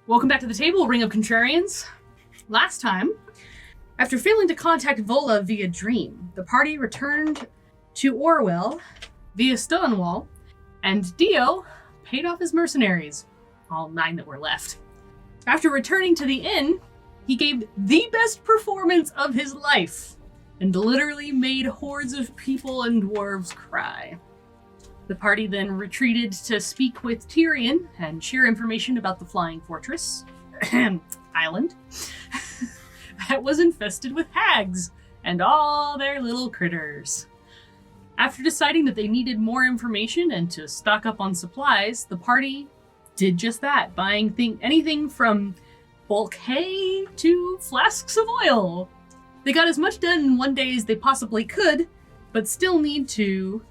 Welcome back to the table, Ring of Contrarians. Last time, after failing to contact Vola via dream, the party returned to Orwell via Stonewall, and Dio paid off his mercenaries, all 9 that were left. After returning to the inn, he gave the best performance of his life, and literally made hordes of people and dwarves cry. The party then retreated to speak with Tyrion and share information about the Flying Fortress island that was infested with hags and all their little critters. After deciding that they needed more information and to stock up on supplies, the party did just that, buying anything from bulk hay to flasks of oil. They got as much done in one day as they possibly could, but still need to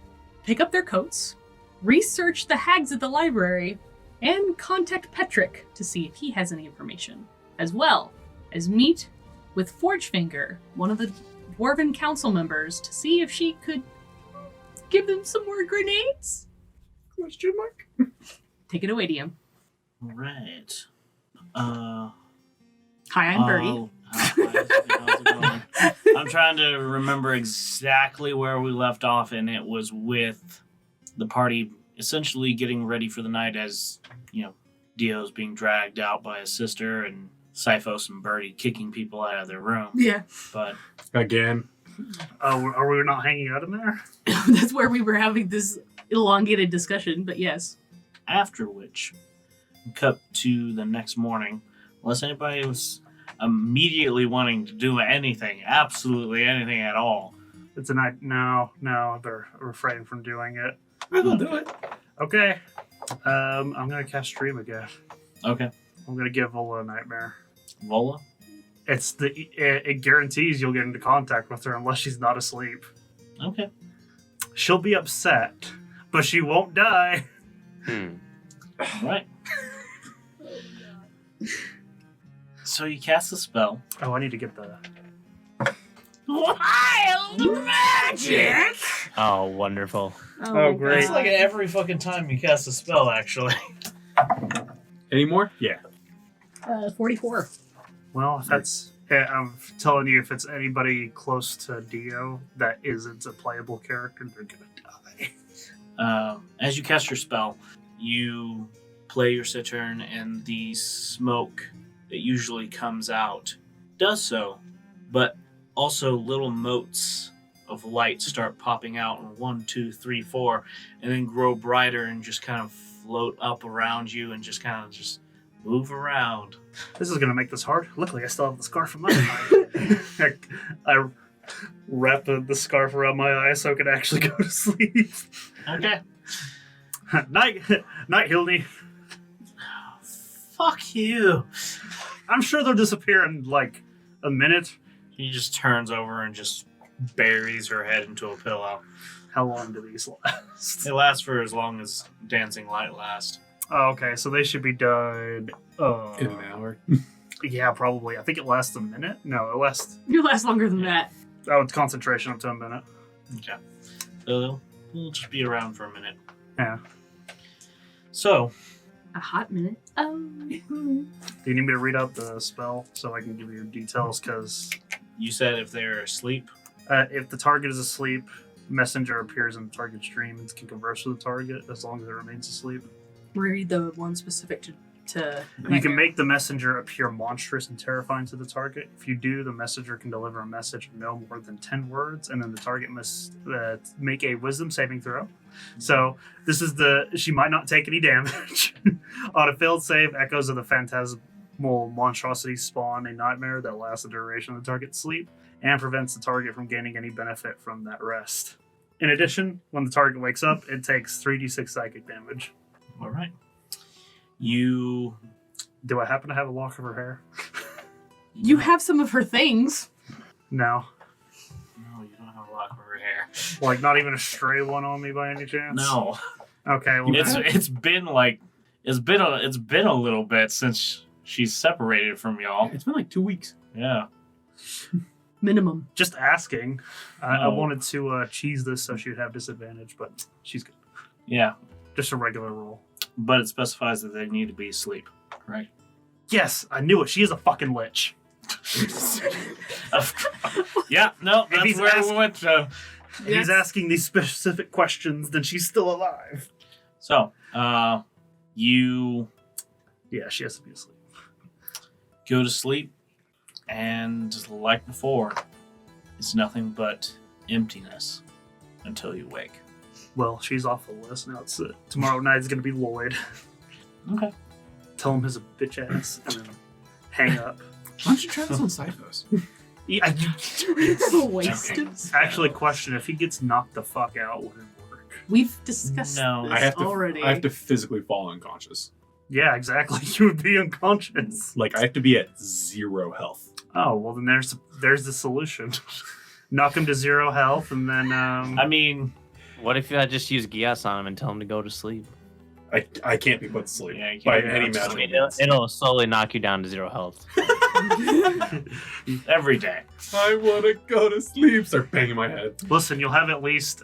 pick up their coats, research the hags at the library, and contact Petrick to see if he has any information, as well as meet with Forgefinger, one of the Dwarven Council members, to see if she could give them some more grenades? Question mark? Take it away, DM. All right. Hi, I'm Birdie. How's it going? I'm trying to remember exactly where we left off, and it was with the party essentially getting ready for the night as, Dio's being dragged out by his sister and Sifos and Birdie kicking people out of their room. Yeah. But Again. Are we not hanging out in there? That's where we were having this elongated discussion, but yes. after which, we cut to the next morning, unless anybody was immediately wanting to do anything, absolutely anything at all. It's a night. No, they're refraining from doing it. I will do it. Okay. I'm gonna cast Stream again. Okay. I'm gonna give Vola a nightmare. Vola? It guarantees you'll get into contact with her unless she's not asleep. Okay. She'll be upset, but she won't die. Right. So you cast a spell. Oh, I need to get the Wild magic! Oh, wonderful. Oh, great. It's like every fucking time you cast a spell, actually. Any more? Yeah. 44. Well, if that's. I'm telling you, if it's anybody close to Dio that isn't a playable character, they're gonna die. As you cast your spell, you play your cittern, and the smoke that usually comes out does so, but also little motes of light start popping out in 1, 2, 3, 4, and then grow brighter and just kind of float up around you and just kind of just move around. This is gonna make this hard. Luckily, I still have the scarf in my eye. I wrap the scarf around my eye so I can actually go to sleep. Okay. Night, Hildy. Fuck you. I'm sure they'll disappear in like a minute. He just turns over and just buries her head into a pillow. How long do these last? It lasts for as long as Dancing Light lasts. Oh, okay, so they should be done. In an hour. Yeah, probably. I think it lasts a minute. No, it lasts. You last longer than that. Oh, it's concentration up to a minute. Okay. So we'll just be around for a minute. Yeah. So, A hot minute. Oh. Do you need me to read out the spell so I can give you details? Because you said if they're asleep. if the target is asleep, messenger appears in the target's dream and can converse with the target as long as it remains asleep. Read the one specific to You can make the messenger appear monstrous and terrifying to the target. If you do, the messenger can deliver a message of no more than 10 words, and then the target must make a wisdom saving throw. So this is she might not take any damage. On a failed save, echoes of the phantasmal monstrosity spawn a nightmare that lasts the duration of the target's sleep and prevents the target from gaining any benefit from that rest. In addition, when the target wakes up, it takes 3d6 psychic damage. All right. You... Do I happen to have a lock of her hair? You have some of her things. No. No, you don't have a lock of her hair. Like, not even a stray one on me by any chance? No. Okay, well, It's been a little bit since she's separated from y'all. It's been like 2 weeks. Yeah. Minimum. just asking. I No. wanted to cheese this so she would have disadvantage, but she's good. Yeah. Just a regular roll. But it specifies that they need to be asleep, right? Yes, I knew it. She is a fucking lich. Yeah, no, If he's that's where asked- we went to. If he's asking these specific questions, then she's still alive. So, you Yeah, she has to be asleep. go to sleep, and like before, it's nothing but emptiness until you wake. Well, she's off the list now. It's tomorrow night is going to be Lloyd. Okay. Tell him he's a bitch ass and then hang up. Why don't you try this on Cyphos? Yeah, It's a waste of actually, question if he gets knocked the fuck out, would it work? We've discussed No. this I have to. already. I have to physically fall unconscious. Yeah, exactly. You would be unconscious. Like I have to be at 0 health. Oh well, then there's the solution. Knock him to 0 health, and then I mean, What if I just use Gias on him and tell him to go to sleep? I can't be put to sleep Yeah, you by can't. any Yeah, magical It'll, means. it'll slowly knock you down to 0 health. every day. I want to go to sleep. Start banging my head. listen, you'll have at least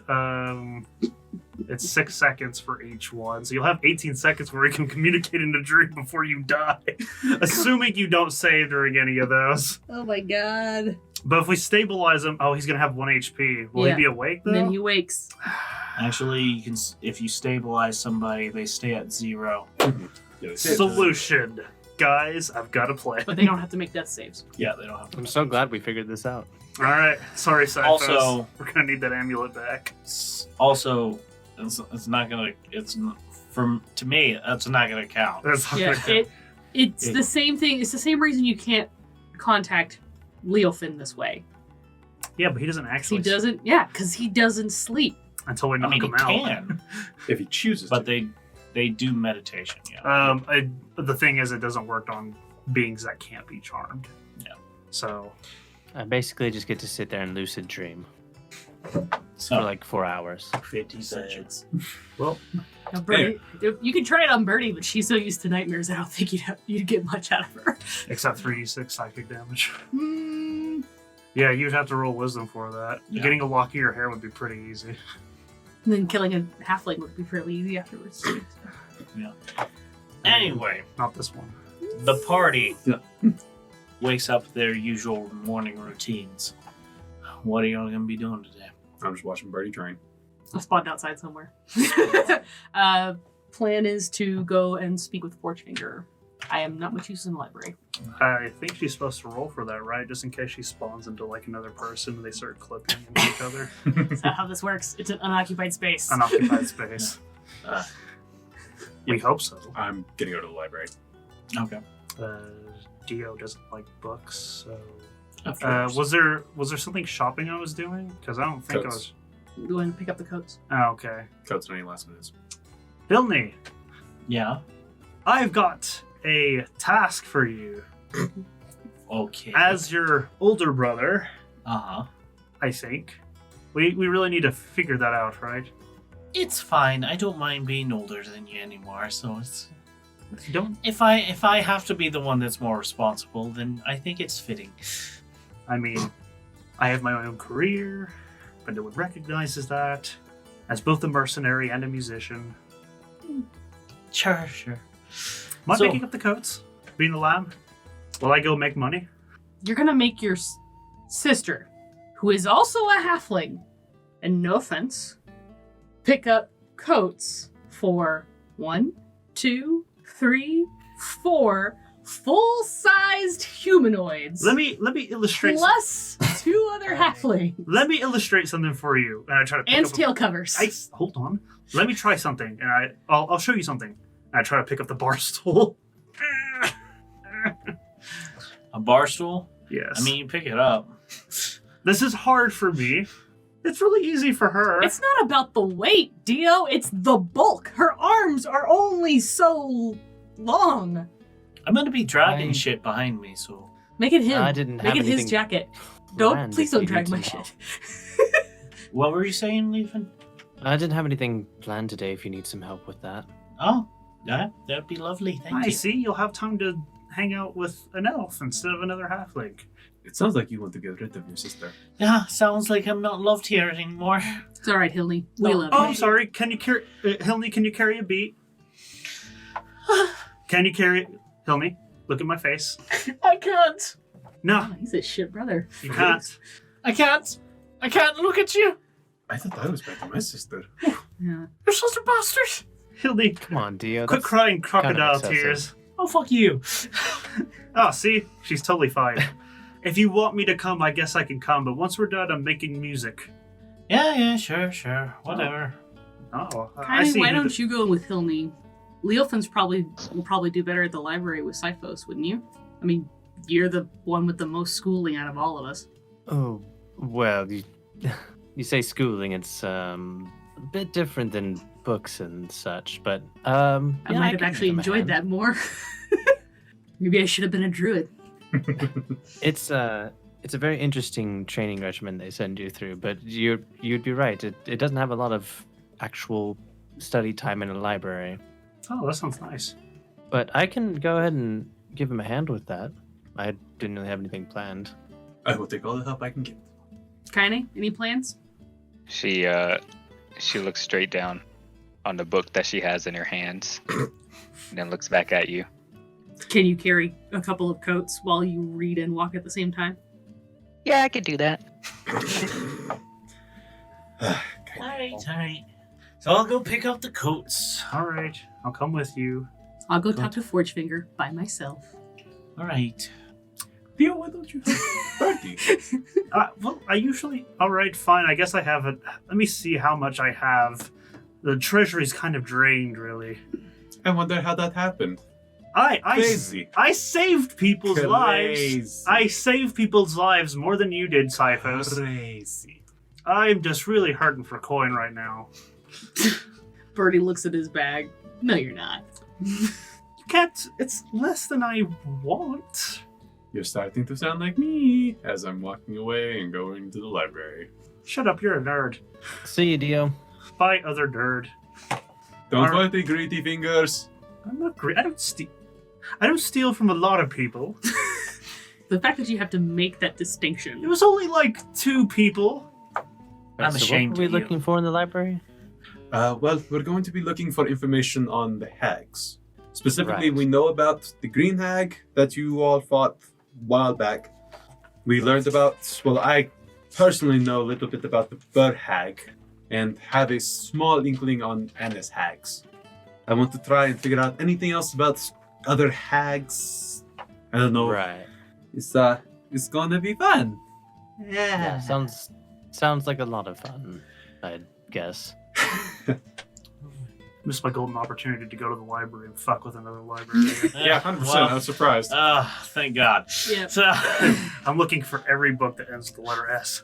it's 6 seconds for each one, so you'll have 18 seconds where you can communicate in a dream before you die, assuming you don't save during any of those. Oh my god. But if we stabilize him, oh, he's gonna have 1 HP. Will Yeah. he be awake though? And then he wakes. Actually, you can. If you stabilize somebody, they stay at 0. Solution, guys. I've got a plan. But they don't have to make death saves. Yeah, they don't have to. I'm so glad we figured this out. All right, sorry, Cyphos. Also- we're gonna need that amulet back. Also, it's not gonna. To me, that's not gonna count. That's not Yeah, gonna- it's the same thing. It's the same reason you can't contact Leofin this way. yeah, but he doesn't actually. He doesn't. Yeah, because he doesn't sleep. until we I knock mean, he him out. can, If he chooses but to. they do meditation. Yeah. The thing is, it doesn't work on beings that can't be charmed. Yeah. So I basically just get to sit there and lucid dream So for like 4 hours. 50 sessions. well, Now, Birdie, you can try it on Birdie, but she's so used to nightmares, I don't think you'd get much out of her. except 3d6 psychic damage. Hmm. Yeah, you'd have to roll wisdom for that. Yeah. Getting a lock of your hair would be pretty easy. And then killing a halfling would be fairly easy afterwards. too. Anyway, Not this one. the party wakes up their usual morning routines. What are y'all gonna be doing today? I'm just watching Birdie train. I spawned outside somewhere. Plan is to go and speak with Forgefinger. I am not much use in the library. I think she's supposed to roll for that, right? Just in case she spawns into like another person and they start clipping into each other. Is that how this works? It's an unoccupied space. Unoccupied space. We hope so. I'm gonna go to the library. Okay. Dio doesn't like books, so. Of course. Was there something shopping I was doing? Because I don't think Coats. Go and pick up the coats. Oh, okay. Coats any last minutes. Hilney, Yeah. I've got a task for you. Okay. As your older brother, Uh-huh. I think. We really need to figure that out, right? It's fine. I don't mind being older than you anymore, so it's Don't. if I have to be the one that's more responsible, then I think it's fitting. I mean, I have my own career, but no one recognizes that. As both a mercenary and a musician. Sure. Am I So- picking up the coats? Being the lab? Will I go make money? You're gonna make your sister, who is also a halfling, and no offense, pick up coats for 1, 2, 3, 4 full-sized humanoids. Let me illustrate. Plus 2 other halflings. Let me illustrate something for you. And I try to pick And up a- tail covers. Hold on. Let me try something, and I'll show you something. And I try to pick up the bar stool. A bar stool? Yes. I mean, you pick it up. this is hard for me. It's really easy for her. It's not about the weight, Dio. It's the bulk. Her arms are only so long. I'm gonna be dragging Fine. shit behind me, so Make it him. I didn't Make have it his anything jacket. planned, Please if don't you drag need my to know. shit. what were you saying, Leafin? I didn't have anything planned today if you need some help with that. Oh, yeah, that'd be lovely. Thank I you. see. You'll have time to hang out with an elf instead of another halfling. It sounds like you want to get rid of your sister. Yeah, sounds like I'm not loved here anymore. It's all right, Hildy. We love Oh, you. I'm sorry. Can you carry, Hilney? Can you carry a beat? Can you carry, Hilney? Look at my face. I can't. No, Oh, he's a shit brother. you can't. I can't. I can't look at you. I thought that was back to my sister. Yeah. You're such a bastard. Hildy, Come on, Dio. quit that's- crying crocodile excessive. tears. Oh, fuck you. Oh, see? She's totally fine. If you want me to come, I guess I can come, but once we're done, I'm making music. Yeah, sure. Whatever. Oh, I Kind see. why who don't the- you go with Hilny? Leofen's will probably do better at the library with Siphos, wouldn't you? I mean, you're the one with the most schooling out of all of us. Oh, well, you say schooling. It's a bit different than books and such, but I might have actually enjoyed that more. Maybe I should have been a druid. It's a very interesting training regimen they send you through, but you'd be right. It doesn't have a lot of actual study time in a library. Oh, that sounds nice. But I can go ahead and give him a hand with that. I didn't really have anything planned. I will take all the help I can get. Kaine, any plans? She looks straight down on the book that she has in her hands, and then looks back at you. Can you carry a couple of coats while you read and walk at the same time? Yeah, I could do that. Alright. So I'll go pick up the coats. All right, I'll come with you. I'll go talk to Forgefinger by myself. Alright. Theo, why don't you help Bertie? Well, I usually. All right, fine. I guess I have it. Let me see how much I have. The treasury's kind of drained, really. I wonder how that happened. I Crazy. I saved people's lives. Crazy. I saved people's lives more than you did, Siphos. Crazy. I'm just really hurting for coin right now. Birdie looks at his bag. No, you're not. You can't. It's less than I want. You're starting to sound like me as I'm walking away and going to the library. Shut up, you're a nerd. See you, Dio. Bye, other nerd. Don't Alright. want the greedy fingers. I'm not great. I don't steal. I don't steal from a lot of people. The fact that you have to make that distinction. It was only like 2 people. I'm So ashamed What were we of you. looking for in the library? Well, we're going to be looking for information on the hags. Specifically, Right. we know about the green hag that you all fought a while back. We learned about, well, I personally know a little bit about the bird hag and have a small inkling on Anna's hags. I want to try and figure out anything else about other hags. I don't know. Right. It's gonna be fun. Yeah, sounds like a lot of fun, I'd guess. Missed my golden opportunity to go to the library and fuck with another librarian. Yeah, 100%. Well, I was surprised. thank God. Yeah. So, I'm looking for every book that ends with the letter S.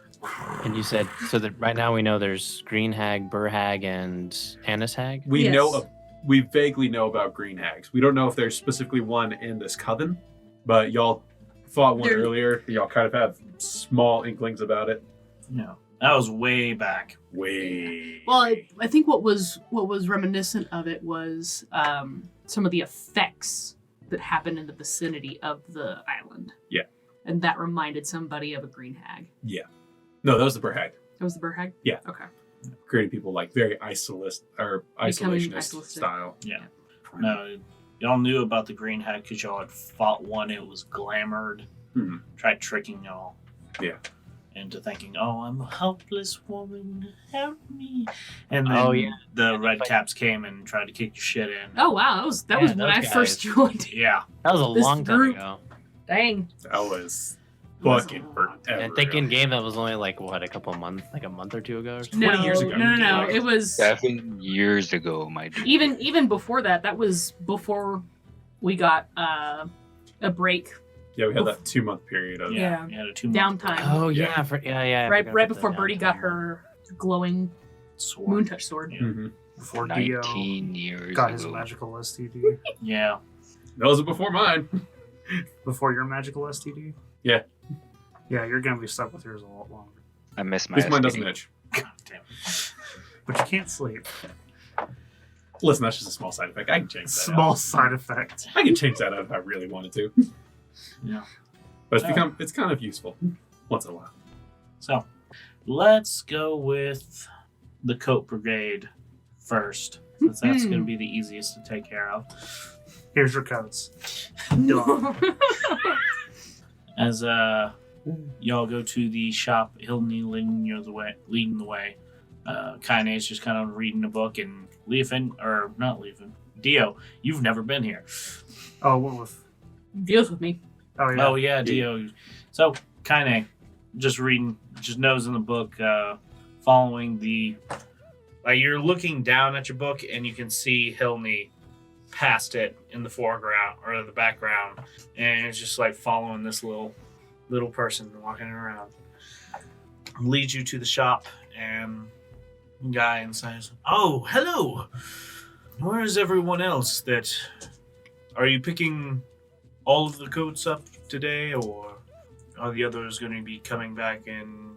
And you said so that right now we know there's Green Hag, Burr Hag, and Annis Hag. We Yes. we vaguely know about green hags. We don't know if there's specifically one in this coven, but y'all fought one There- earlier. Y'all kind of have small inklings about it. yeah, that was way back. Way. Well, I think what was reminiscent of it was some of the effects that happened in the vicinity of the island. Yeah. And that reminded somebody of a green hag. No, that was the Burr hag. That was the Burr hag? Yeah. Okay. Creating people like very isolationist Becoming isolationist isolationist. style. Yeah. No, y'all knew about the green hat because y'all had fought one. It was glamored. Mhm. Tried tricking y'all. Yeah. Into thinking, oh, I'm a helpless woman, help me. And then Oh, yeah. the red caps came and tried to kick your shit in. Oh wow, that was Yeah, when those I first guys. joined. Yeah. That was a This long time group- ago. Dang. That was fucking forever. And thinking game that was only like what, a month or two ago or something? No, 20 years ago. no. Like, It was 7 years ago, my dude. even before that. That was before we got a break. Yeah, we had that 2-month period of Yeah. You had a 2-month Downtime. Oh Yeah. yeah, I right forgot right about the before Birdie got downtime. her glowing sword. Moontouch sword. Yeah. Mhm. Before Dio 19 years got his ago. magical STD. Yeah. That was before mine. Before your magical STD? Yeah. Yeah, you're going to be stuck with yours a lot longer. I miss my At least mine doesn't STD. itch. God damn it. But you can't sleep. Listen, that's just a small side effect. I can change that. Small out. side effect. I can change that out if I really wanted to. Yeah. But it's kind of useful once in a while. So, let's go with the Coat Brigade first. Since that's going to be the easiest to take care of. Here's your coats. Done. As y'all go to the shop, Hilny leading the way. Kaine is just kind of reading a book, and Dio, you've never been here. Oh, what with? Deals with me. Oh, yeah. Oh yeah, Dio. So Kaine, just reading, just nosing the book, following the. You're looking down at your book, and you can see Hilny past it in the foreground or the background, and it's just like following this little person walking around. Leads you to the shop, and guy inside says, "Oh, hello. Where is everyone else? Are you picking all of the coats up today, or are the others going to be coming back and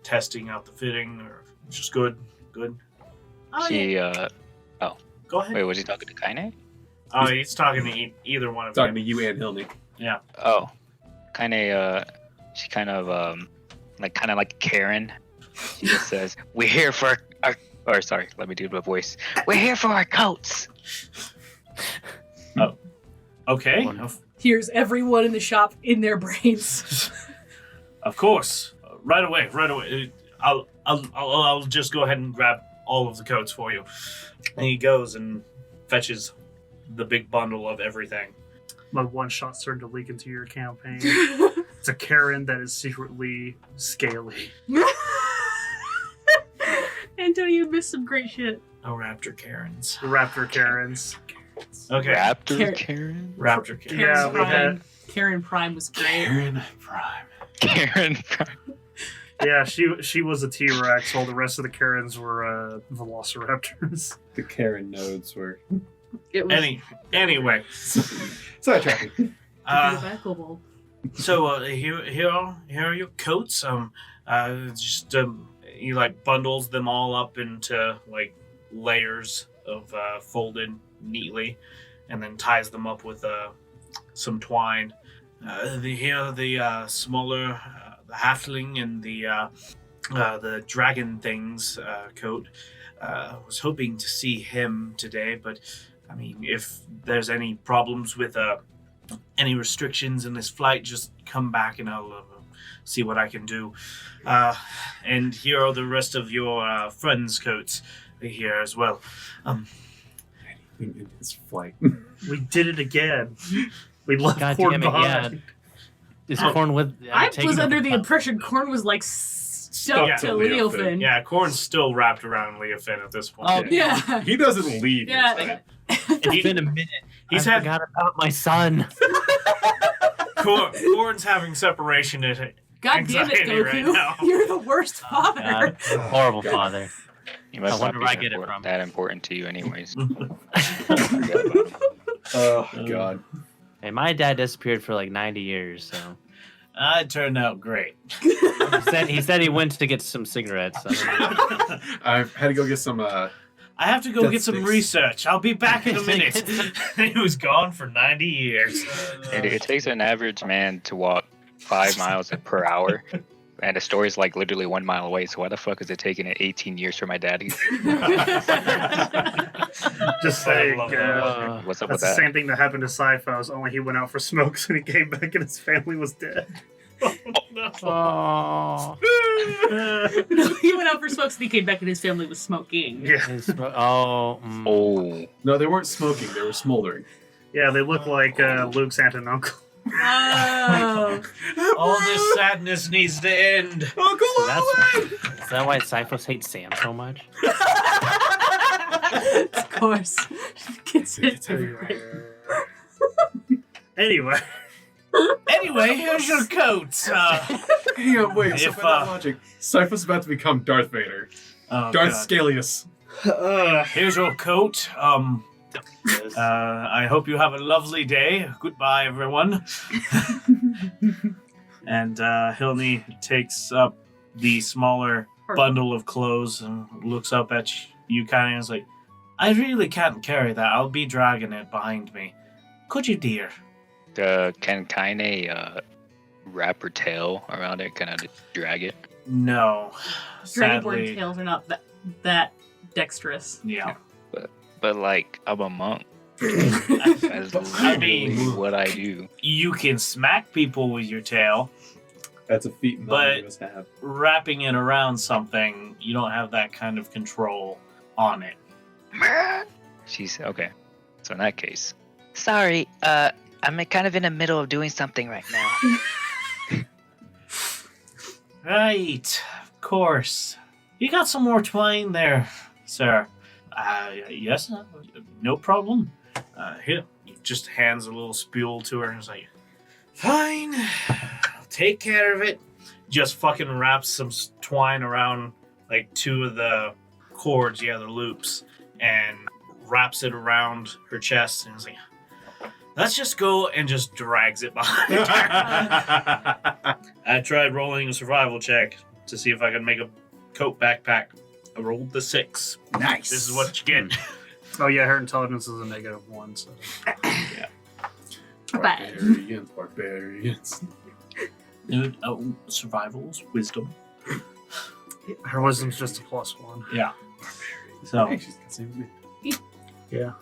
testing out the fitting, or just good?" Oh, yeah. Go ahead. Wait, was he talking to Kaine? Oh, he's talking to either one of Talking to them. you and Hilny. Yeah. Oh, Kaine, she kind of like Karen. She just says, "We're here for our," or sorry, let me do the voice. "We're here for our coats." Okay. Here's everyone in the shop in their brains. Of course. Right away. I'll just go ahead and grab all of the coats for you. And he goes and fetches the big bundle of everything. My one shot started to leak into your campaign. It's a Karen that is secretly scaly. Antonio, you missed some great shit. Oh, Raptor Karens. Raptor Karens. Okay. Raptor Karen? Raptor Karens. Yeah, we had. Karen Prime was great. Karen Prime. Karen. Yeah, she was a T-Rex, while the rest of the Karens were Velociraptors. The Karen nodes were. It was Anyway. Sidetracking. So here are your coats. He like bundles them all up into like layers of folded neatly, and then ties them up with some twine. The smaller the halfling and the dragon thing's coat. Was hoping to see him today, but I mean, if there's any problems with any restrictions in this flight, just come back and I'll see what I can do. And here are the rest of your friends' coats here as well. In his flight. We did it again. We left God Corn damn it, behind. yeah. Is Corn with? I taking was up under the the impression Corn was like stuck to Leofin. Yeah, Corn's still wrapped around Leofin at this point. Oh, Yeah. He doesn't leave. Yeah. It's been a minute. He's I had forgot about my son. Corn's having separation God damn it, anxiety Goku. right now. You're the worst father. God, horrible father. You must I wonder not where I be get it from. that important to you, anyways. Oh, God. Hey, my dad disappeared for like 90 years, so It turned out great. he said he went to get some cigarettes. I don't know. I had to go get some. I have to go Death get some sticks. research. I'll be back in a minute. He was gone for 90 years. It takes an average man to walk 5 miles per hour. And the story's like literally 1 mile away, so why the fuck is it taking it 18 years for my dad? Just saying. love What's up That's with the that? same thing that happened to Sci-Fi's, only he went out for smokes and he came back and his family was dead. Oh. He went out for smokes and he came back and his family was smoking. Yeah. Oh. No, they weren't smoking. They were smoldering. Yeah, they look like Luke's aunt and uncle. Oh. All this sadness needs to end. Uncle So is that why Cyphos hates Sam so much? Of course. Gets it everywhere. Anyway. Anyway, here's your coats. Hang on, wait. So If, by that logic, Cyphus about to become Darth Vader. Oh, Darth God. Scalius. Here's your coat. I hope you have a lovely day. Goodbye, everyone. And Hilny takes up the smaller bundle of clothes and looks up at you kind of and is like, I really can't carry that. I'll be dragging it behind me. Could you, dear? Can Kaine wrap her tail around it, kind of drag it? No. Dragonborn Sadly. tails are not that dexterous. Yeah. but like I'm a monk. That's literally what I do. You can smack people with your tail. That's a feat none But- of us have. Wrapping it around something, you don't have that kind of control on it. She's okay. So in that case, sorry. I'm kind of in the middle of doing something right now. Right, of course. You got some more twine there, sir. Yes, no problem. Here, he just hands a little spool to her and is like, fine, I'll take care of it. Just fucking wraps some twine around like 2 of the cords, the loops, and wraps it around her chest and is like, let's just go, and just drags it behind her. I tried rolling a survival check to see if I could make a coat backpack. I rolled the 6. Nice. This is what you get. Oh yeah, her intelligence is a -1. So. Bad. Barbarians. Dude, survival's wisdom. Her wisdom's just a +1. Yeah. So, Hey, she's the same as me. Yeah.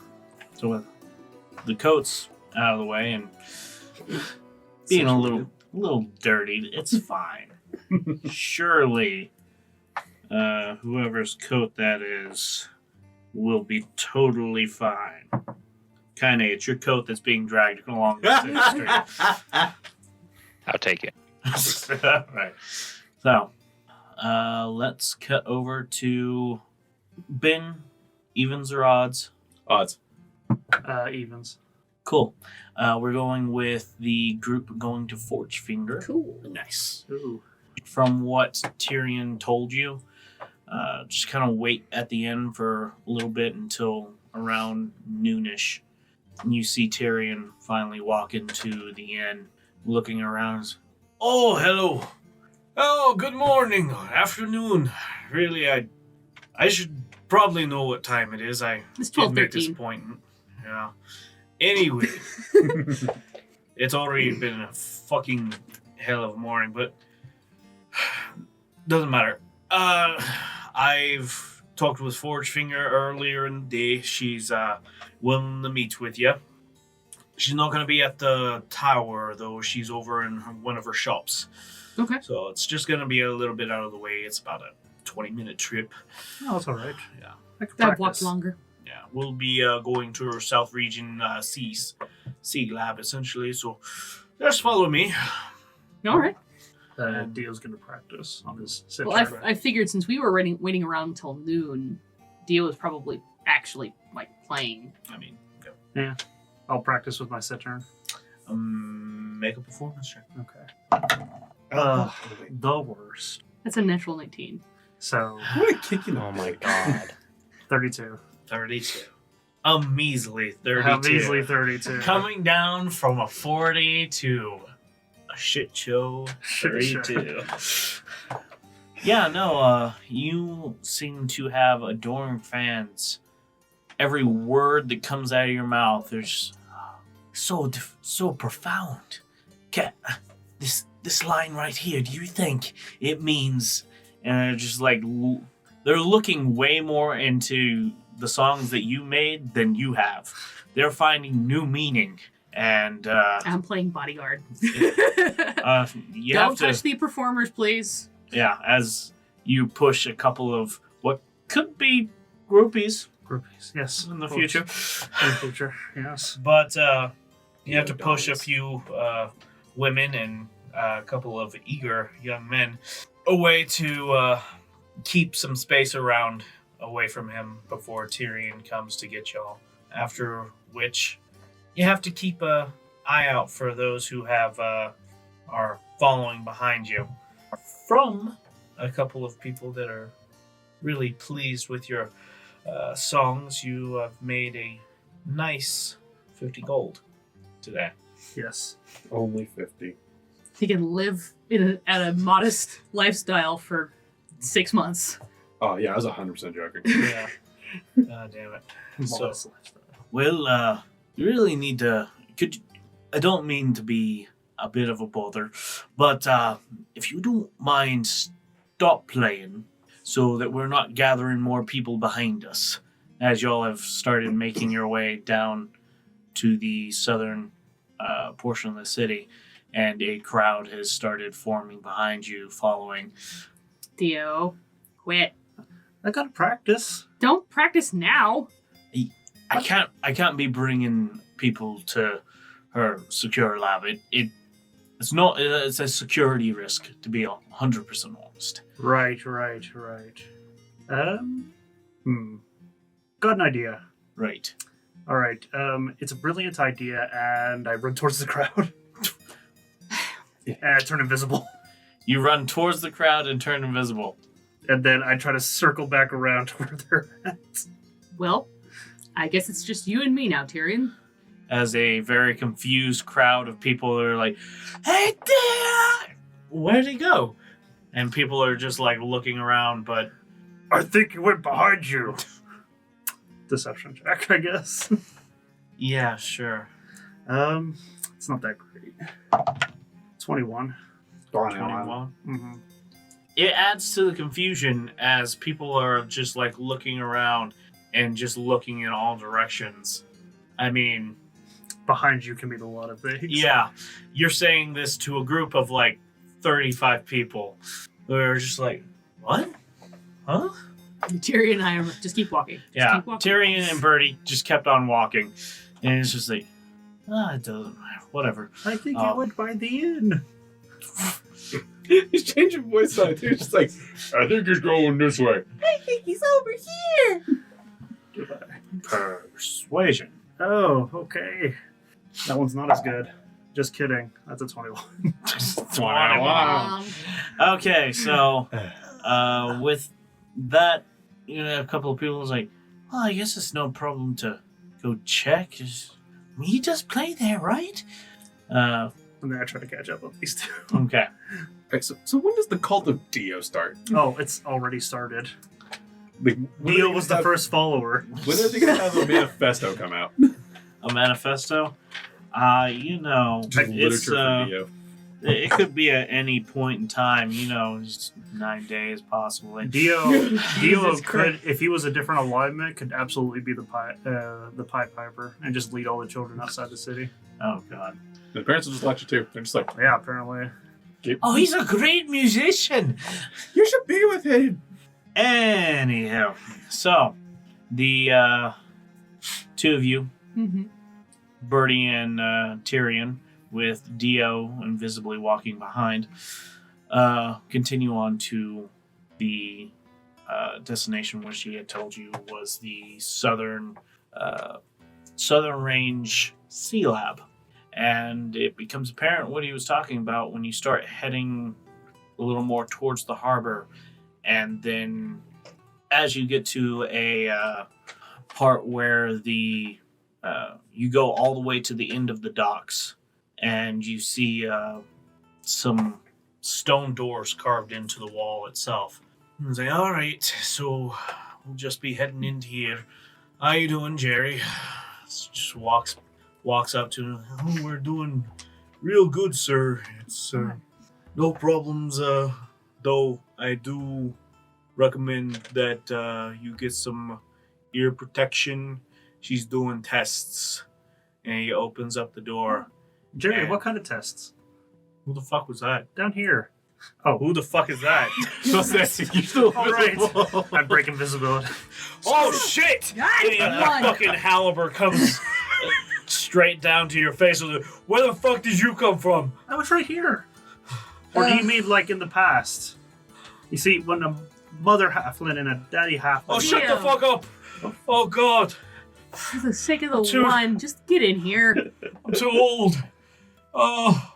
so with the coats out of the way and being a little dirty, it's fine. Surely, whoever's coat that is will be totally fine. Kinda, it's your coat that's being dragged along the street. I'll take it. Right. So, let's cut over to Ben. Evens or odds? Odds. Evens. Cool. We're going with the group going to Forgefinger. Cool. Nice. Ooh. From what Tyrion told you, just kind of wait at the end for a little bit until around noonish. And you see Tyrion finally walk into the inn, looking around. Oh, hello. Oh, good morning, afternoon. Really, I should probably know what time it is. I It's did make this 12:13. appointment. Yeah. Anyway, it's already been a fucking hell of a morning, but doesn't matter. I've talked with Forgefinger earlier in the day. She's willing to meet with you. She's not going to be at the tower, though. She's over in one of her shops. Okay. So it's just going to be a little bit out of the way. It's about a 20-minute trip. Oh, that's all right. Yeah. I could I've practice. walked longer. Yeah. We'll be going to her South Region sea lab, essentially. So just follow me. All right. Dio's gonna practice on his sit Well, turn. I figured since we were waiting around until noon, Dio was probably actually like playing. I mean, I'll practice with my sit turn. make a performance check. Okay. The worst. That's a natural 19. So I'm gonna kick you in the Oh my dick. god. 32. 32. A measly 32. How measly 32. Coming down from a 40 to a shit show Shit 32. Yeah, no, you seem to have adoring fans. Every word that comes out of your mouth is so profound. This line right here, do you think it means? And they're just like, they're looking way more into the songs that you made than you have. They're finding new meaning. And I'm playing bodyguard. you Don't have to, touch the performers, please. yeah, as you push a couple of what could be groupies Groupies. Yes. in the of course. future. In the future. Yes. But you have to push a few women and a couple of eager young men away to keep some space away from him before Tyrion comes to get y'all. After which, you have to keep an eye out for those who are following behind you. From a couple of people that are really pleased with your songs, you have made a nice 50 gold today. Yes. Only 50. He can live at a modest lifestyle for 6 months. Oh yeah, I was 100% joking. Yeah. God damn it. So, Modest lifestyle. well, you really need to. I don't mean to be a bit of a bother, but if you don't mind, stop playing so that we're not gathering more people behind us. as y'all have started making your way down to the southern portion of the city, and a crowd has started forming behind you, following. Theo, quit. I gotta practice. Don't practice now. I can't be bringing people to her secure lab. It's a security risk, to be 100% honest. Right. Got an idea. Right. All right. It's a brilliant idea, and I run towards the crowd. And I turn invisible. You run towards the crowd and turn invisible. And then I try to circle back around to where they're at. Well, I guess it's just you and me now, Tyrion. As a very confused crowd of people are like, "Hey there! Where'd he go?" And people are just like looking around, but I think he went behind you. Deception check, I guess. yeah, sure. It's not that great. 21. 21. Mm-hmm. It adds to the confusion as people are just like looking around and just looking in all directions. I mean, Behind you can mean a lot of things. yeah, you're saying this to a group of like 35 people. They're just like, what? Huh? Tyrion and I are just keep walking. Yeah, Keep walking. Tyrion and Bertie just kept on walking. And it's just like, it doesn't matter. Whatever. I think it went by the inn. He's changing voice on it. He's just like, I think he's going this way. I think he's over here. Persuasion. Oh, okay. That one's not as good. Just kidding. That's a 21. 21. Okay, so with that, a couple of people was like, well, I guess it's no problem to go check. He does play there, right? And then I try to catch up with these two. Okay. Okay, so when does the cult of Dio start? Oh, it's already started. Like, Dio was the first follower. When are they going to have a manifesto come out? A manifesto? Just it's, literature from Dio. it could be at any point in time, just 9 days possibly. Dio Jesus could, Christ. if he was a different alignment, could absolutely be the Pied Piper and just lead all the children outside the city. Oh, God. The parents will just watch it too. They're just like, Yeah, apparently. Oh, he's a great musician! you should be with him. Anyhow, so the two of you, Mm-hmm. Bertie and Tyrion, with Dio invisibly walking behind, continue on to the destination which he had told you was the southern range sea lab. And it becomes apparent what he was talking about when you start heading a little more towards the harbor. And then as you get to a part where you go all the way to the end of the docks, and you see some stone doors carved into the wall itself. And it's like, all right, so we'll just be heading into here. How you doing, Jerry? Just walks up to him. Oh, we're doing real good, sir. It's no problems, though I do recommend that you get some ear protection. She's doing tests. And he opens up the door. Jerry, And- what kind of tests? Who the fuck was that? Down here. Who the fuck is that? So that's you still All right. I break invisibility. Oh, shit! God, And come a on. fucking halberd comes straight down to your face. Where the fuck did you come from? I was right here. Or do you mean like in the past? You see, when a mother halfling and a daddy halfling... Oh, shut the Ew. fuck up! Oh, God. For the sake of the Two- one, just get in here. I'm too old. Oh.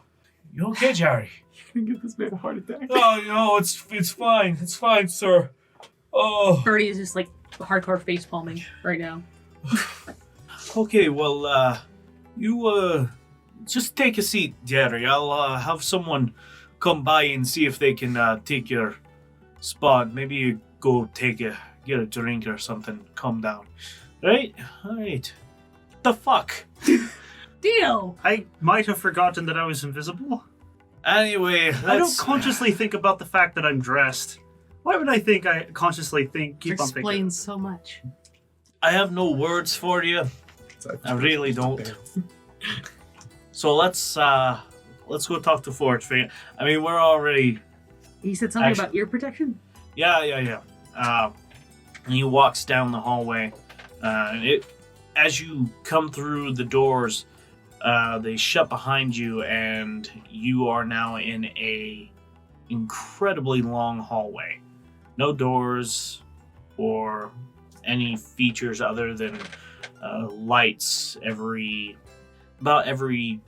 You okay, Jerry? You're gonna give this man a heart attack. Oh, no, it's fine. It's fine, sir. Oh. Bertie is just like hardcore face palming right now. Okay, well, you, just take a seat, Jerry. I'll, have someone come by and see if they can, take your spot. Maybe you go get a drink or something. Calm down. Right? Alright. The fuck? Dio! I might have forgotten that I was invisible. Anyway, I don't consciously think about the fact that I'm dressed. Why would I consciously keep on thinking? Explains so much. I have no words for you. I really don't. So let's go talk to Forge. I mean, we're already. You said something about ear protection? Yeah. And he walks down the hallway. As you come through the doors, they shut behind you, and you are now in a incredibly long hallway. No doors or any features other than lights about every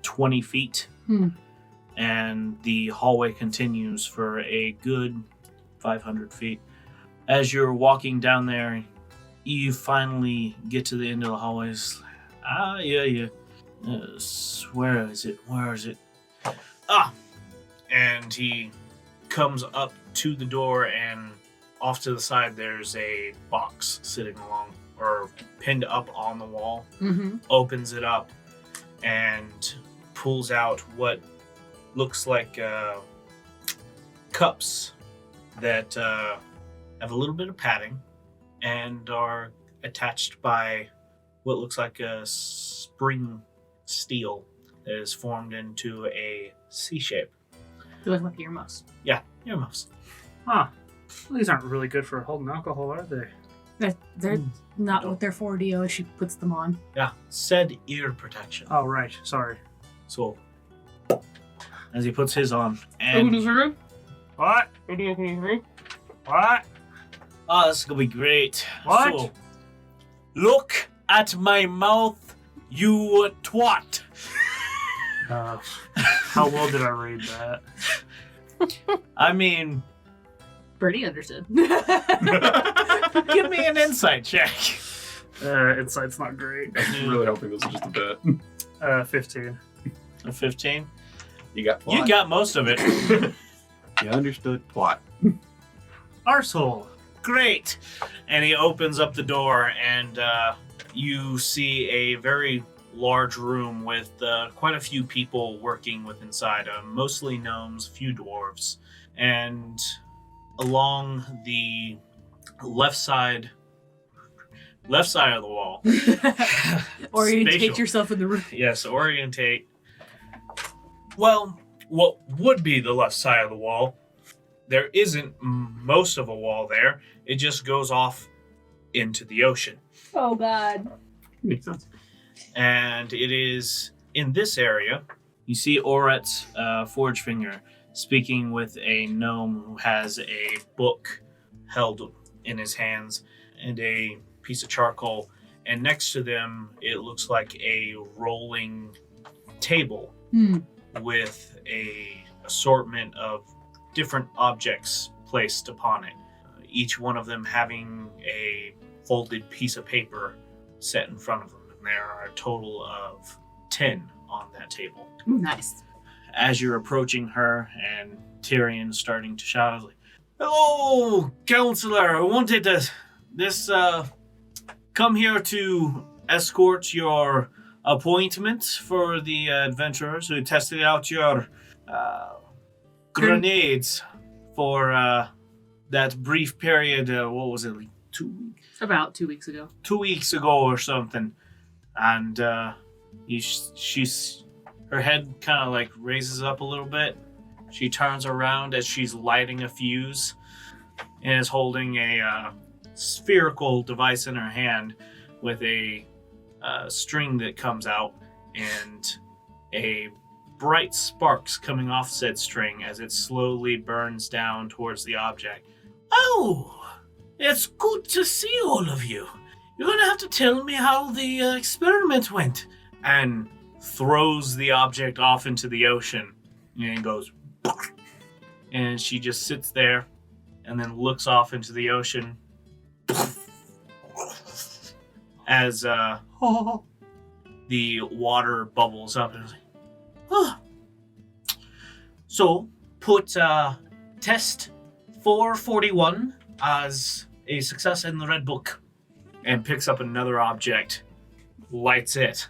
20 feet. And the hallway continues for a good 500 feet. As you're walking down there, you finally get to the end of the hallways. Yeah. Where is it? And he comes up to the door, and off to the side there's a box sitting along or pinned up on the wall. Opens it up and pulls out what looks like cups that have a little bit of padding and are attached by what looks like a spring steel that is formed into a C shape. They look like earmuffs. Yeah, earmuffs. Huh. Well, these aren't really good for holding alcohol, are they? They're not what they're for, Dio, as she puts them on. Yeah, said ear protection. Oh, right. Sorry. So, as he puts his on, and What? What? oh, this is gonna be great. What? So, look at my mouth, you twat. How well did I read that? I mean, Birdie understood. give me an insight check. It's not great. I'm really hoping this is just a bit. 15. A 15. You got plot. You got most of it. You understood plot. Arsehole. Great. And he opens up the door, and you see a very large room with quite a few people working with inside. Mostly gnomes, few dwarves. And along the left side of the wall. Orientate Spatial. yourself in the room. Yes, orientate. Well, what would be the left side of the wall, there isn't most of a wall there. It just goes off into the ocean. Oh, God. Makes sense. And it is in this area, you see Oret's Forge Finger speaking with a gnome who has a book held in his hands and a piece of charcoal. And next to them, it looks like a rolling table with a assortment of different objects placed upon it. Each one of them having a folded piece of paper set in front of them. And there are a total of 10 on that table. Ooh, nice. As you're approaching her and Tyrion starting to shout, like, "Hello, counselor! I wanted to come here to escort your appointment for the adventurers who tested out your grenades for that brief period. What was it, like 2 weeks? About 2 weeks ago. 2 weeks ago or something." And her head kind of like raises up a little bit. She turns around as she's lighting a fuse and is holding a spherical device in her hand with a string that comes out and a bright sparks coming off said string as it slowly burns down towards the object. "Oh, it's good to see all of you. You're gonna have to tell me how the experiment went." And throws the object off into the ocean and goes, and she just sits there and then looks off into the ocean as the water bubbles up, and it's like, "Oh." So put test 441 as a success in the red book, and picks up another object, lights it,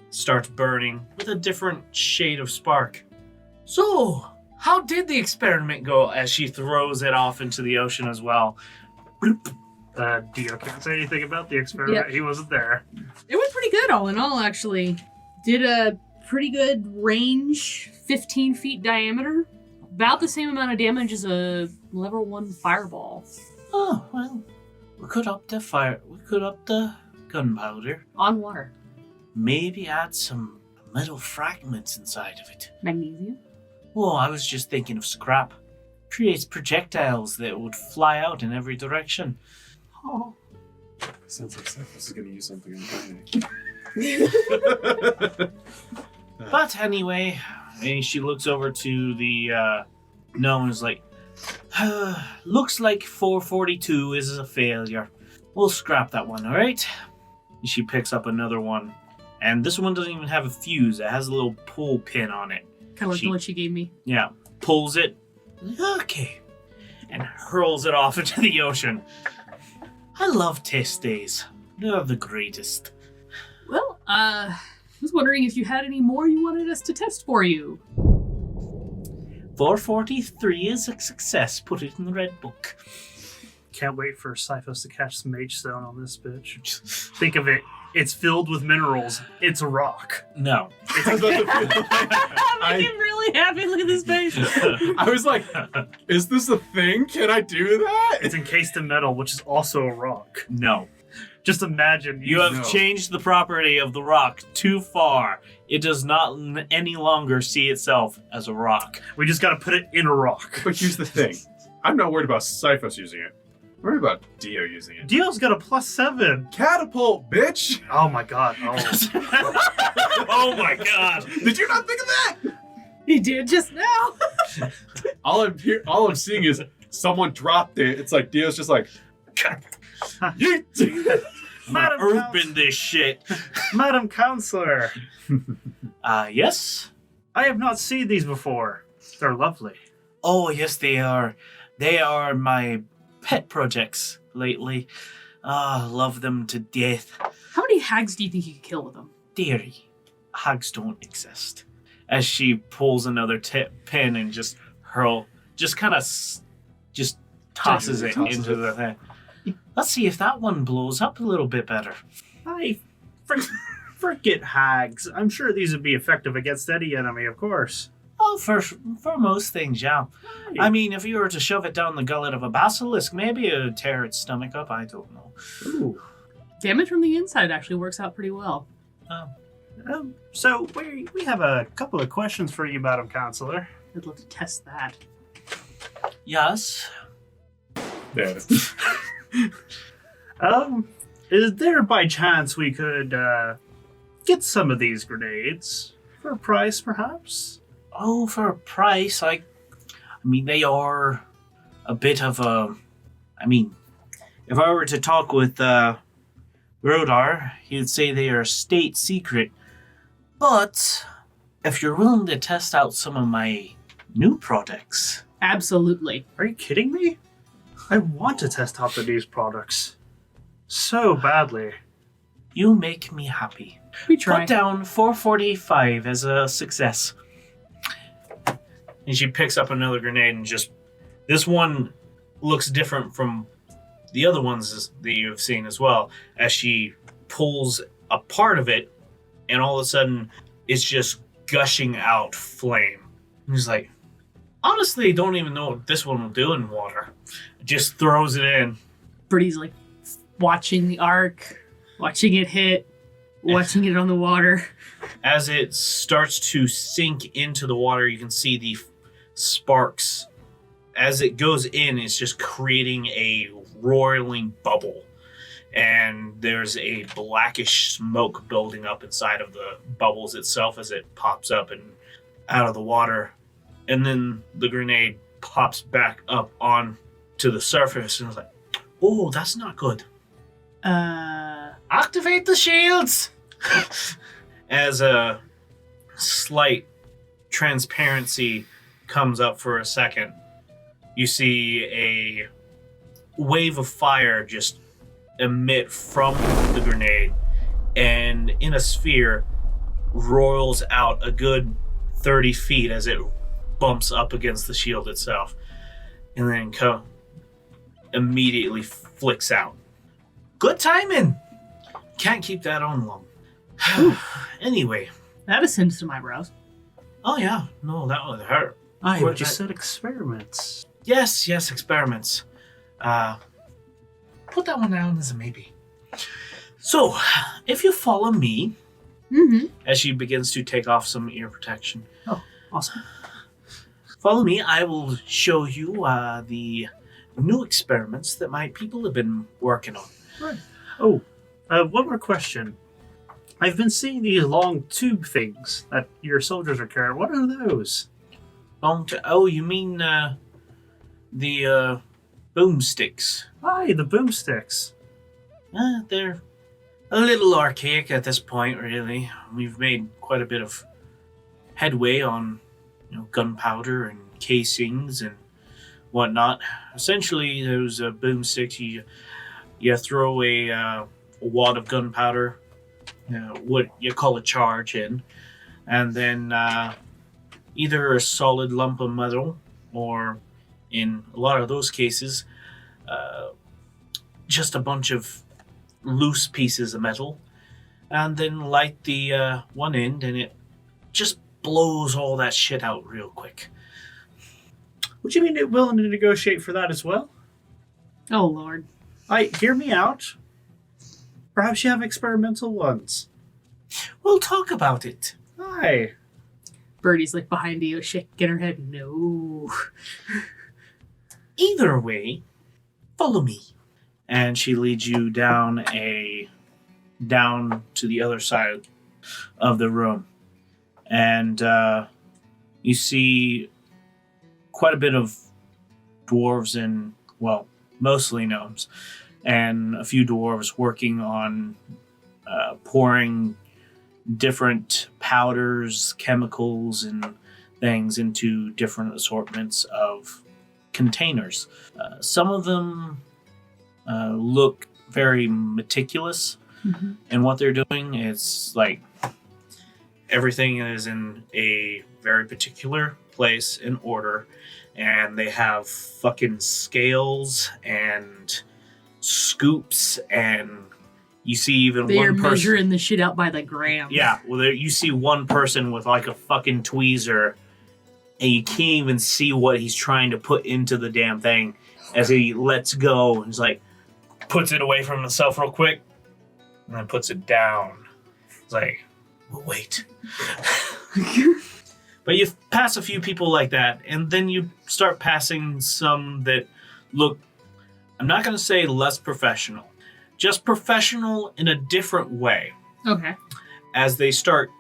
starts burning with a different shade of spark. "So, how did the experiment go?" as she throws it off into the ocean as well. Bloop. Dio can't say anything about the experiment. Yep. He wasn't there. It went pretty good all in all, actually. Did a pretty good range, 15 feet diameter. About the same amount of damage as a level 1 fireball. Oh, well, we could up the fire. We could up the gunpowder. On water. Maybe add some metal fragments inside of it. Magnesium. Oh, I was just thinking of scrap. Creates projectiles that would fly out in every direction. Oh. Sounds like Cyphus is going to use something on But anyway, and she looks over to the gnome and is like, looks like 442 is a failure. We'll scrap that one, alright? And she picks up another one. And this one doesn't even have a fuse. It has a little pull pin on it. Kind of like the one she gave me. Yeah, pulls it. Okay. And hurls it off into the ocean. I love test days. They're the greatest. Well, I was wondering if you had any more you wanted us to test for you. 443 is a success. Put it in the red book. Can't wait for Cyphos to catch some H-Stone on this bitch. Think of it. It's filled with minerals. It's a rock. No. I'm making really happy. Look at this face. I was like, is this a thing? Can I do that? It's encased in metal, which is also a rock. No. Just imagine. You have No. changed the property of the rock too far. It does not any longer see itself as a rock. We just gotta put it in a rock. But here's the thing. I'm not worried about Cyphos using it. I'm worried about Dio using it. Dio's got a +7. Catapult, bitch! Oh my god. Oh. Oh my god. Did you not think of that? He did just now. All I'm seeing is someone dropped it. It's like Dio's just like, yeet. Madam Open this shit. Madam Counselor, Yes? I have not seen these before. They're lovely. Oh, yes, they are. They are my pet projects lately. Love them to death. How many hags do you think you could kill with them? Dearie, hags don't exist. As she pulls another pin and just kind of just tosses it Tosses into it. the thing. Let's see if that one blows up a little bit better. Forget hags. I'm sure these would be effective against any enemy, of course. Oh, for most things, yeah. I mean, if you were to shove it down the gullet of a basilisk, maybe it would tear its stomach up. I don't know. Ooh. Damage from the inside actually works out pretty well. So we have a couple of questions for you, Madam Counselor. I'd love to test that. Yes. There it is. Is there by chance we could get some of these grenades for a price, perhaps? Oh, for a price, I mean, they are a bit of a... I mean, if I were to talk with Rodar, he'd say they are state secret. But if you're willing to test out some of my new products... Absolutely. Are you kidding me? I want to test out these products so badly. You make me happy. We try. Put down 445 as a success. And she picks up another grenade and just... This one looks different from the other ones that you've seen as well. As she pulls a part of it, and all of a sudden, it's just gushing out flame. And she's like, honestly, don't even know what this one will do in water. Just throws it in. Birdie's like watching the arc, watching it hit, watching it on the water. As it starts to sink into the water, you can see the sparks. As it goes in, it's just creating a roiling bubble. And there's a blackish smoke building up inside of the bubbles itself as it pops up and out of the water. And then the grenade pops back up on to the surface and it's like, oh, that's not good. Activate the shields! As a slight transparency comes up for a second, you see a wave of fire just emit from the grenade, and in a sphere roils out a good 30 feet as it bumps up against the shield itself, and then immediately flicks out Good timing. Can't keep that on long. Anyway. That ascends to my brows. Oh yeah, no, that would hurt. I What just that- said experiments. Yes, experiments. Put that one down as a maybe. So, if you follow me, Mm-hmm. as she begins to take off some ear protection, Awesome. follow me. I will show you the new experiments that my people have been working on. Oh, one more question. I've been seeing these long tube things that your soldiers are carrying. What are those? Oh, you mean the boomsticks? Aye, the boomsticks. They're a little archaic at this point, really. We've made quite a bit of headway on, gunpowder and casings and whatnot. Essentially, those boomsticks, you throw a wad of gunpowder, what you call a charge in, and then either a solid lump of metal, or in a lot of those cases, just a bunch of loose pieces of metal, and then light the one end, and it just blows all that shit out real quick. Would you be willing to negotiate for that as well? Oh, Lord. Hear me out. Perhaps you have experimental ones. We'll talk about it. Aye. Birdie's like behind you, shaking her head. No. Either way, follow me. And she leads you down to the other side of the room. And you see quite a bit of dwarves and, well, mostly gnomes, and a few dwarves working on pouring different powders, chemicals, and things into different assortments of containers. Some of them look very meticulous in what they're doing. It's like everything is in a very particular place in order, and they have fucking scales and scoops, and you see even They are one person. measuring the shit out by the gram. Yeah, well, you see one person with like a fucking tweezer, and you can't even see what he's trying to put into the damn thing as he lets go. And he's like, puts it away from himself real quick, and then puts it down. It's like, well, wait. But you pass a few people like that, and then you start passing some that look, I'm not going to say less professional, just professional in a different way. Okay. As they start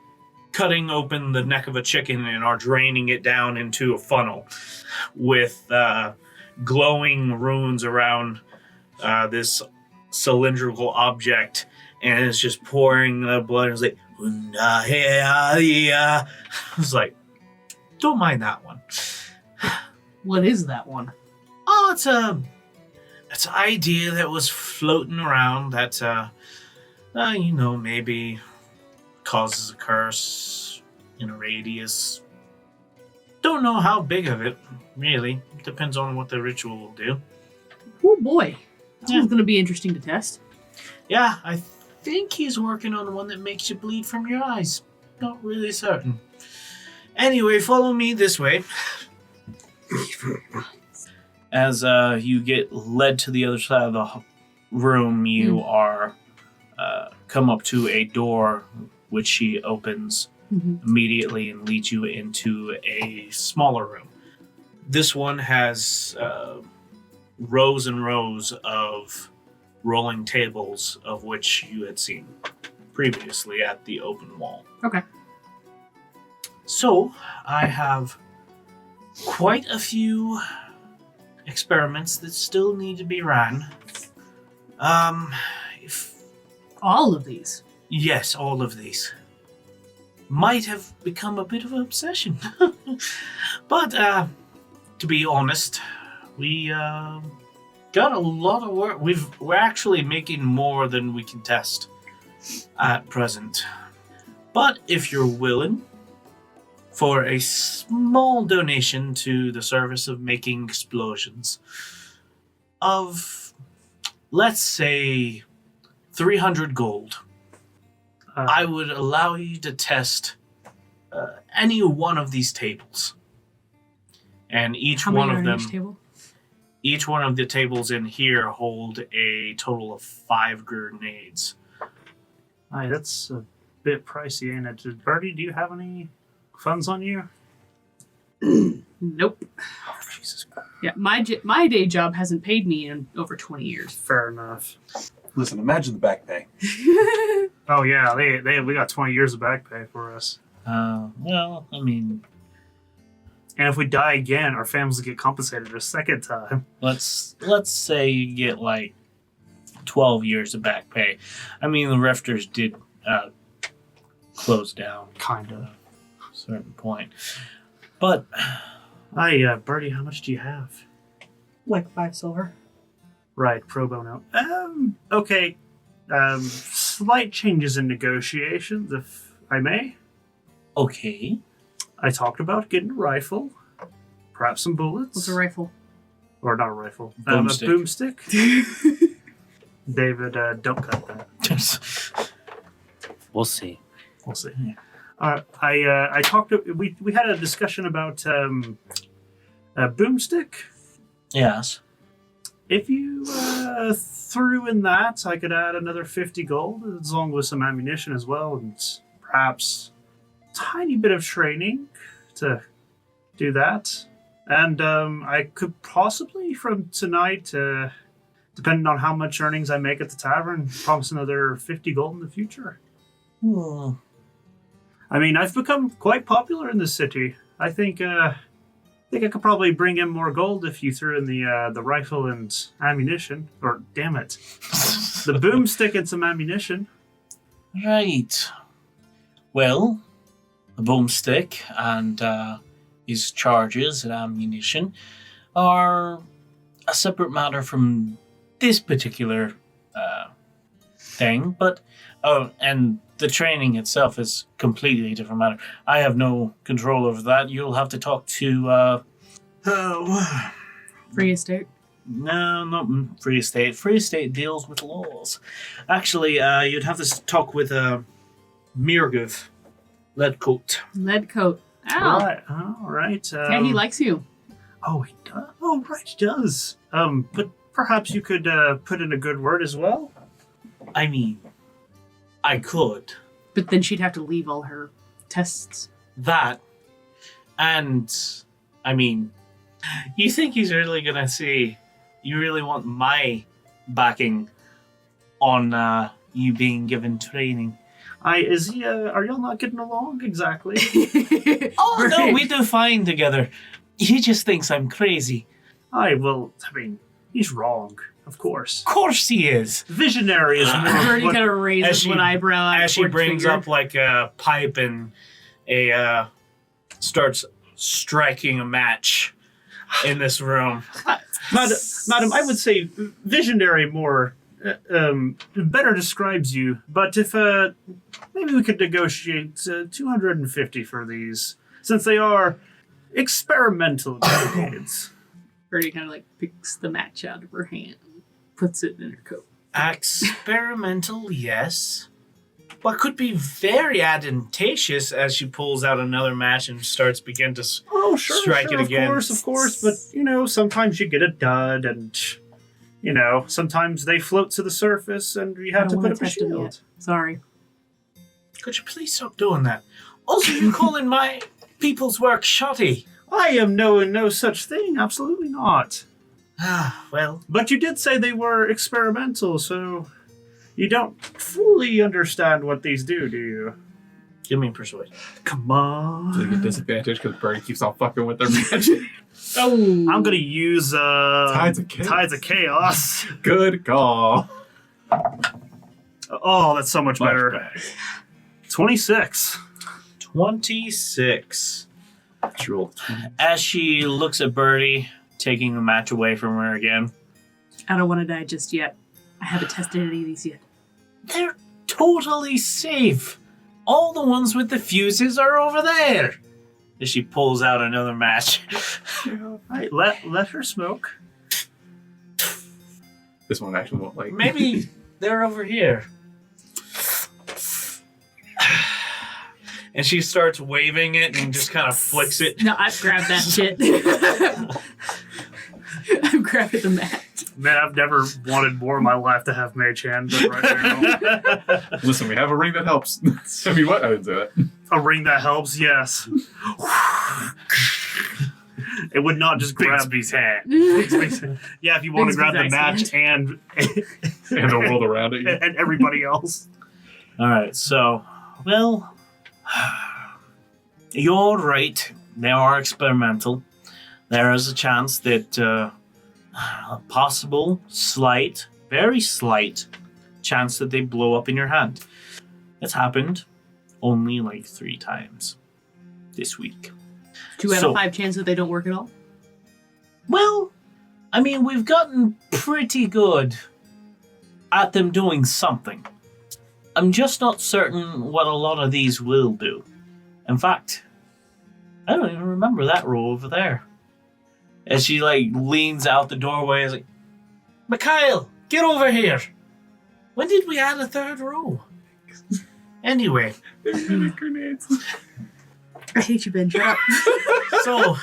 cutting open the neck of a chicken and are draining it down into a funnel with glowing runes around this cylindrical object, and it's just pouring blood. It's like, it's like, don't mind that one. What is that one? Oh, it's an idea that was floating around that, maybe causes a curse in a radius. Don't know how big of it, really. Depends on what the ritual will do. Oh boy. This Yeah. one's going to be interesting to test. Yeah, I think he's working on one that makes you bleed from your eyes. Not really certain. Anyway, follow me this way. As you get led to the other side of the room, you are come up to a door, which she opens immediately and leads you into a smaller room. This one has rows and rows of rolling tables, of which you had seen previously at the open wall. Okay. So, I have quite a few experiments that still need to be ran. All of these. Yes, all of these. Might have become a bit of an obsession. But, to be honest, we got a lot of work. We're actually making more than we can test at present. But if you're willing, for a small donation to the service of making explosions of, let's say, 300 gold. I would allow you to test any one of these tables. And each How one many of are on them, each table? each one of the tables in here hold a total of 5 grenades. Aye, that's a bit pricey, ain't it? Birdie, do you have any funds on you? Nope. Oh, Jesus Christ. Yeah, my day job hasn't paid me in over 20 years. Fair enough. Listen, imagine the back pay. Oh yeah, we got 20 years of back pay for us. Well, I mean, And if we die again, our families get compensated a second time. let's say you get like 12 years of back pay. I mean, the Rifters did close down Kind of. at a certain point. But Aye, Birdie, how much do you have? Like 5 silver. Right, pro bono. Okay. Slight changes in negotiations, if I may. okay, I talked about getting a rifle, perhaps some bullets. What's a rifle? Or not a rifle. Boomstick. A boomstick. David, don't cut that. We'll see. We'll see. I talked. We had a discussion about a boomstick. yes. If you threw in that, I could add another 50 gold, as long with some ammunition as well, and perhaps a tiny bit of training to do that. And I could possibly, from tonight, depending on how much earnings I make at the tavern, promise another 50 gold in the future. I mean, I've become quite popular in this city. I think I could probably bring in more gold if you threw in the rifle and ammunition. Or, damn it, the boomstick and some ammunition. Right. Well, the boomstick and his charges and ammunition are a separate matter from this particular thing, but and the training itself is completely different matter. I have no control over that. You'll have to talk to Free estate. no, not Free Estate. Free Estate deals with laws. Actually, you'd have to talk with Mirgov Leadcoat. Lead coat. Ow. Right, all right. Yeah, he likes you. Oh, he does. Oh, right, he does. But perhaps you could put in a good word as well. I mean, I could. But then she'd have to leave all her tests. That, and, I mean, you think he's really gonna see, you really want my backing on you being given training? Is he? Are y'all not getting along exactly? Oh, no, we do fine together. He just thinks I'm crazy. Well, I mean, he's wrong, of course. Of course he is. Visionary is more. Already what- kind of As raises she- one eyebrow. As she towards brings finger. up like a pipe and starts striking a match in this room. Madam, I would say visionary more better describes you. But if maybe we could negotiate 250 for these, since they are experimental grenades. Birdie kind of like picks the match out of her hand, puts it in her coat. Experimental, yes. But could be very advantageous as she pulls out another match and starts begin to Oh, sure, strike sure, it again. Of course. But, sometimes you get a dud and, sometimes they float to the surface and you have to put up a shield. Sorry. Could you please stop doing that? Also, you calling my people's work shoddy? I am knowing no such thing. Absolutely not. Ah, well, But you did say they were experimental, so you don't fully understand what these do you? give me persuade. Come They on. get disadvantage because Birdie keeps on fucking with their magic. Oh. I'm going to use Tides of Chaos. Tides of Chaos. Good call. Oh, that's so much Much better. better. 26. 26. Jewel. As she looks at Birdie, taking the match away from her again. I don't want to die just yet. I haven't tested any of these yet. They're totally safe. All the ones with the fuses are over there. As she pulls out another match. Right, let her smoke. This one actually won't like. Maybe they're over here. And she starts waving it and just kind of flicks it. No, I've grabbed that shit. I'm grabbing the mat. Man, I've never wanted more in my life to have mage hand than right now. Listen, we have a ring that helps. I mean, what? I didn't say that. A ring that helps, yes. It would not just grab Bixby's hand. Yeah, if you want to grab the match and And the world around it. and everybody else. All right, so, well, you're right. They are experimental. There is a chance that a possible, slight, very slight chance that they blow up in your hand. It's happened only like 3 times this week. 2 out of 5 chance that they don't work at all? Well, I mean, we've gotten pretty good at them doing something. I'm just not certain what a lot of these will do. In fact, I don't even remember that row over there. As she, like, leans out the doorway, is like, Mikhail, get over here. When did we add a 3rd row? Anyway. There's many grenades. I hate you, Ben. Shut up. So,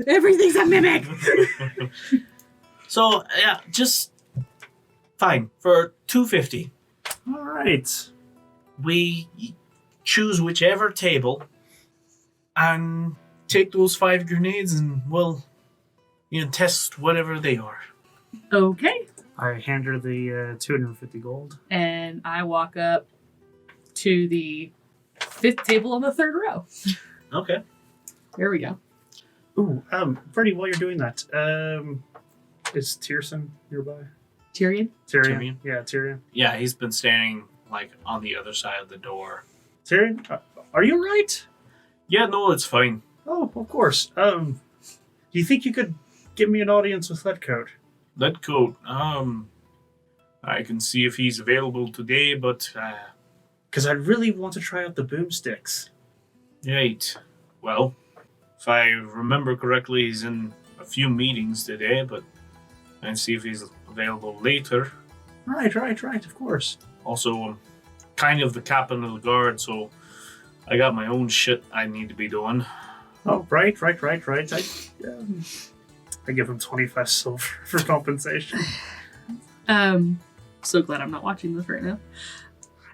Everything's a mimic. so yeah, just fine for $250. All right. We choose whichever table and take those 5 grenades and we'll test whatever they are. Okay. I hand her the 250 gold. And I walk up to the 5th table on the 3rd row. Okay. There we go. Ooh, Freddie, while you're doing that, is Tierson nearby? Tyrion? Tyrion? Yeah, Tyrion. Yeah, he's been standing like on the other side of the door. Tyrion, are you right? Yeah, no, it's fine. Oh, of course. Do you think you could get me an audience with Leadcoat? Leadcoat, I can see if he's available today, but Because I really want to try out the boomsticks. right. Well, if I remember correctly, he's in a few meetings today, but I can see if he's available later. Right, of course. Also, I'm kind of the captain of the guard, so I got my own shit I need to be doing. Oh, right. I give him 25 silver for compensation. So glad I'm not watching this right now.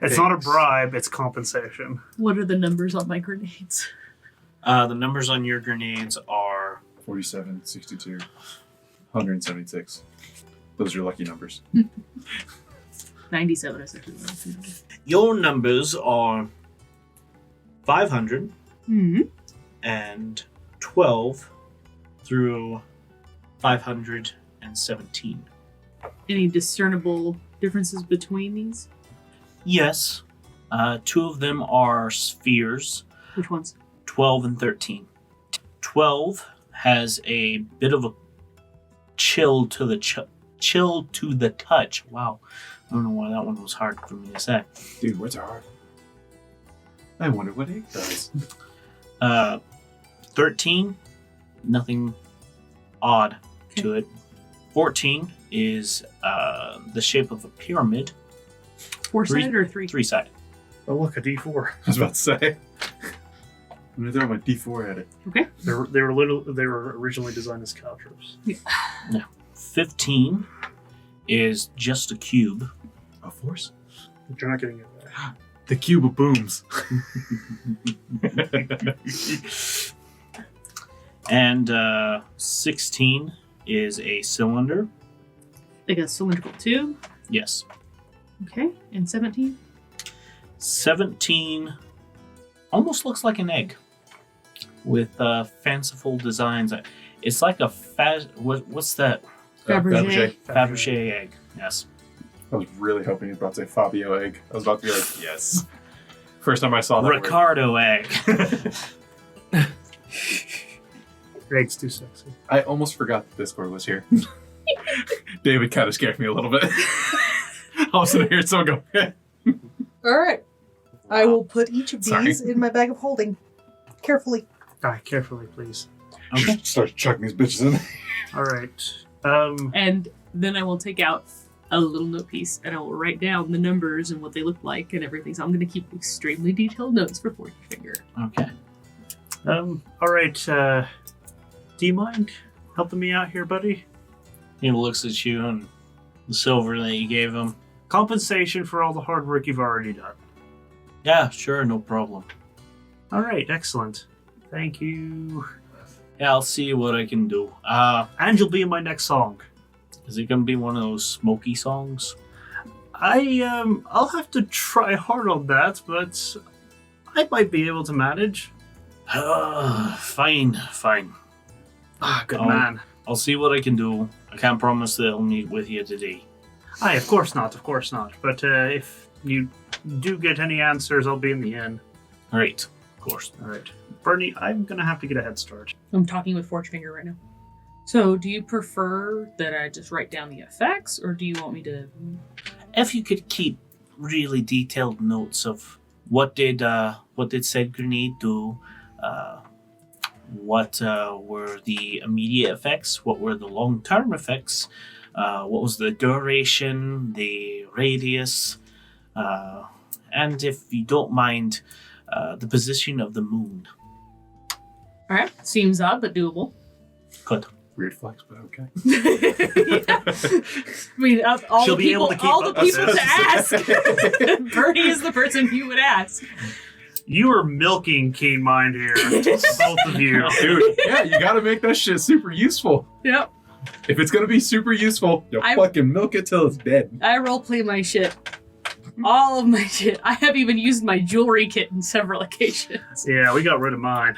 It's not a bribe, it's compensation. What are the numbers on my grenades? The numbers on your grenades are 47, 62, 176. Those are your lucky numbers. 97 is actually. your numbers are 500 Mm-hmm. and 12 through 517. Any discernible differences between these? Yes, 2 of them are spheres. Which ones? 12 and 13. 12 has a bit of a chill to the touch. Wow. I don't know why that one was hard for me to say. Dude, words are hard. I wonder what it does. 13, nothing odd to it. 14 is the shape of a pyramid. 4-sided or 3? 3-sided. Oh, look, a D4. I was about to say. I'm gonna throw my D4 at it. Okay. They were originally designed as caltrops. 15 is just a cube. A force? But you're not getting it back. The cube of booms. And 16 is a cylinder. Like a cylindrical tube. Yes. Okay. And 17? 17 almost looks like an egg with fanciful designs. It's like a what's that? Fabergé. Fabergé egg. Yes. I was really hoping you were about to say Fabio egg. I was about to be like, yes. First time I saw that word. Ricardo egg. Your egg's too sexy. I almost forgot that Discord was here. David kind of scared me a little bit. All of a sudden I heard someone go, All right. I will put each of Sorry. these in my bag of holding. Carefully. Carefully, please. Okay. Start chucking these bitches in. All right. And then I will take out a little note piece, and I will write down the numbers and what they look like and everything. So I'm going to keep extremely detailed notes for Forky Finger. Okay. All right. Do you mind helping me out here, buddy? He looks at you and the silver that you gave him. Compensation for all the hard work you've already done. Yeah, sure, no problem. All right, excellent. Thank you. Yeah, I'll see what I can do. And you'll be in my next song. Is it gonna be one of those smoky songs? I'll have to try hard on that, but I might be able to manage. Fine. Ah, good Oh. man. I'll see what I can do. I can't promise that I'll meet with you today. Aye, of course not. But if you do get any answers, I'll be in the inn. Great, of course. All right. Bernie, I'm going to have to get a head start. I'm talking with Forky Finger right now. So, do you prefer that I just write down the effects, or do you want me to? If you could keep really detailed notes of what did said grenade do, what were the immediate effects, what were the long-term effects, what was the duration, the radius, and if you don't mind, the position of the moon. All right, seems odd but doable. Good. Weird flex, but okay. Yeah. I mean, of all She'll the be people, able to keep all the up with people to this. ask. Bernie is the person you would ask. You are milking Keen Mind here. Both of you. Dude, yeah, you gotta make that shit super useful. Yep, If it's gonna be super useful, you I- fucking milk it till it's dead. I roleplay my shit. All of my shit. I have even used my jewelry kit in several occasions. Yeah, we got rid of mine.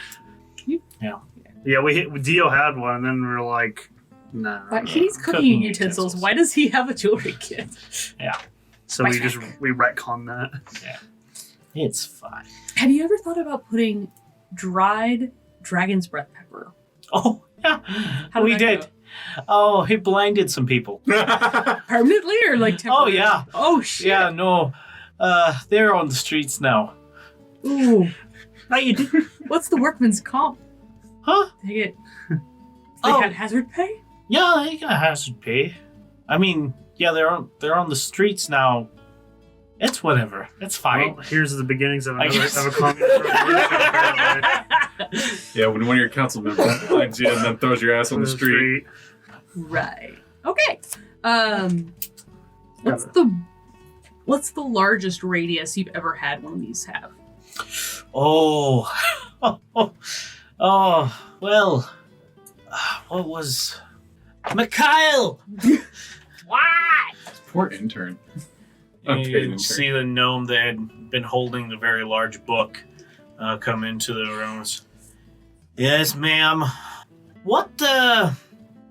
Yeah. Yeah, Dio had one, and then we were like, nah. He needs cooking Cooking utensils. utensils. Why does he have a jewelry kit? So we retconned that. It's fine. Have you ever thought about putting dried dragon's breath pepper? Oh, yeah. How We that did. go? Oh, he blinded some people. Permanently or like Oh, temporarily? yeah. Oh, shit. Yeah, no. They're on the streets now. Ooh. Now you did. What's the workman's comp? Huh? They get... They Oh. had hazard pay? Yeah, they got hazard pay. I mean, yeah, they're on the streets now. It's whatever. It's fine. Well, here's the beginnings of I another guess. of a communist revolution. apparently. Yeah, when one of your council members finds you and then throws your ass on the street. Right. Okay. What's the largest radius you've ever had one of these have? Oh. Oh, well. What was... Mikhail! Why? Poor intern. And Okay, you intern. see the gnome that had been holding the very large book come into the rooms. Yes, ma'am. What,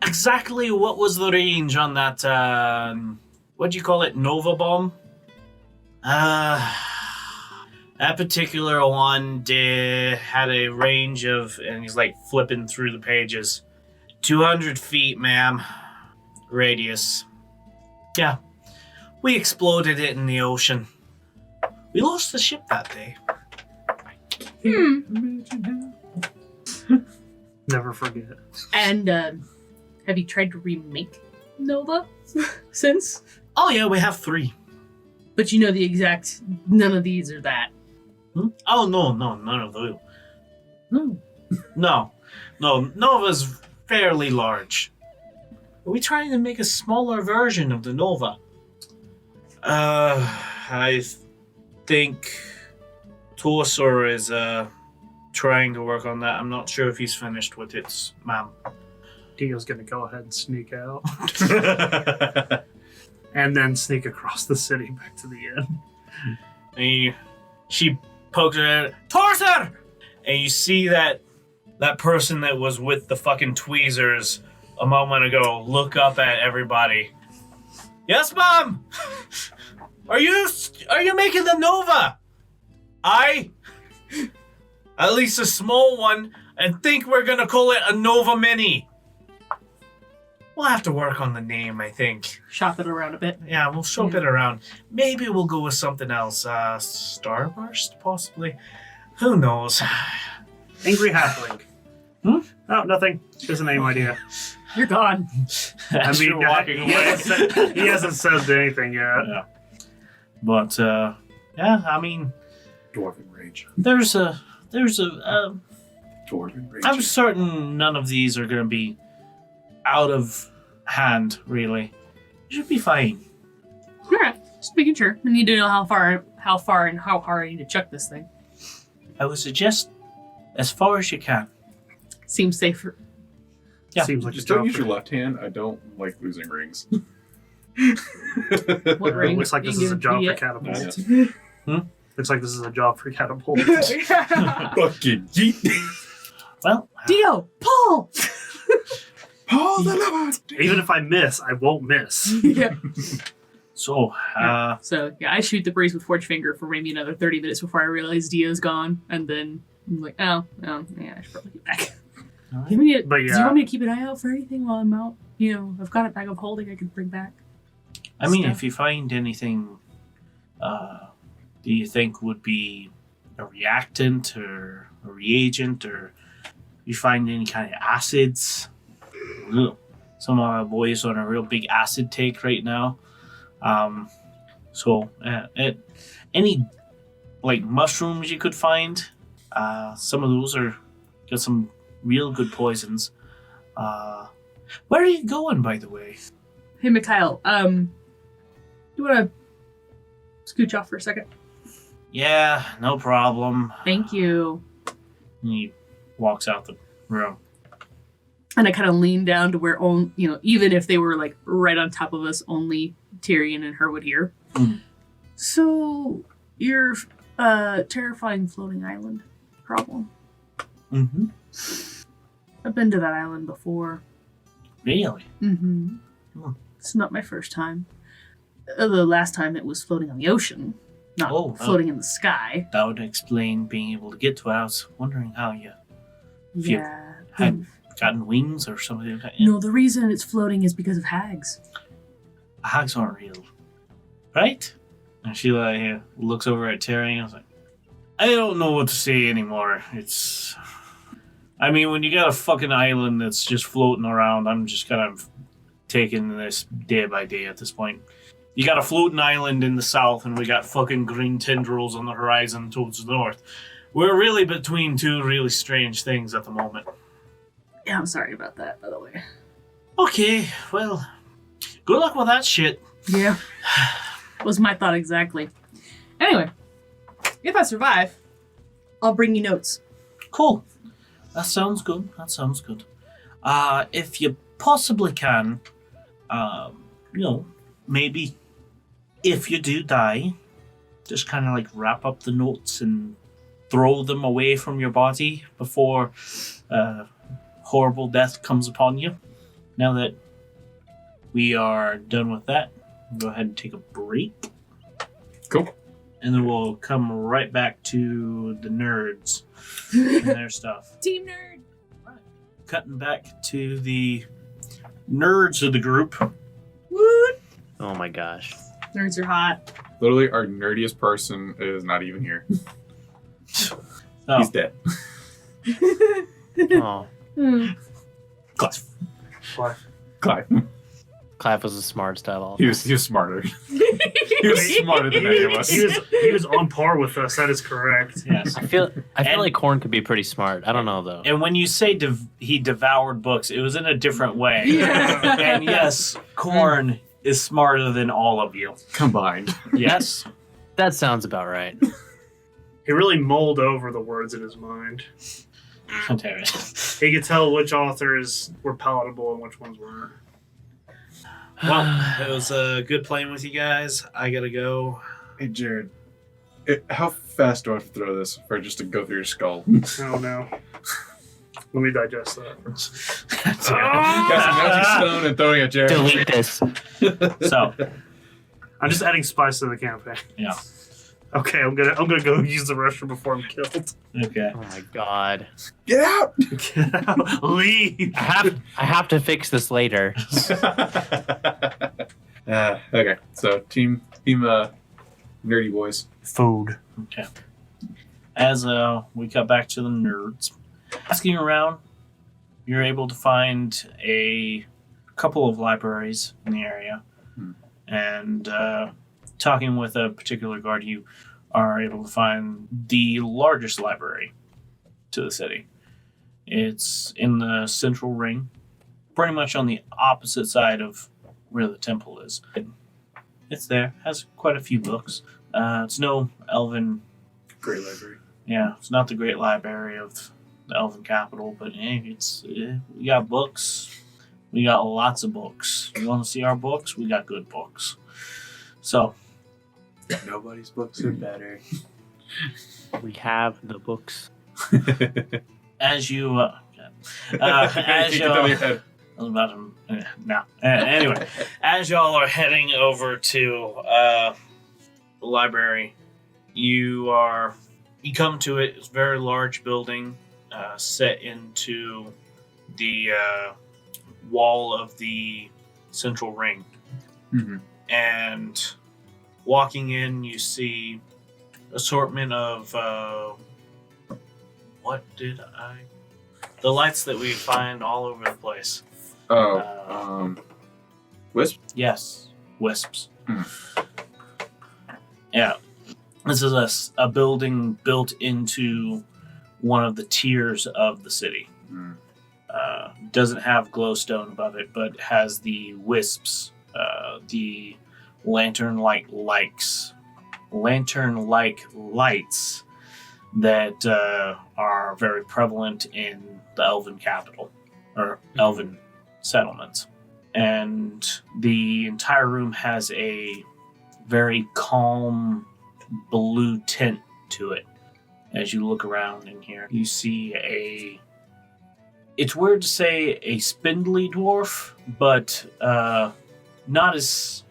exactly what was the range on that, what do you call it, Nova bomb? That particular one had a range of, and he's like flipping through the pages, 200 feet, ma'am. Radius. Yeah. We exploded it in the ocean. We lost the ship that day. Never forget. And have you tried to remake Nova since? Oh yeah, we have 3. But you know the exact, none of these are that. Hmm? Oh no, none of those. No. Nova's fairly large. Are we trying to make a smaller version of the Nova? I think Torsor is trying to work on that. I'm not sure if he's finished with it, ma'am. Dio's gonna go ahead and sneak out. And then sneak across the city back to the inn. She pokes her head, Torsor! And you see that person that was with the fucking tweezers a moment ago look up at everybody. Yes, Mom! Are you making the Nova? At least a small one, and think we're gonna call it a Nova Mini. We'll have to work on the name, I think. Shop it around a bit. Yeah, we'll shop it around. Maybe we'll go with something else. Starburst, possibly? Who knows? Angry Halfling. Hmm? Oh, nothing. Just a name idea. You're gone. As you're walking he away. hasn't said anything yet. Yeah. But yeah, I mean, Dwarven rage. there's a. Dwarven rage. I'm certain none of these are going to be out of hand. Really, you should be fine. All right, just making sure. I need to know how far, and how hard I need to chuck this thing. I would suggest as far as you can. Seems safer. Yeah. Seems like Just a don't job use for your left hand. I don't like losing rings. What ring? Looks like this is a job for catapult. Looks like this is a job for catapult. Fucking yeet. Well, Dio, Paul. Paul the Lover. Even if I miss, I won't miss. Yeah. so So yeah, I shoot the brace with Forge Finger for maybe another 30 minutes before I realize Dio's gone, and then I'm like, oh, yeah, I should probably get back. Do you want me to, But do you yeah. want me to keep an eye out for anything while I'm out? You know, I've got a bag of holding I could bring back. I mean, Stuff. if you find anything, do you think would be a reactant or a reagent, or you find any kind of acids? Ugh. Some of my boys on a real big acid take right now. Any like mushrooms you could find, some of those are got some real good poisons. Where are you going, by the way? Hey, Mikhail, you want to scooch off for a second? Yeah, no problem. Thank you. And he walks out the room. And I kind of lean down to where, even if they were like right on top of us, only Tyrion and her would hear. Mm. So, your terrifying floating island problem. Mm-hmm. I've been to that island before. Really? Mm-hmm. Hmm. It's not my first time. The last time it was floating on the ocean, not floating in the sky. That would explain being able to get to it. I was wondering how you Phew. Yeah. had gotten wings or something like that. No, the reason it's floating is because of hags. Hags aren't real. Right? And she looks over at Terry and I was like, I don't know what to say anymore. I mean, when you got a fucking island that's just floating around, I'm just kind of taking this day by day at this point. You got a floating island in the south, and we got fucking green tendrils on the horizon towards the north. We're really between two really strange things at the moment. Yeah, I'm sorry about that, by the way. Okay, well, good luck with that shit. Yeah. Was my thought exactly. Anyway, if I survive, I'll bring you notes. Cool. That sounds good. If you possibly can, maybe if you do die, just kind of like wrap up the notes and throw them away from your body before horrible death comes upon you. Now that we are done with that, go ahead and take a break. Cool. And then we'll come right back to the nerds and their stuff. Team nerd. Cutting back to the nerds of the group. Woot. Oh my gosh. Nerds are hot. Literally, our nerdiest person is not even here. Oh, He's dead. Oh, Clive. Clive. Clive was the smartest out of all. He was smarter. He was smarter than any of us. He was on par with us. That is correct. Yes. I feel And- like Korn could be pretty smart. I don't know though. And when you say he devoured books, it was in a different way. Yeah. And yes, Korn is smarter than all of you. Combined. Yes. That sounds about right. He really mulled over the words in his mind. Contrarians. He could tell which authors were palatable and which ones weren't. Well, it was good playing with you guys. I gotta go. Hey, Jared. How fast do I have to throw this for just to go through your skull? I don't know. Let me digest that. Got some magic stone and throwing at Jared. Delete this. So, I'm just adding spice to the campaign. yeah. Okay, I'm gonna go use the restroom before I'm killed. Okay. Oh my god. Get out! Leave. I have to fix this later. Okay, so team nerdy boys. Food. Okay. As we cut back to the nerds, asking around, you're able to find a couple of libraries in the area. And talking with a particular guard, you are able to find the largest library to the city. It's in the central ring, pretty much on the opposite side of where the temple is. It's there, has quite a few books. It's no elven... Great library. Yeah, it's not the great library of the elven capital, but hey, we got books. We got lots of books. You want to see our books? We got good books. So, Nobody's books are better. We have the books. as you... Take it down your head. I was about to... no. Anyway, as y'all are heading over to the library, you come to it. It's a very large building set into the wall of the central ring. Mm-hmm. And walking in, you see assortment of the lights that we find all over the place. Wisp? Yes, wisps. Hmm. Yeah, this is a building built into one of the tiers of the city. Doesn't have glowstone above it, but has the wisps, the lantern-like lights that are very prevalent in the elven capital, or elven settlements. And the entire room has a very calm blue tint to it. As you look around in here, you see it's weird to say a spindly dwarf, but not as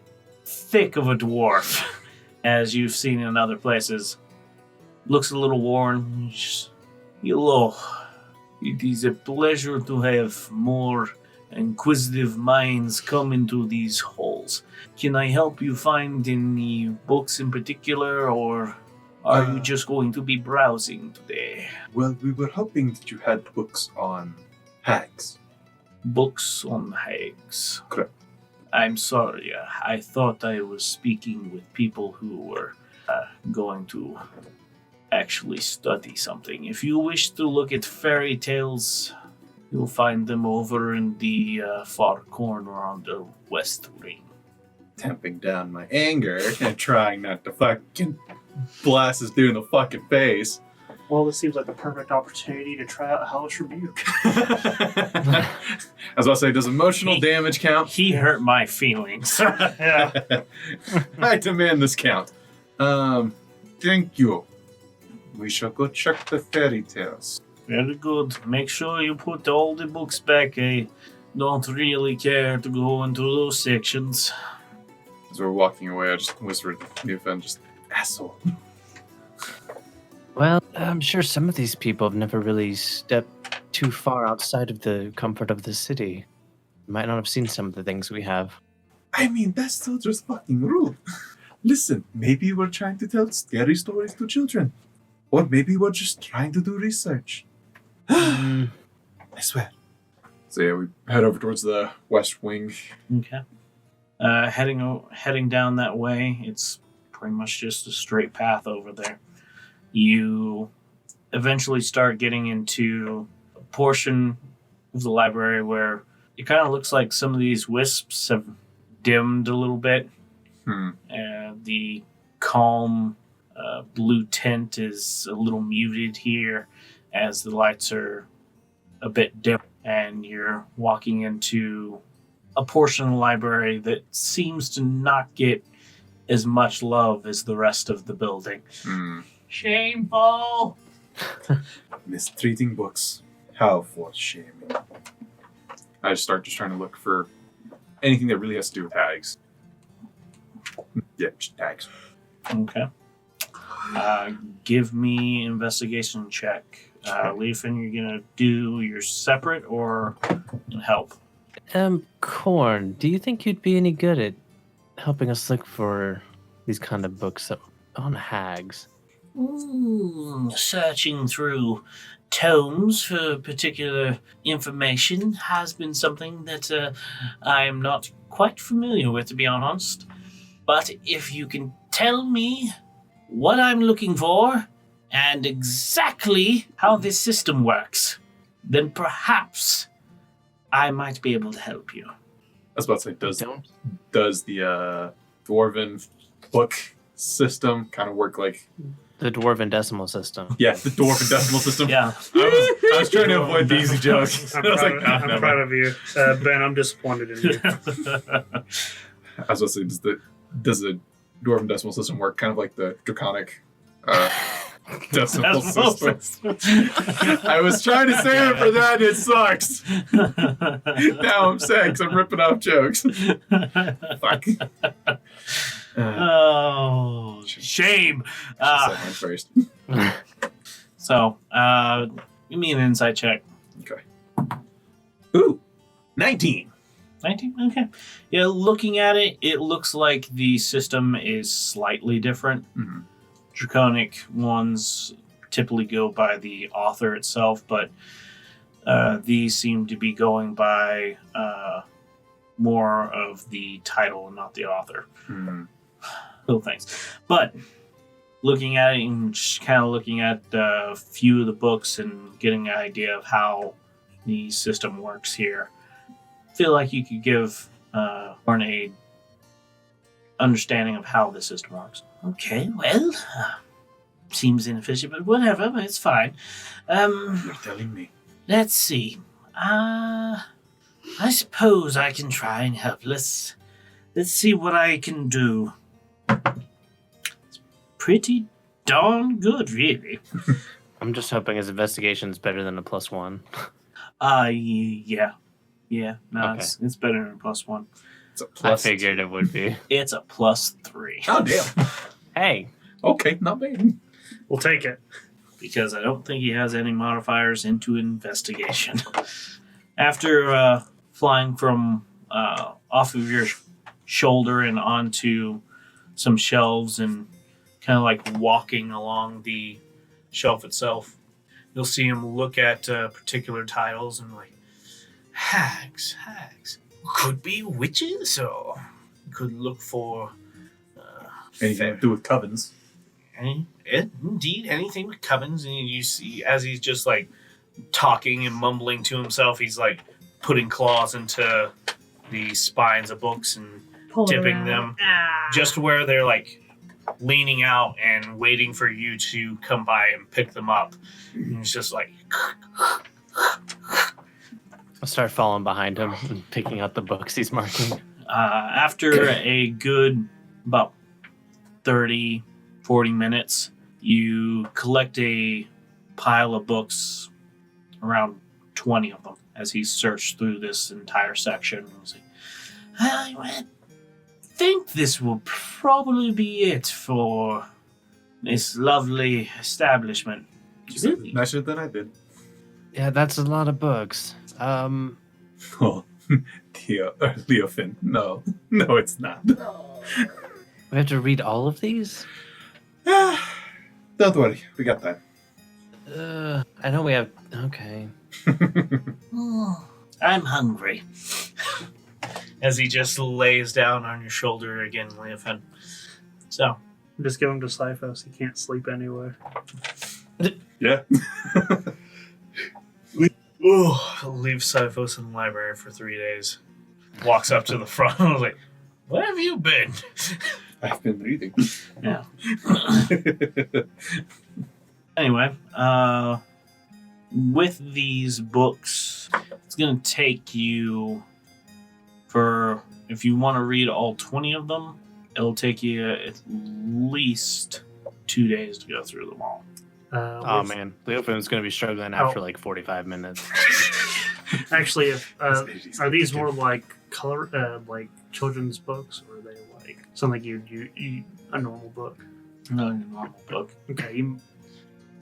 thick of a dwarf as you've seen in other places. Looks a little worn. Hello. It is a pleasure to have more inquisitive minds come into these halls. Can I help you find any books in particular, or are you just going to be browsing today? Well, we were hoping that you had books on hags. Books on hags. Correct. I'm sorry. I thought I was speaking with people who were going to actually study something. If you wish to look at fairy tales, you'll find them over in the far corner on the west ring. Tamping down my anger and trying not to fucking blast this dude in the fucking face. Well, this seems like the perfect opportunity to try out Hellish Rebuke. I was about to say, does emotional damage count? He hurt my feelings. Yeah. I demand this count. Thank you. We shall go check the fairy tales. Very good. Make sure you put all the books back. I don't really care to go into those sections. As we're walking away, I just whispered to Newfound, just, asshole. Well, I'm sure some of these people have never really stepped too far outside of the comfort of the city. Might not have seen some of the things we have. I mean, that's still just fucking rude. Listen, maybe we're trying to tell scary stories to children. Or maybe we're just trying to do research. I swear. So yeah, we head over towards the west wing. Okay. Heading down that way, it's pretty much just a straight path over there. You eventually start getting into a portion of the library where it kind of looks like some of these wisps have dimmed a little bit. The calm blue tint is a little muted here as the lights are a bit dim, and you're walking into a portion of the library that seems to not get as much love as the rest of the building. Shameful! Mistreating books. How for shaming. I just start trying to look for anything that really has to do with hags. Yeah, just hags. Okay. Give me investigation check. Leafin, you're gonna do yours separate or in help? Korn, do you think you'd be any good at helping us look for these kind of books on hags? Searching through tomes for particular information has been something that I am not quite familiar with, to be honest. But if you can tell me what I'm looking for and exactly how this system works, then perhaps I might be able to help you. I was about to say, does the dwarven book system kind of work like The dwarven decimal system. the dwarven decimal system? Yeah. I was trying to avoid the easy jokes. I'm I was like, I'm proud of you. Ben, I'm disappointed in you. I was about to say, does the dwarven decimal system work kind of like the draconic decimal system? I was trying to say it for that, it sucks. Now I'm sad because I'm ripping off jokes. Fuck. Oh, shame. Said mine first. So, give me an insight check. Okay. Ooh, 19. 19? Okay. Yeah, looking at it, it looks like the system is slightly different. Mm-hmm. Draconic ones typically go by the author itself, but these seem to be going by more of the title and not the author. Mm-hmm. Little things. But looking at it and just kind of looking at a few of the books and getting an idea of how the system works here, I feel like you could give Orne a understanding of how the system works. Okay, well, seems inefficient, but whatever, it's fine. You're telling me. Let's see. I suppose I can try and help. Let's see what I can do. It's pretty darn good, really. I'm just hoping his investigation's better than a +1. Yeah. No, Okay. it's better than a +1. It's a I plus. figured it would be. It's a +3. Oh, damn. Hey, Okay, not bad. We'll take it. Because I don't think he has any modifiers into investigation. After flying from off of your shoulder and onto some shelves and kind of like walking along the shelf itself, you'll see him look at particular titles and like, hags. Could be witches, or could look for Anything to do with covens. Indeed, anything with covens. And you see, as he's just like talking and mumbling to himself, he's like putting claws into the spines of books and Pull it tipping around. them Ah. just where they're like leaning out and waiting for you to come by and pick them up. And it's just like, I'll start following behind him and picking out the books he's marking. after a good about 30, 40 minutes, you collect a pile of books, around 20 of them, as he searched through this entire section. He's like, I think this will probably be it for this lovely establishment. Nicer than I did. Yeah, that's a lot of books. Oh, Leofin. No, it's not. We have to read all of these? Don't worry, we got time. I know we have... Okay. I'm hungry. As he just lays down on your shoulder again, Leofin. So, Just give him to Siphos. He can't sleep anywhere. Yeah. leave Siphos in the library for 3 days. Walks up to the front and was like, where have you been? I've been reading. Yeah. Anyway, with these books, it's going to take you if you want to read all 20 of them, it'll take you at least 2 days to go through them all. Oh, man. Leofin's going to be struggling after like 45 minutes. Actually, are these more like color, like children's books, or are they like something you a normal book? No, a normal book. Okay,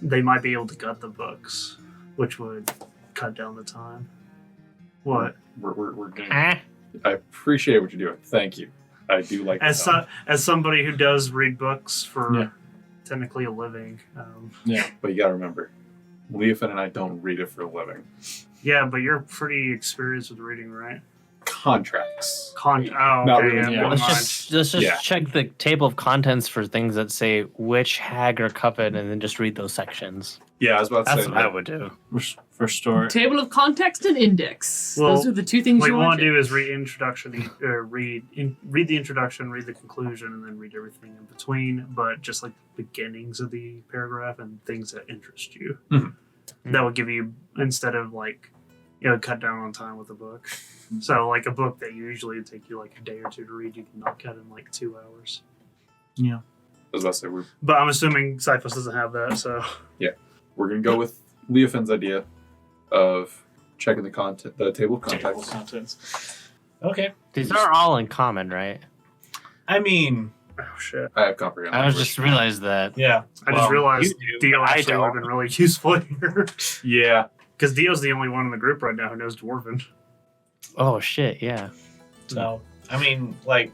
they might be able to gut the books, which would cut down the time. What? We're good. I appreciate what you're doing. Thank you. I do like As somebody who does read books for technically a living, Yeah. But you gotta remember, Leofin and I don't read it for a living. Yeah, but you're pretty experienced with reading, right? Contracts. Oh, okay. Not really, Yeah, yeah. never Let's mind. just Yeah. check the table of contents for things that say which hag or coven, and then just read those sections. Yeah, I was about to That's say. what I would do. For story. Table of context and index. Well, Those are the two things What you you want want to to do is read introduction, read the introduction, read the conclusion, and then read everything in between. But just like beginnings of the paragraph and things that interest you. Mhm. That would give you, instead of like, cut down on time with a book. So like a book that usually would take you like a day or two to read, you can knock out in like 2 hours. Yeah. I was about to say But I'm assuming Cyphus doesn't have that, so we're gonna go with Leofin's idea of checking the table of Table contents. contents. Okay. These are all in common, right? I mean, oh shit. I have comprehend. I was language. just realized that. yeah. I just realized you do, Dio but I actually would have don't. been really useful here. Yeah. Because Dio's the only one in the group right now who knows Dwarven. Oh shit! Yeah. So, I mean, like,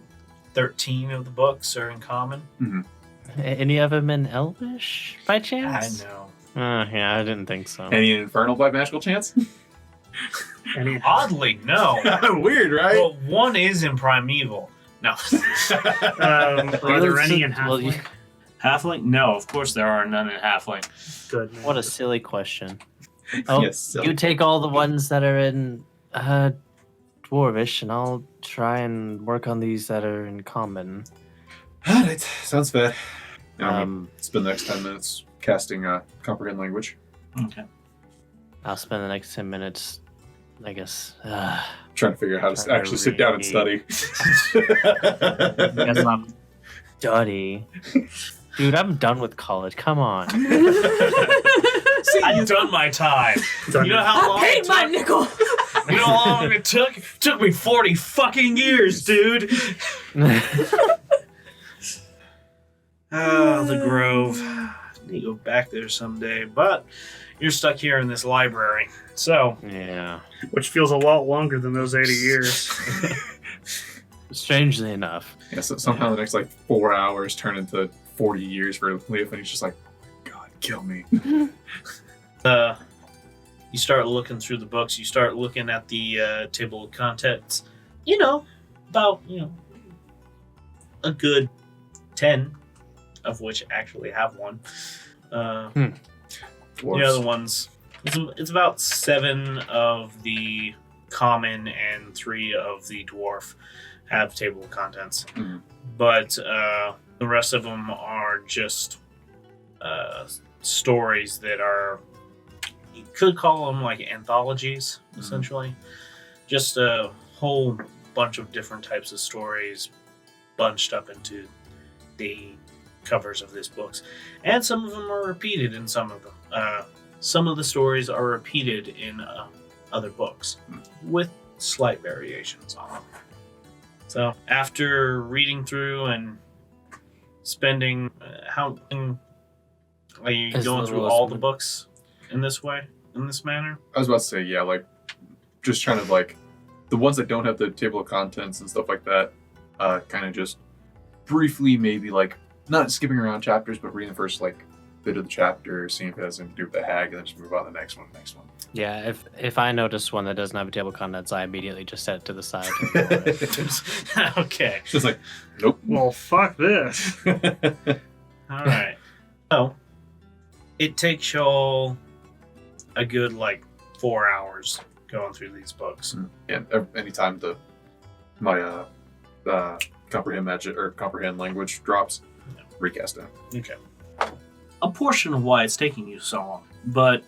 13 of the books are in common. Any of them in Elvish by I chance? know. Yeah, I didn't think so. Any infernal by magical chance? Any Oddly, no. Weird, right? Well, one is in Primeval. No. are there any in Well, you- Halfling? Halfling? No, of course there are none in Halfling. Good. Man. What a silly question. Oh, Yes, silly. you take all the ones that are in Dwarvish, and I'll try and work on these that are in common. Alright, sounds fair. Now I'm gonna Um, spend the next 10 minutes casting comprehend language. Okay. I'll spend the next 10 minutes, I guess. Trying to figure out how to Trying to actually sit down and study. Guess I'm study. Dude, I'm done with college. Come on. I've done my time. Done You know it. how long Paid it my took? nickel. You know how long it took? It took me 40 fucking years, dude. Oh, the Grove. I need to go back there someday, but you're stuck here in this library. So, Yeah. Which feels a lot longer than those 80 years. Strangely enough. Yeah, so somehow the next 4 hours turn into 40 years for Leaf, and he's just like, God, kill me. you start looking through the books. You start looking at the table of contents. About a good 10 of which actually have one. The other ones, it's about 7 of the common and 3 of the dwarf have table of contents. Mhm. But the rest of them are just stories that are, you could call them like anthologies, essentially. Just a whole bunch of different types of stories bunched up into the covers of these books. And some of them are repeated in some of them. Some of the stories are repeated in other books with slight variations on them. So after reading through and spending, are you As going little through as all the one- books in this way, in this manner? I was about to say, yeah, just trying to, the ones that don't have the table of contents and stuff like that, kind of just briefly, maybe, not skipping around chapters, but reading the first, bit of the chapter, seeing if it has anything to do with the hag, and then just move on to the next one. Yeah, if I notice one that doesn't have a table of contents, I immediately just set it to the side. Okay. Just nope. Well, fuck this. All right. So it takes y'all a good 4 hours going through these books. And anytime my comprehend magic or comprehend language drops, recast it. Okay. A portion of why it's taking you so long, but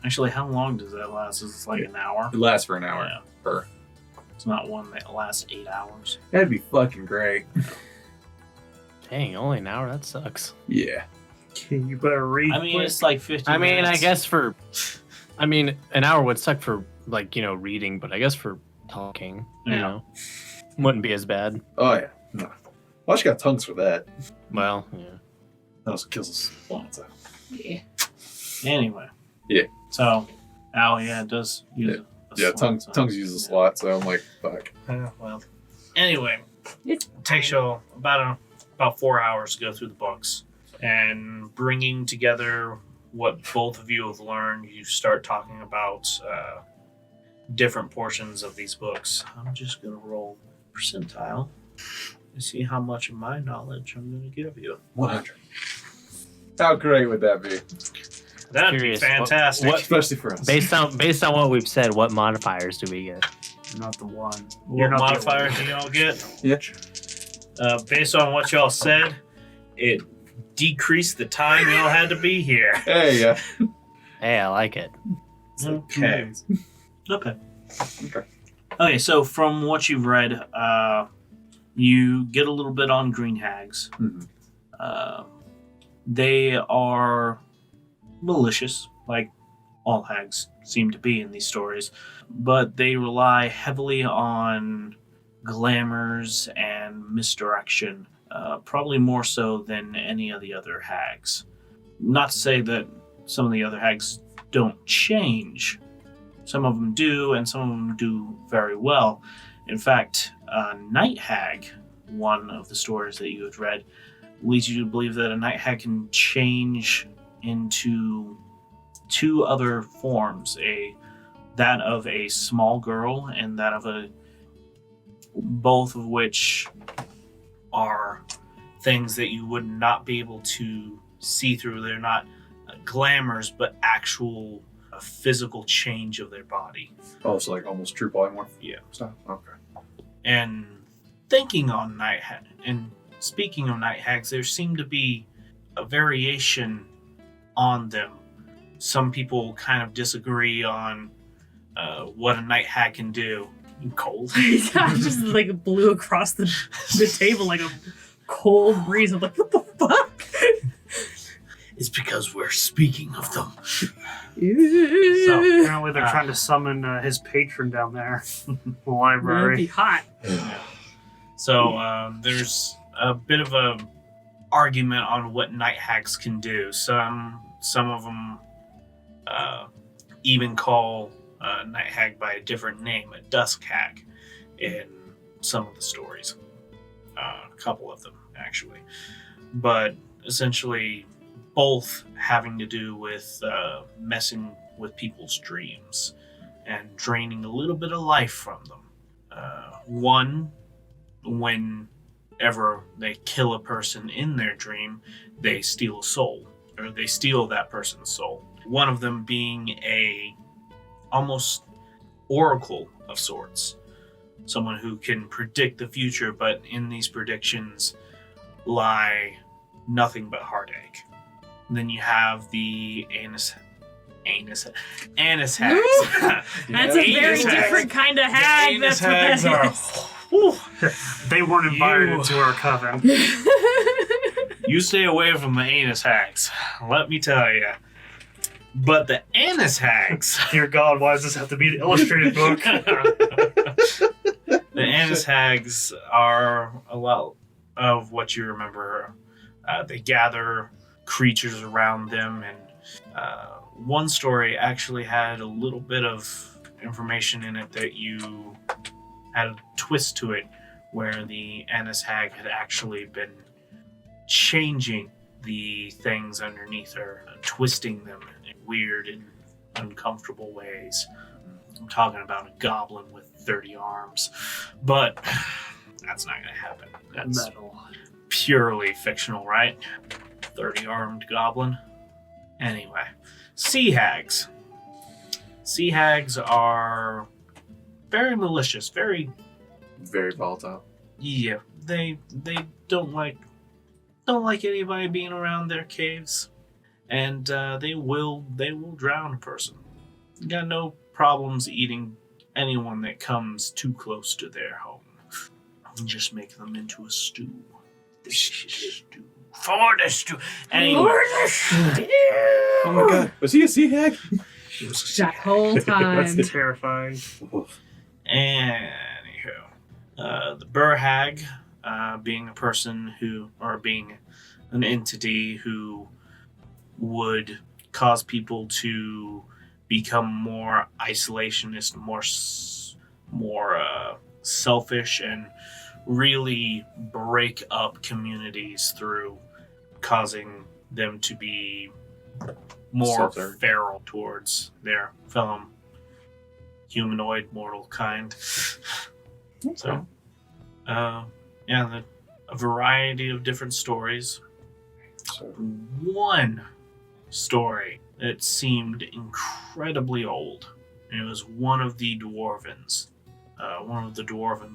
actually, how long does that last? Is it an hour? It lasts for an hour. Yeah. Per. It's not one that lasts 8 hours. That'd be fucking great. Dang, only an hour? That sucks. Yeah. You better read. I mean, quick. it's 50 I mean, minutes. I guess an hour would suck for, reading, but I guess for talking, Yeah. wouldn't be as bad. Oh yeah. No. Well, she got tongues for that. Well, yeah. That also kills us. So. Yeah. Anyway. Yeah. So, it does use a Yeah, slot, so- tongues use a lot, so I'm like, fuck. Well. Anyway, It's it takes you about 4 hours to go through the books and bringing together what both of you have learned, you start talking about different portions of these books. I'm just going to roll percentile and see how much of my knowledge I'm going to give you. 100. How great would that be? That'd Curious, be fantastic. Especially for us. Based on what we've said, what modifiers do we get? Not the one. What modifiers do y'all get? Yeah. Based on what y'all said, it decreased the time y'all had to be here. Hey, yeah. Hey, I like it. Okay. Okay, so from what you've read, you get a little bit on green hags. Mhm. They are malicious, like all hags seem to be in these stories, but they rely heavily on glamours and misdirection, probably more so than any of the other hags. Not to say that some of the other hags don't change. Some of them do, and some of them do very well. In fact, Night Hag, one of the stories that you had read, leads you to believe that a Night Hag can change into two other forms, that of a small girl and that of both of which are things that you would not be able to see through. They're not glamours, but actual physical change of their body. Oh, so like almost true polymorph? Yeah. So, okay. And thinking on Night Hag, and speaking of Night Hags, there seemed to be a variation on them. Some people kind of disagree on what a Night Hag can do. Cold. I just like blew across the table like a cold breeze. I'm like, what the fuck? It's because we're speaking of them. So apparently they're trying to summon his patron down there in the That'd be library. hot. So there's a bit of a argument on what Night Hags can do. Some of them even call Night Hag by a different name, a Dusk Hag, in some of the stories. A couple of them, actually. But essentially, both having to do with messing with people's dreams and draining a little bit of life from them. One, whenever they kill a person in their dream, they steal a soul, or they steal that person's soul. One of them being a almost oracle of sorts, someone who can predict the future, but in these predictions lie nothing but heartache. And then you have the anus hags. That's a very different kind of hag. The anus That's what hags that are. They weren't invited into our coven. is. You stay away from the anus hags, let me tell you. But the anus hags, Dear God, why does this have to be an illustrated book? the anus hags are a lot of what you remember. They gather creatures around them, and one story actually had a little bit of information in it that you had a twist to it, where the anus hag had actually been changing the things underneath her, twisting them in weird and uncomfortable ways. I'm talking about a goblin with 30 arms, but that's not going to happen. That's Metal. purely fictional, right? 30-armed goblin. Anyway, sea hags. Sea hags are very malicious, very volatile. yeah. They don't like anybody being around their caves, and they will drown a person. Got no problems eating anyone that comes too close to their home. Just make them into a stew. Stew. For the stew. Anyway. Oh my god. Was he a sea hag? That whole time. That's terrifying. Anywho, the Burr Hag, being a person being an entity who would cause people to become more isolationist, more selfish, and really break up communities through causing them to be more Self-serve. feral towards their fellow humanoid mortal kind. So, a variety of different stories. So, One story that seemed incredibly old. And it was one of the dwarven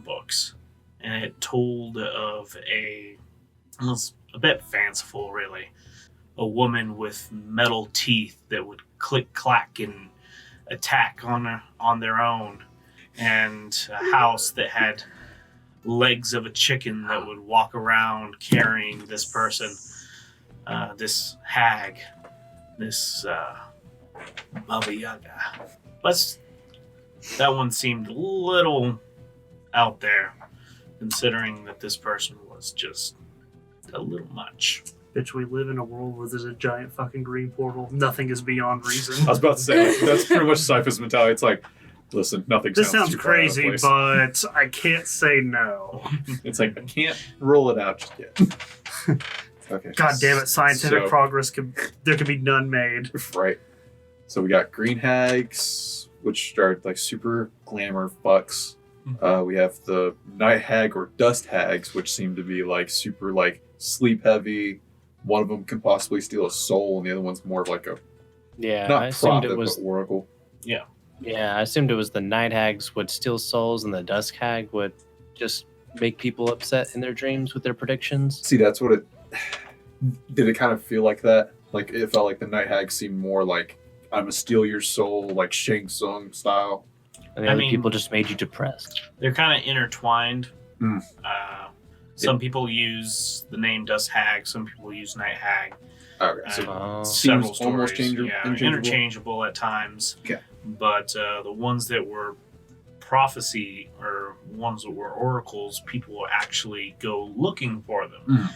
books, and it told of it was a bit fanciful, really. A woman with metal teeth that would click clack and attack on their own, and a house that had legs of a chicken that would walk around carrying this person, this hag, this Baba Yaga. But that one seemed a little out there, considering that this person was just a little much. Bitch, we live in a world where there's a giant fucking green portal. Nothing is beyond reason. I was about to say, like, that's pretty much Cypher's mentality. It's like, listen, nothing This sounds sounds too far out of crazy, place. but I can't say no. It's like, I can't roll it out just yet. Okay. God damn it, scientific So- progress there could be none made. Right. So we got green hags, which are like super glamour fucks. We have the night hag or dust hags, which seem to be like super like sleep heavy. One of them can possibly steal a soul, and the other one's more of like a Yeah, I not assumed prophet it was. but oracle. Yeah, I assumed it was the night hags would steal souls, and the dusk hag would just make people upset in their dreams with their predictions. See, that's what it. Did it kind of feel like that? Like it felt like the night hag seemed more like I'm gonna steal your soul, like Shang Tsung style. And the I other mean- people just made you depressed. They're kind of intertwined. Mm. Some people use the name Dust Hag, some people use Night Hag. Okay, so Oh. Several Seems almost stories, interchangeable. interchangeable at times. Okay. But the ones that were prophecy or ones that were oracles, people will actually go looking for them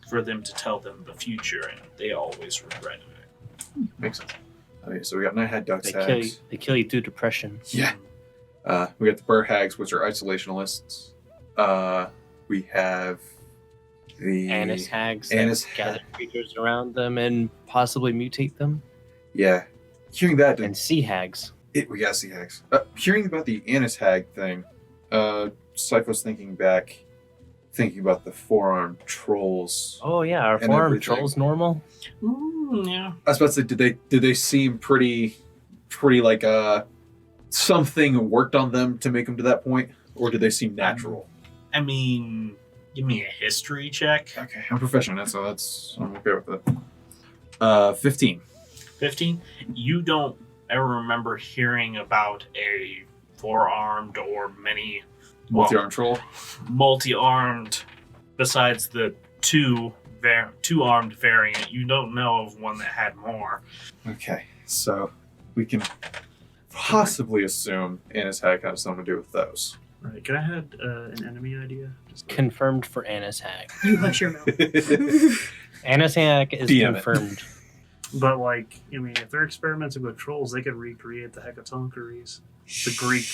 for them to tell them the future, and they always regretted it. makes sense. Okay, so we got night hag, dusk They kill you. hags. They kill you through depression. Yeah. We got the bird hags, which are isolationalists. We have the Anise hags Anise that gather creatures around them and possibly mutate them. Yeah. Hearing that, And sea hags. we got sea hags. Hearing about the Anise hag thing, Cypher's thinking about the four-armed trolls. Oh yeah, are And four-armed everything. trolls normal? Yeah. I was about to say, did they seem pretty like something worked on them to make them to that point, or did they seem natural? I mean, give me a history check. Okay, I'm professional, so I'm okay with that. 15. 15. You don't ever remember hearing about a four-armed or many Multi-armed troll. multi-armed, besides the two-armed variant. You don't know of one that had more. Okay, so we can possibly assume Anise hag has something to do with those. Right, can I have an enemy idea? Just Confirmed for Anise hag. You hush your mouth. Anise hag is DM it. confirmed. But like, I mean, if they're experimenting with trolls, they could recreate the Hecatoncheires. The Greek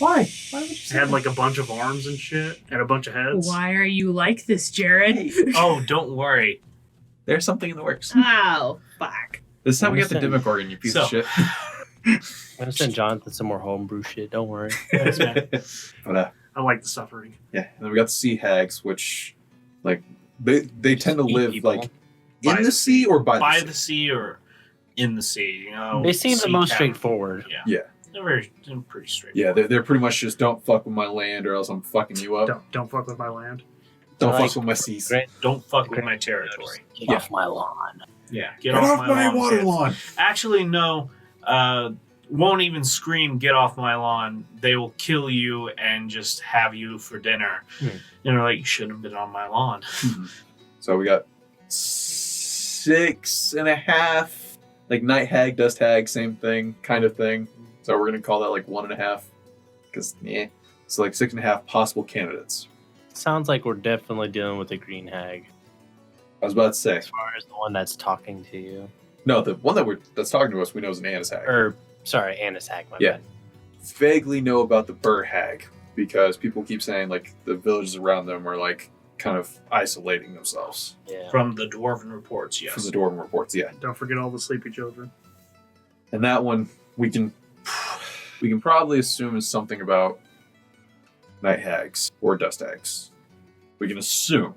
Why? Why would you say had like a bunch of arms and shit and a bunch of heads. Why are you like this, Jared? Oh, don't worry. There's something in the works. Oh, fuck. This is how we get the Listen. Demogorgon, you piece of shit. I'm gonna send Jonathan some more homebrew shit. Don't worry. Thanks, man. But I like the suffering. yeah, and then we got the sea hags, which like they tend to Eat live people. like By in the sea or by By the the sea. sea or in the sea, you know. They seem the sea most captain. straightforward. Yeah. Yeah. They're pretty straightforward. Yeah, they're pretty much just don't fuck with my land or else I'm fucking you up. Don't fuck with my land. Don't Like- fuck with my seas. Great. Don't fuck with my territory. Get Yeah. off my lawn. Yeah. Get off my lawn. water kids. lawn. Actually, no. Won't even scream, get off my lawn. They will kill you and just have you for dinner. Hmm. And they're like, you shouldn't have been on my lawn. So we got 6.5, like night hag, dust hag, same thing, kind of thing. So we're gonna call that like 1.5, because it's like 6.5 possible candidates. Sounds like we're definitely dealing with a green hag. I was about to say, As far as the one that's talking to you. no, the one that's talking to us, we know is an Anise hag. Or, sorry, Anise hag, my Yeah. bad. Vaguely know about the Burr hag because people keep saying like the villages around them are like kind of isolating themselves Yeah. From the dwarven reports, yes. from the Dwarven reports. Yeah, Don't forget all the sleepy children. and that one we can probably assume is something about night hags or dust hags. We can assume.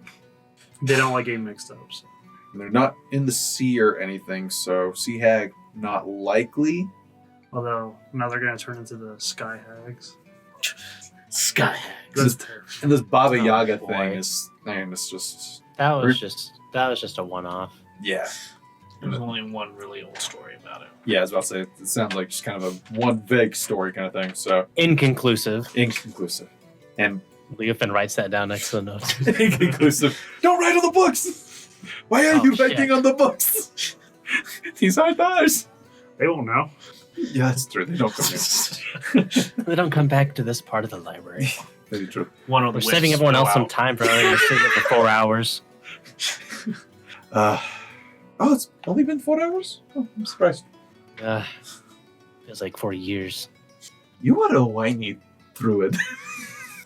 They don't like getting mixed up. So. And they're not in the sea or anything, so sea hag not likely. Although now they're going to turn into the sky hags. Sky. That's terrible. And this Baba Oh, Yaga boy. thing is, it's just That was We're- just a one-off. yeah. There's only one really old story about it. Yeah, I was about to say, it sounds like just kind of a one vague story kind of thing, so Inconclusive. inconclusive. And Leofin writes that down next to the notes. inconclusive. Don't write on the books! Why are Oh, you shit. writing on the books? These aren't ours. They won't know. Yeah, that's true. They don't come here. They don't come back to this part of the library. Very true. One of the We're saving whips everyone fell else some out. time for having to sit there for 4 hours. It's only been 4 hours? Oh, I'm surprised. Feels like 4 years. You want to whiny through it.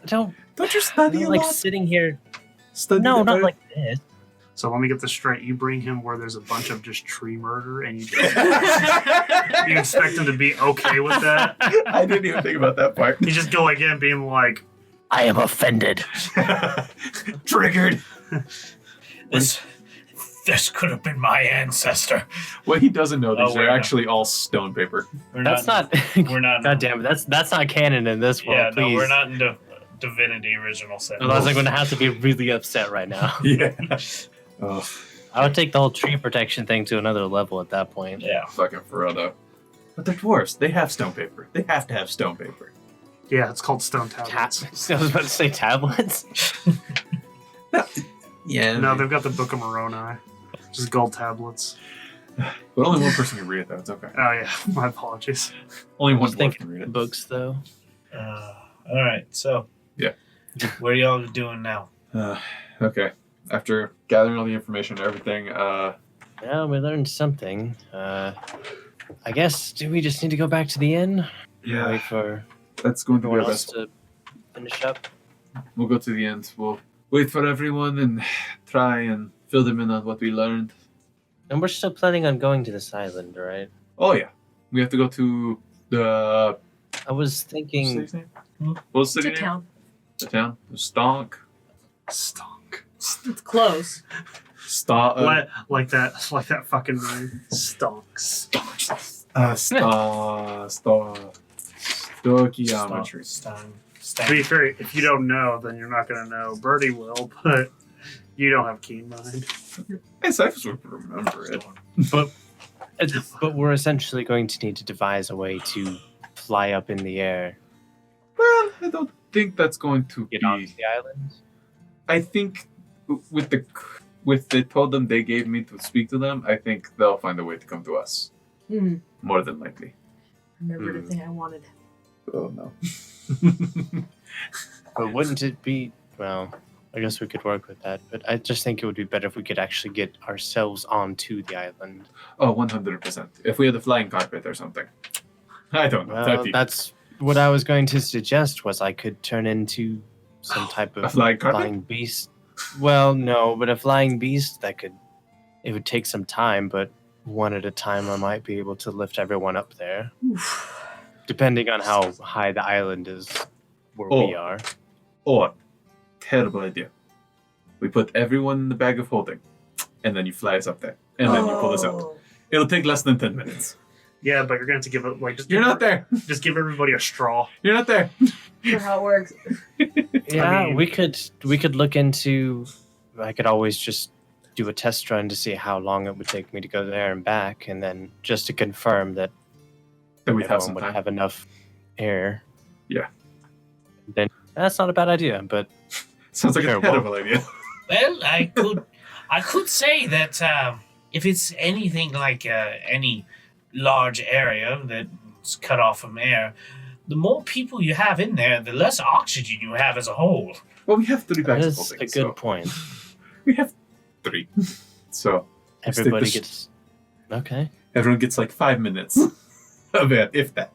Don't Don't you study a like lot? sitting here. Study No, the not earth? like this. So let me get this straight. You bring him where there's a bunch of just tree murder, and you expect him to be okay with that? I didn't even think about that part. He's just going in being like, I am offended. Triggered. This could have been my ancestor. What he doesn't know, Oh, these we're are not. actually all stone paper. We're That's not. We're not. God damn it! That's not canon in this world. Yeah, please. no, we're not in Divinity original set. Otherwise, I'm going to have to be really upset right now. Yeah. Oh, I would take the whole tree protection thing to another level at that point. Yeah. fucking for real though. But they're dwarves. They have stone paper. They have to have stone paper. yeah, it's called stone tablets. I was about to say tablets. Yeah. No, they've got the Book of Moroni. Just gold tablets. But only one person can read it though. It's okay. Oh, yeah. My apologies. Only one Just dwarf think can read it. books though. All right. So. Yeah. What are y'all doing now? Okay. After gathering all the information and everything, Yeah, we learned something. I guess do we just need to go back to the inn? Wait for that's going to be everyone our else best. to finish up. We'll go to the end. We'll wait for everyone and try and fill them in on what we learned. And we're still planning on going to this island, right? Oh yeah, we have to go to the I was what's the thinking. city's name? What was the It's a city name? town. The town. The Stonk. Stonk. It's close. Stonk. Like that fucking name. Stonks. Stoichiometry. To be fair, if you don't know, then you're not going to know. Birdie will, but you don't have keen mind. Hey, Cyphers would remember it. But we're essentially going to need to devise a way to fly up in the air, Well, I don't think that's going to get be. onto the island. I think with the totem they gave me to speak to them, I think they'll find a way to come to us. More than likely. Remember the thing I wanted. Oh no. But wouldn't it be? Well, I guess we could work with that. But I just think it would be better if we could actually get ourselves onto the island. Oh, 100%. If we had a flying carpet or something. I don't know. Well, That'd be that's what I was going to suggest. Was I could turn into some type a of flying carpet? flying beast. Well, no, but a flying beast that could. It would take some time, but one at a time, I might be able to lift everyone up there. Depending on how high the island is where we Oh. are. Or, terrible idea. We put everyone in the bag of holding, and then you fly us up there, and then you pull us out. Oh. It'll take less than 10 minutes. Yeah, but you're going to have to give it, like, just You're give not there. Just give everybody a straw. You're not there. For how it works. Yeah, mean- we could look into. I could always just do a test run to see how long it would take me to go there and back, and then just to confirm that Then we'd have everyone some would time. have enough air. Yeah. Then that's not a bad idea, but Sounds like Sure, a terrible idea. Well, I could say that if it's anything like any large area that's cut off from air, the more people you have in there, the less oxygen you have as a whole. Well, we have 3 that bags of is holding. a good so point. we have 3. So let's take Everybody the gets. Okay. everyone gets like 5 minutes of it, if that.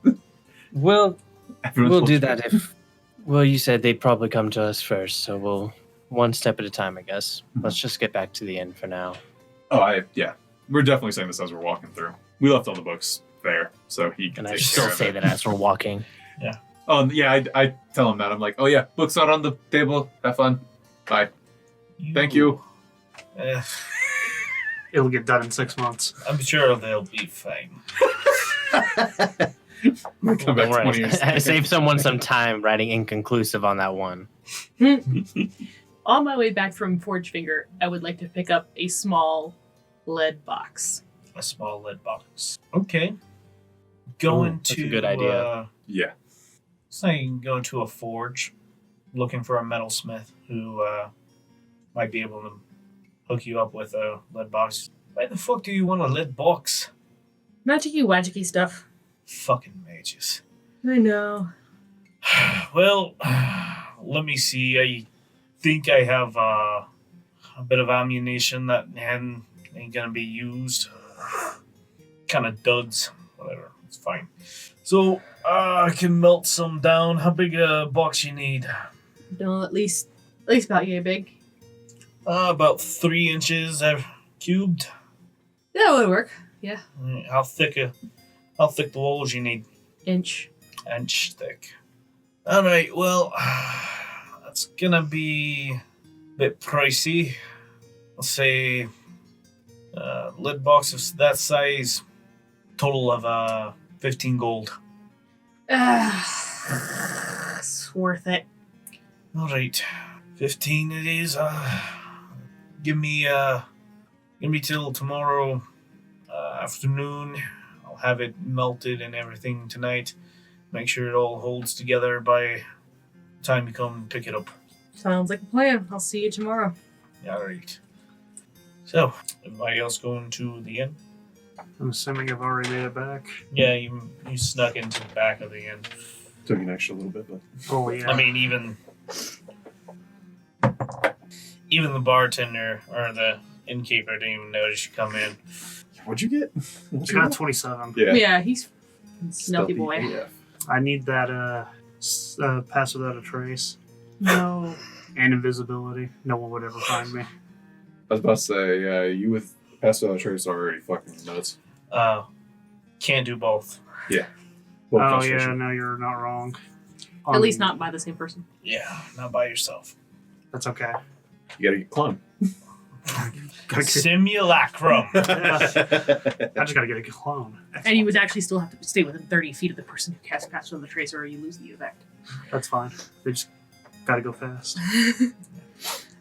We'll Everyone's we'll full do speed. that if. Well, you said they'd probably come to us first, so we'll one step at a time, I guess. Let's just get back to the inn for now. Oh, yeah. We're definitely saying this as we're walking through. We left all the books there, so he can And I take still care of say it. that as we're walking. Oh, yeah, I tell him that. I'm like, oh, yeah, books out on the table. Have fun. Bye. Thank you. Eh, It'll get done in 6 months. I'm sure they'll be fine. Come back Don't worry. 20 years later. Save someone some time writing inconclusive on that one. On my way back from Forge Finger, I would like to pick up a small lead box. A small lead box. Okay. Going that's to a good idea. Yeah. Saying going to a forge, looking for a metalsmith who might be able to hook you up with a lead box. Why the fuck do you want a lead box? Magicy wagicky stuff. Fucking mages. I know. Well, let me see. I think I have a bit of ammunition that ain't gonna be used. Kind of duds. Whatever. It's fine. So, I can melt some down. How big a box you need? No, at least about yay big. About 3 inches cubed. That would work. How thick the walls you need? Inch. Inch thick. All right. Well, that's gonna be a bit pricey. I'll say lead box of that size. Total of 15 gold. It's worth it. All right, 15 it is. Give me till tomorrow afternoon. I'll have it melted and everything tonight. Make sure it all holds together by the time you come pick it up. Sounds like a plan. I'll see you tomorrow. All right. So, everybody else going to the inn? I'm assuming I've already made it back. Yeah, you snuck into the back of the inn. Took an extra little bit, but Oh, yeah. I mean, even the bartender or the innkeeper didn't even notice you come in. what'd you get? I got a 27. Yeah. He's a stealthy boy. Yeah. I need that pass without a trace No. and invisibility. No one would ever find me. I was about to say, you with Pass Without a Trace are already fucking nuts. Can't do both. Well, Oh, concentration. yeah, no, you're not wrong. At least not by the same person. Yeah, not by yourself. That's okay. You gotta get clone. Gotta get, Simulacrum. I just gotta get a clone. And you would actually still have to stay within 30 feet of the person who casts Pass Without a Trace, or you lose the effect. That's fine. They just gotta go fast.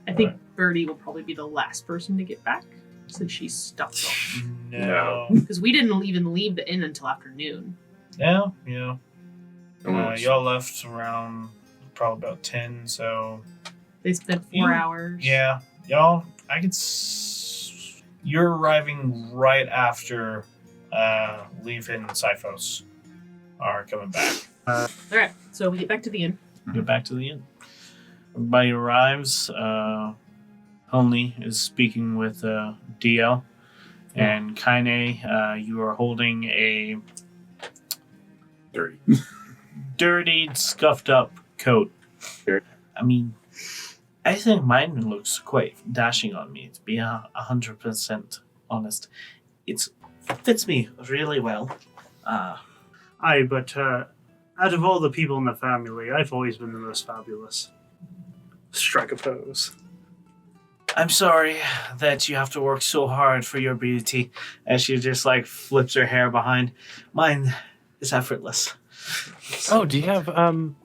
I think Birdie will probably be the last person to get back, since she's stuck. No. Because we didn't even leave the inn until afternoon. Yeah. Oh, Y'all left around probably about 10, so They spent 4 hours. yeah, y'all. You're arriving right after Leaf and Cyphos are coming back. Alright, so we get back to the inn. Get back to the inn. Everybody arrives. Honey is speaking with DL. And Kaine, you are holding a dirtied, scuffed up coat. Sure. I mean, I think mine looks quite dashing on me, to be 100% honest. It fits me really well. Aye, but out of all the people in the family, I've always been the most fabulous. Strike a pose. I'm sorry that you have to work so hard for your beauty. As she just like flips her hair behind. Mine is effortless. Oh, do you have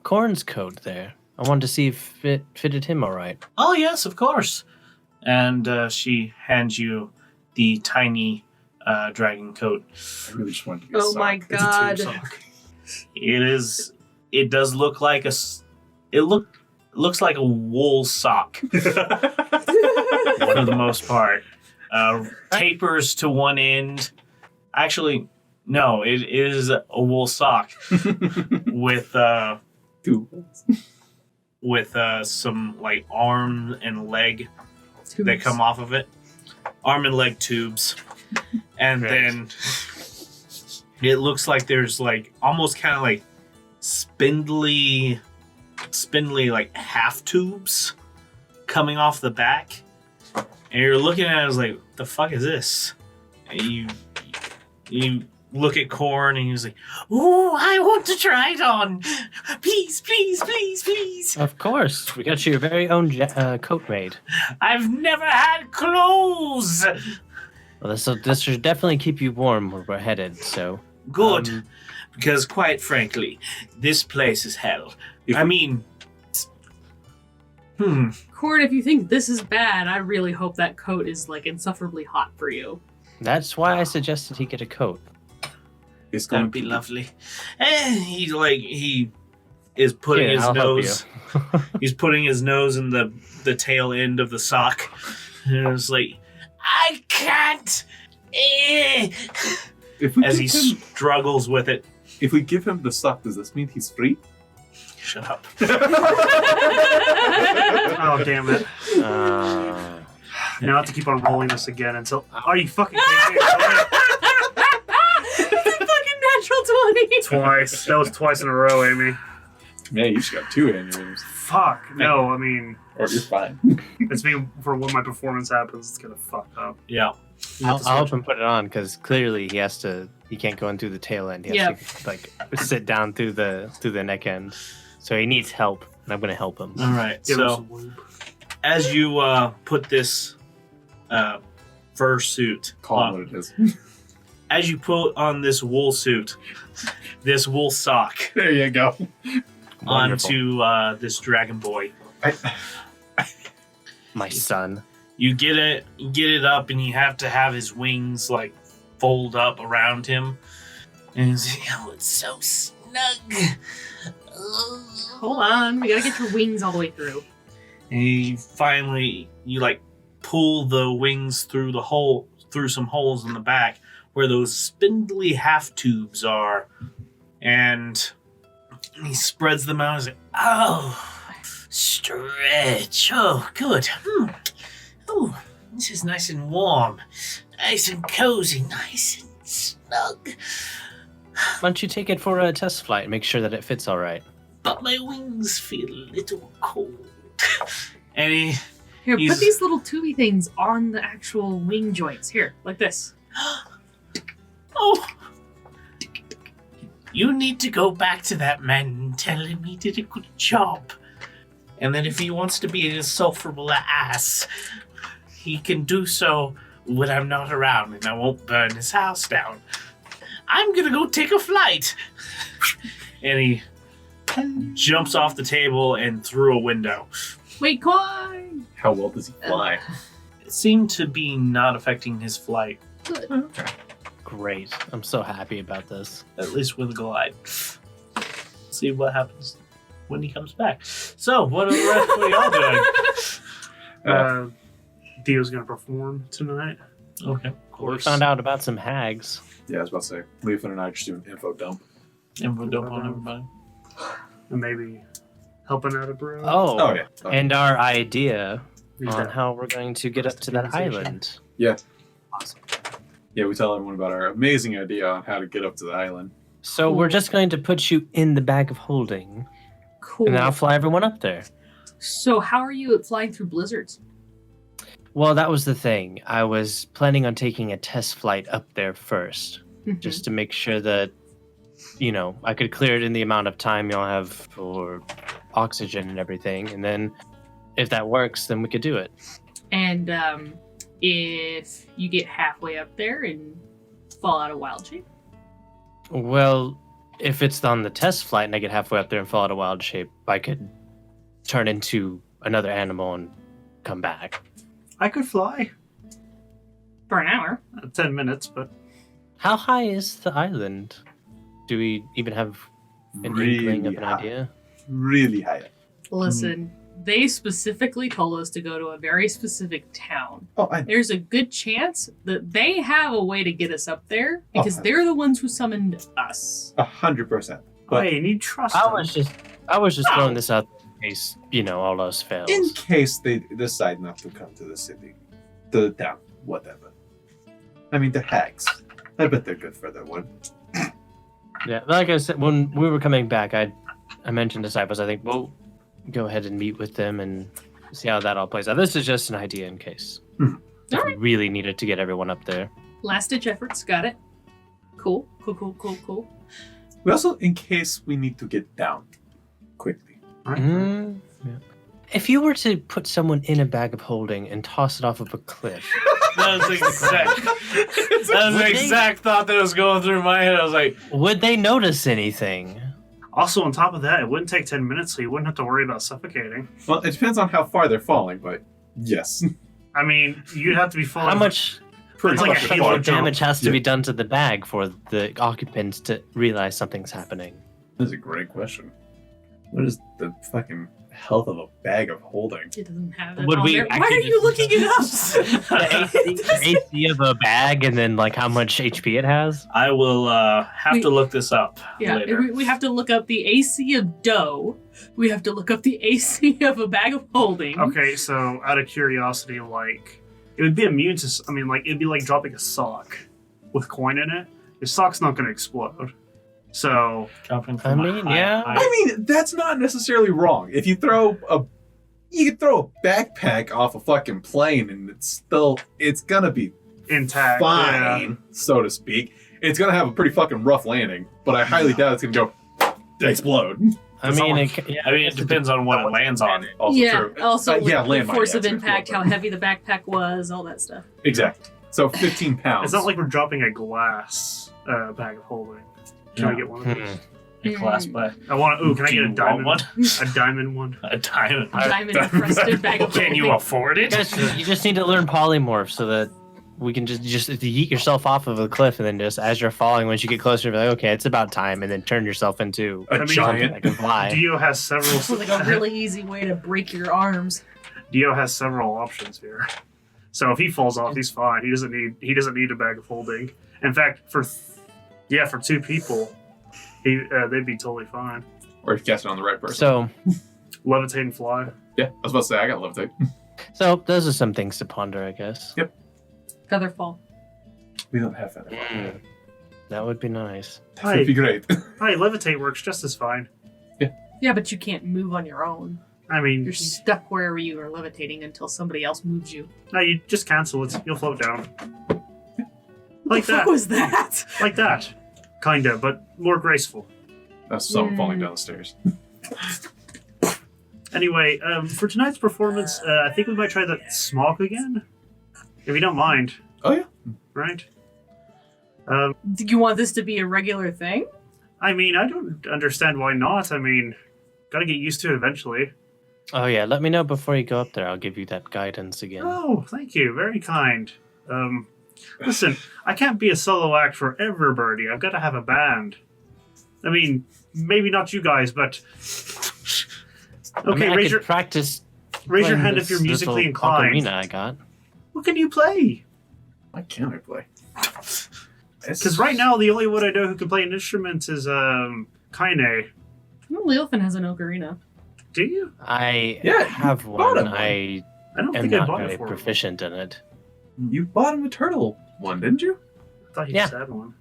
Corn's coat there? I wanted to see if it fitted him all right. Oh, yes, of course. And she hands you the tiny dragon coat. I really just wanted to get Oh sock. my It's a god. tube sock. It does look like looks like a wool sock for the most part. Tapers to one end. Actually, no, it is a wool sock with some like arm and leg that come off of it. Arm and leg tubes. And then it looks like there's like almost kind of like spindly like half tubes coming off the back, and you're looking at it as like, the fuck is this? And you look at Korn, and he's like, "Ooh, I want to try it on. Please, please, please, please." Of course, we got you your very own coat made. I've never had clothes. Well, this should definitely keep you warm where we're headed. So Good, because quite frankly, this place is hell. Cord, if you think this is bad, I really hope that coat is like insufferably hot for you. that's why I suggested he get a coat. It's going That'd to be lovely. And he is putting Here, his I'll help nose. He's putting his nose in the tail end of the sock, and it's like, I can't. As he struggles with it. If we give him the sock, does this mean he's free? Shut up. Oh, damn it. Now I have to keep on rolling this again until... Are you fucking kidding me? Fucking natural 20. Twice. That was twice in a row, Amy. Yeah, you just got 2 aneurysms. Fuck. No, I mean... Or you're fine. It's me for when my performance happens, it's gonna fuck up. Yeah. I'll help him put it on because clearly he can't go in through the tail end. He has to like sit down through the neck end. So he needs help, and I'm gonna help him. All right. Give him So some lube. as you put this fur suit Call on, it what it is. as you put on this wool suit, this wool sock There you go. onto this dragon boy, My son. you get it up, and you have to have his wings like fold up around him, and he's like, oh, it's so snug. Hold on, we gotta get your wings all the way through. And you like pull the wings through some holes in the back where those spindly half tubes are, and he spreads them out. He's like, oh, stretch. Oh, good. Oh, this is nice and warm, nice and cozy, nice and snug. Why don't you take it for a test flight and make sure that it fits all right? But my wings feel a little cold. And Here, He's- put these little tubey things on the actual wing joints. Here, like this. oh, you need to go back to that man and tell him he did a good job. And then if he wants to be an insufferable ass, he can do so when I'm not around, and I won't burn his house down. I'm gonna go take a flight. And he jumps off the table and through a window. Wait, coin! How well does he fly? It seemed to be not affecting his flight, Good. Great. I'm so happy about this. at least with a glide. See what happens when he comes back. So, what are y'all doing? Dio's gonna perform tonight. Okay, of We course. found out about some hags. Yeah, I was about to say. Leafin and I are just doing info dump. And we'll dump on everybody. And maybe helping out a bro. Oh, yeah. and our idea He's on got- how we're going to get up to that island. Awesome. Yeah, we tell everyone about our amazing idea on how to get up to the island. So we're just going to put you in the bag of holding, Cool. and then I'll fly everyone up there. So, how are you at flying through blizzards? Well, that was the thing. I was planning on taking a test flight up there first, just to make sure that, I could clear it in the amount of time y'all have for oxygen and everything. And then if that works, then we could do it. And if you get halfway up there and fall out of wild shape? Well, if it's on the test flight and I get halfway up there and fall out of wild shape, I could turn into another animal and come back. I could fly. For an hour. 10 minutes, but How high is the island? Do we even have an inkling of an high. idea? Really high. Listen, they specifically told us to go to a very specific town. Oh, I There's a good chance that they have a way to get us up there because Oh. they're the ones who summoned us. 100%. But hey, you need trust. I him. was just throwing this out in case, all else fails. in case they decide not to come to the city, to the town, whatever. I mean, they're hags. I bet they're good for their one. Yeah, like I said, when we were coming back, I mentioned disciples. I think we'll go ahead and meet with them and see how that all plays out. This is just an idea in case. Hmm. If we Alright. really needed to get everyone up there. Last ditch efforts. Got it. Cool. We also, in case we need to get down quickly. Yeah. If you were to put someone in a bag of holding and toss it off of a cliff, That was the exact thought that was going through my head. I was like, would they notice anything? Also, on top of that, it wouldn't take 10 minutes, so you wouldn't have to worry about suffocating. Well, it depends on how far they're falling, but yes. I mean, you'd have to be falling. How much Pretty It's like a fucking halo far. jump. damage has to Yeah. be done to the bag for the occupants to realize something's happening? That's a great question. What is the fucking health of a bag of holding? It doesn't have it Would on we there. Why actually are you just- looking it up? the AC of a bag and then like how much HP it has? I will have to look this up Yeah, later. we have to look up the AC of dough. We have to look up the AC of a bag of holding. Okay, so out of curiosity, like, it would be immune to. I mean, like, it'd be like dropping a sock with coin in it. Your sock's not going to explode. So, Jumping I from a mean, high yeah. height. I mean, that's not necessarily wrong. If you could throw a backpack off a fucking plane and it's gonna be intact. fine, so to speak. It's gonna have a pretty fucking rough landing, but I highly doubt it's gonna go explode. I mean, it depends on what it lands on. Also yeah. true. Also, Yeah, the landmine, force yeah, of it's impact, how explode. heavy the backpack was, all that stuff. Exactly. So 15 pounds. It's not like we're dropping a glass bag of holding. Can I get one of those? Your class by. I want. Ooh, can I Do get a you diamond want A diamond one. a diamond. A diamond encrusted bag of Can holding. you afford it? you just need to learn polymorph so that we can just yeet yourself off of a cliff and then just as you're falling, once you get closer, be like, okay, it's about time, and then turn yourself into a I mean, giant. that can fly. Dio has several. It's like a really easy way to break your arms. Dio has several options here. So if he falls off, he's fine. He doesn't need a bag of holding. In fact, for two people, they'd be totally fine. Or if you cast it on the right person. So, Levitate and fly. Yeah, I was about to say, I got levitate. so those are some things to ponder, I guess. Featherfall. We don't have that. That would be nice. That would be great. Hi, levitate works just as fine. Yeah, but you can't move on your own. I mean, You're stuck wherever you are levitating until somebody else moves you. no, you just cancel it. You'll float down. Like What that. was that? Like that. Kinda, but more graceful. That's someone falling down the stairs. Anyway, for tonight's performance, I think we might try that smog again. If you don't mind. Oh, yeah. Right? Do you want this to be a regular thing? I mean, I don't understand why not. I mean, gotta get used to it eventually. Oh yeah, let me know before you go up there. I'll give you that guidance again. Oh, thank you. Very kind. Listen, I can't be a solo act forever, Birdie. I've got to have a band. I mean, maybe not you guys, but... I Okay, mean, I raise could your practice. raise your playing hand this if you're musically little inclined. ocarina I got. What can you play? Why can't I play? Because right now, the only one I know who can play an instrument is Kaine. Well, Leofin has an ocarina. Do you? I Yeah, have bought one. him one. I I don't am think I not bought very it for him. proficient in it. You bought him a turtle one, didn't you? I thought he Yeah. just had one.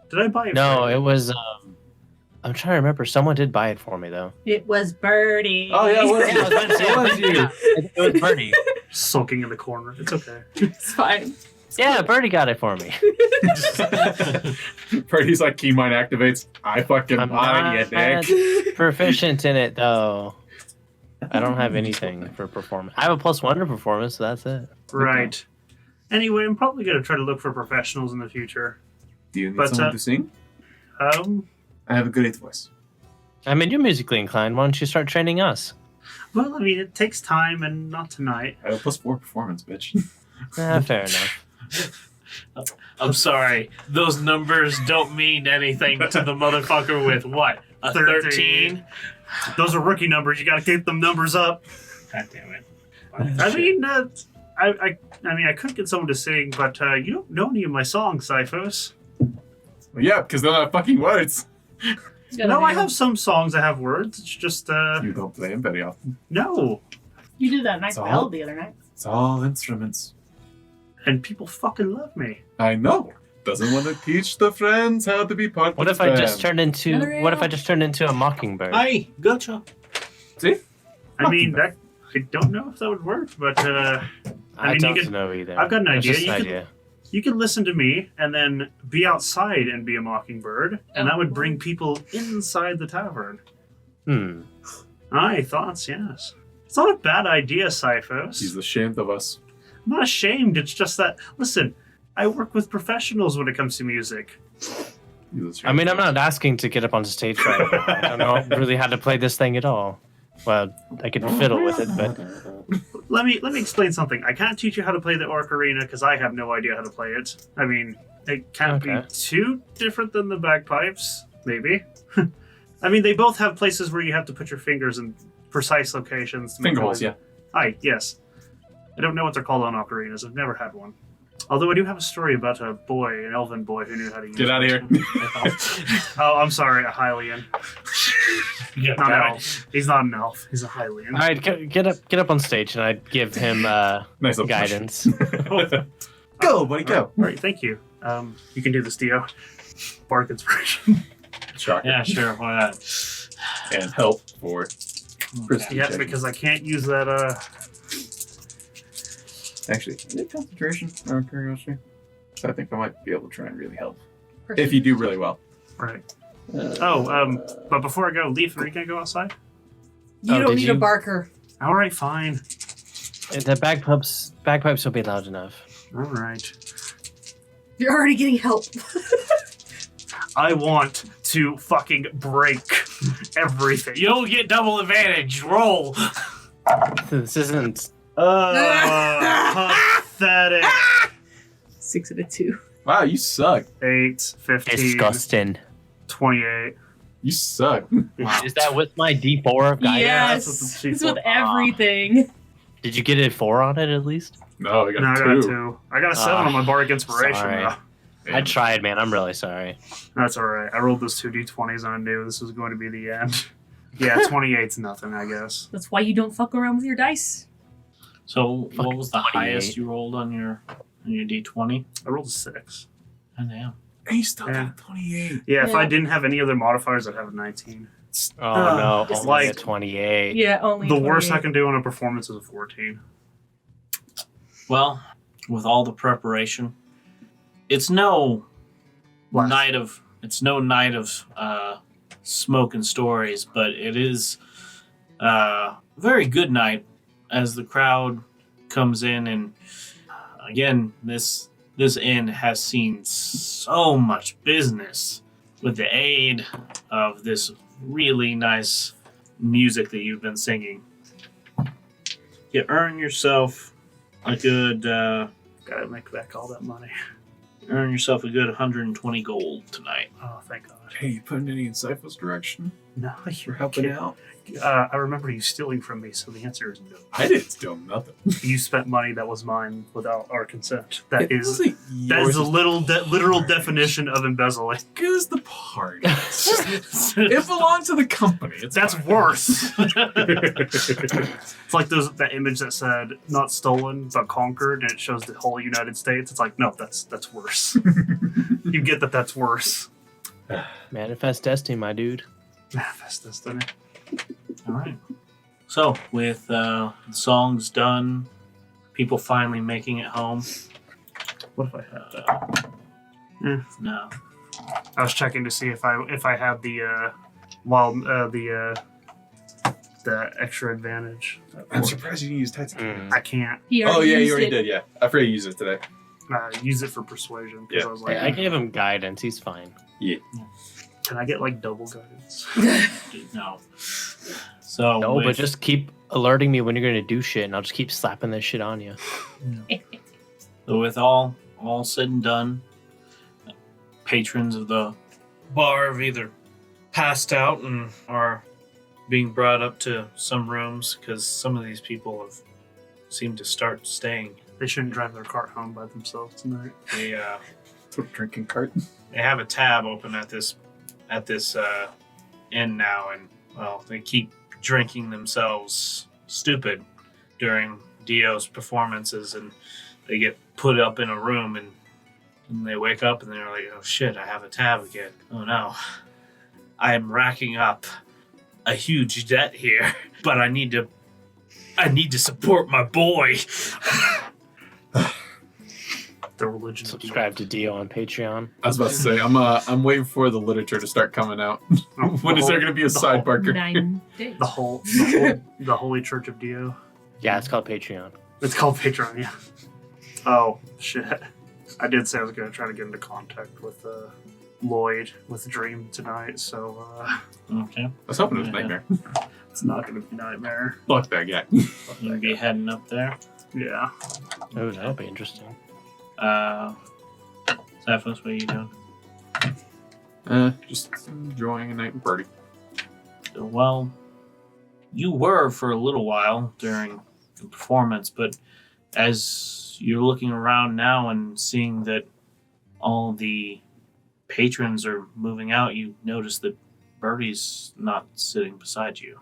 Did I buy it? No, for him? it was. I'm trying to remember. Someone did buy it for me though. It was Birdie. Oh, yeah, it was. Yeah, I was about to say, It was you. It was Birdie. Sulking in the corner. It's okay. It's fine. Yeah, Birdie got it for me. Brady's like, Keymine activates. I fucking I'm bought it, you not dick. proficient in it though. I don't have anything for performance. I have a +1 to performance, so that's it. Right. Anyway, I'm probably going to try to look for professionals in the future. Do you need But, someone to sing? I have a great voice. I mean, you're musically inclined. Why don't you start training us? Well, I mean, it takes time and not tonight. I have a +4 performance, bitch. Fair enough. I'm sorry. Those numbers don't mean anything to the motherfucker with what? A 13? Those are rookie numbers. You got to keep them numbers up. God damn it. I mean, I could get someone to sing, but you don't know any of my songs, Cyphos. Well, yeah, because they're not fucking words. No, I have some songs that have words. It's just, You don't play them very often. no. You did that nice It's all- ballad the other night. It's all instruments. And people fucking love me. I know. Doesn't want to teach the friends how to be part What of if I just band. turned into? Another What if I ale? just turned into a mockingbird? Hi, gotcha. See? I mean, that I don't know if that would work, but I mean, you don't could- know either. I've got an It's idea. just an You could- idea. you can listen to me and then be outside and be a mockingbird, and that would bring people inside the tavern. Aye, thoughts, yes. It's not a bad idea, Cyphos. He's ashamed of us. I'm not ashamed, it's just that, listen, I work with professionals when it comes to music. He's ashamed I mean, of I'm not asking to get up on stage right now. I don't know really how to play this thing at all. Well, I could fiddle with it, but Let me explain something. I can't teach you how to play the ocarina because I have no idea how to play it. I mean, it can't be Okay. too different than the bagpipes, maybe. I mean, they both have places where you have to put your fingers in precise locations. To make Finger noise. holes, yeah. Aye, yes. I don't know what they're called on ocarinas. I've never had one. Although I do have a story about a boy, an elven boy, who knew how to use Get out of here. Oh, I'm sorry, a Hylian. Yeah, Not an elf. He's not an elf. He's a Hylian. all right, get up on stage, and I'd give him Nice little push. guidance. Go, buddy, go. All right, thank you. You can do this, Dio. Bark inspiration. Shocker. Yeah, sure. Why not? And help for prestige. Yeah, checking. because I can't use that. Actually, is it concentration or curiosity? So I think I might be able to try and really help. Perfect. If you do really well. Right. But before I go, Leaf, are you gonna go outside? You Oh, don't did need a you? barker. All right, fine. The bagpipes will be loud enough. All right. You're already getting help. I want to fucking break everything. You don't get double advantage. Roll. This isn't. Pathetic. 6 and a 2. Wow, you suck. 8, 15, Disgusting. 28. You suck. Is that with my D4 of guidance? Yes, that's what the it's people- with everything. Did you get a 4 on it at least? No, I got No, I two. got 2. I got a 7 on my bardic inspiration. sorry. Though. I tried, man. I'm really sorry. That's all right. I rolled those 2 d20s and I knew this was going to be the end. Yeah, 28's nothing, I guess. That's why you don't fuck around with your dice. So, what was the 28. highest you rolled on your D20? I rolled a 6. Oh, damn. He still Yeah. got 28. Yeah, if I Yeah. didn't have any other modifiers, I'd have a 19. Oh no, Just only like- a 28. Yeah, only. The worst I 28. can do on a performance is a 14. Well, with all the preparation, it's no Less. night of smoke and stories, but it is a very good night as the crowd comes in, and again, this inn has seen so much business with the aid of this really nice music that you've been singing. You earn yourself a good Gotta make back all that money. earn yourself a good 120 gold tonight. Oh, thank God. Hey, you putting any in Cypher's direction? No, For helping out? I remember you stealing from me, so the answer is no. I didn't steal nothing. You spent money that was mine without our consent. That It is wasn't that yours. is a literal definition of embezzling. It was the party. It belonged to the company. It's That's fine. worse. It's like that image that said "not stolen but conquered," and it shows the whole United States. It's like, no, that's worse. You get that that's worse. Manifest destiny, my dude. Manifest destiny. All right. So, with the songs done, people finally making it home. What if I had that? No. I was checking to see if I had the the extra advantage. I'm surprised you didn't use Titan. Mm. I can't He Oh, already yeah, you used already it. did, yeah. I forgot you used it today. use it for persuasion because Yeah. I was like, Hey, I gave him guidance. He's fine. can I get like double guidance? No. So, No, but with- just keep alerting me when you're going to do shit, and I'll just keep slapping this shit on you. So with all said and done, patrons of the bar have either passed out and are being brought up to some rooms because some of these people have seemed to start staying. They shouldn't drive their cart home by themselves tonight. They Drinking cart. they have a tab open at this inn now, and well, they keep drinking themselves stupid during Dio's performances, and they get put up in a room, and they wake up and they're like, oh shit, I have a tab again. Oh no, I am racking up a huge debt here, but I need to I need to support my boy. The religion of Subscribe to Dio on Patreon. I was about to say, I'm waiting for the literature to start coming out. When is there going to be a sidebar? 9 days. the Holy Church of Dio. Yeah, it's called Patreon. It's called Patreon, yeah. Oh, shit. I did say I was going to try to get into contact with Lloyd with Dream tonight, so Okay. Let's hope it was Nightmare. it's not going to be Nightmare. Fuck that guy. You'll be heading up there. Yeah. Oh, that'll be interesting. Zaphos, what are you doing? Just enjoying a night in party. Well, you were for a little while during the performance, but as you're looking around now and seeing that all the patrons are moving out, you notice that Birdie's not sitting beside you.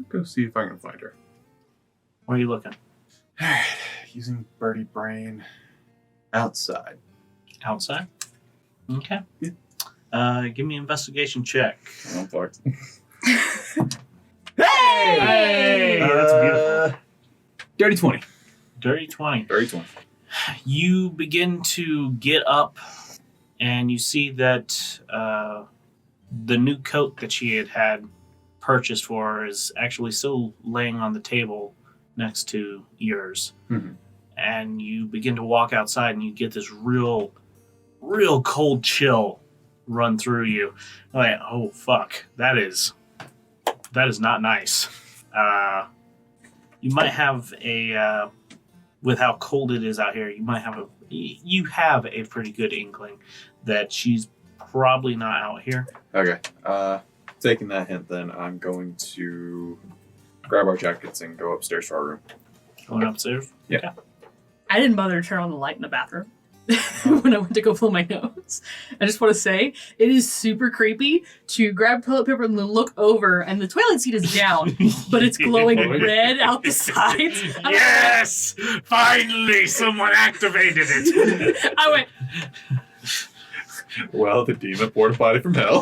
Go see if I can find her. Where are you looking? Alright, using Birdie Brain. Outside. Outside? Okay. Yeah. Give me an investigation check. Oh, fuck. Hey! That's beautiful. Dirty 20. Dirty 20. Dirty 20. You begin to get up and you see that the new coat that she had purchased for her is actually still laying on the table next to yours. Mm-hmm. And you begin to walk outside and you get this real cold chill run through you. Like, oh fuck, that is not nice. You might have a with how cold it is out here, you have a pretty good inkling that she's probably not out here. Okay. Taking that hint, then I'm going to grab our jackets and go upstairs to our room. Going upstairs? Yeah. Okay. I didn't bother to turn on the light in the bathroom when I went to go blow my nose. I just want to say, it is super creepy to grab toilet paper and then look over, and the toilet seat is down, but it's glowing red out the sides. I'm Yes! Finally, someone activated it. I went, Well, the demon porta potty from hell.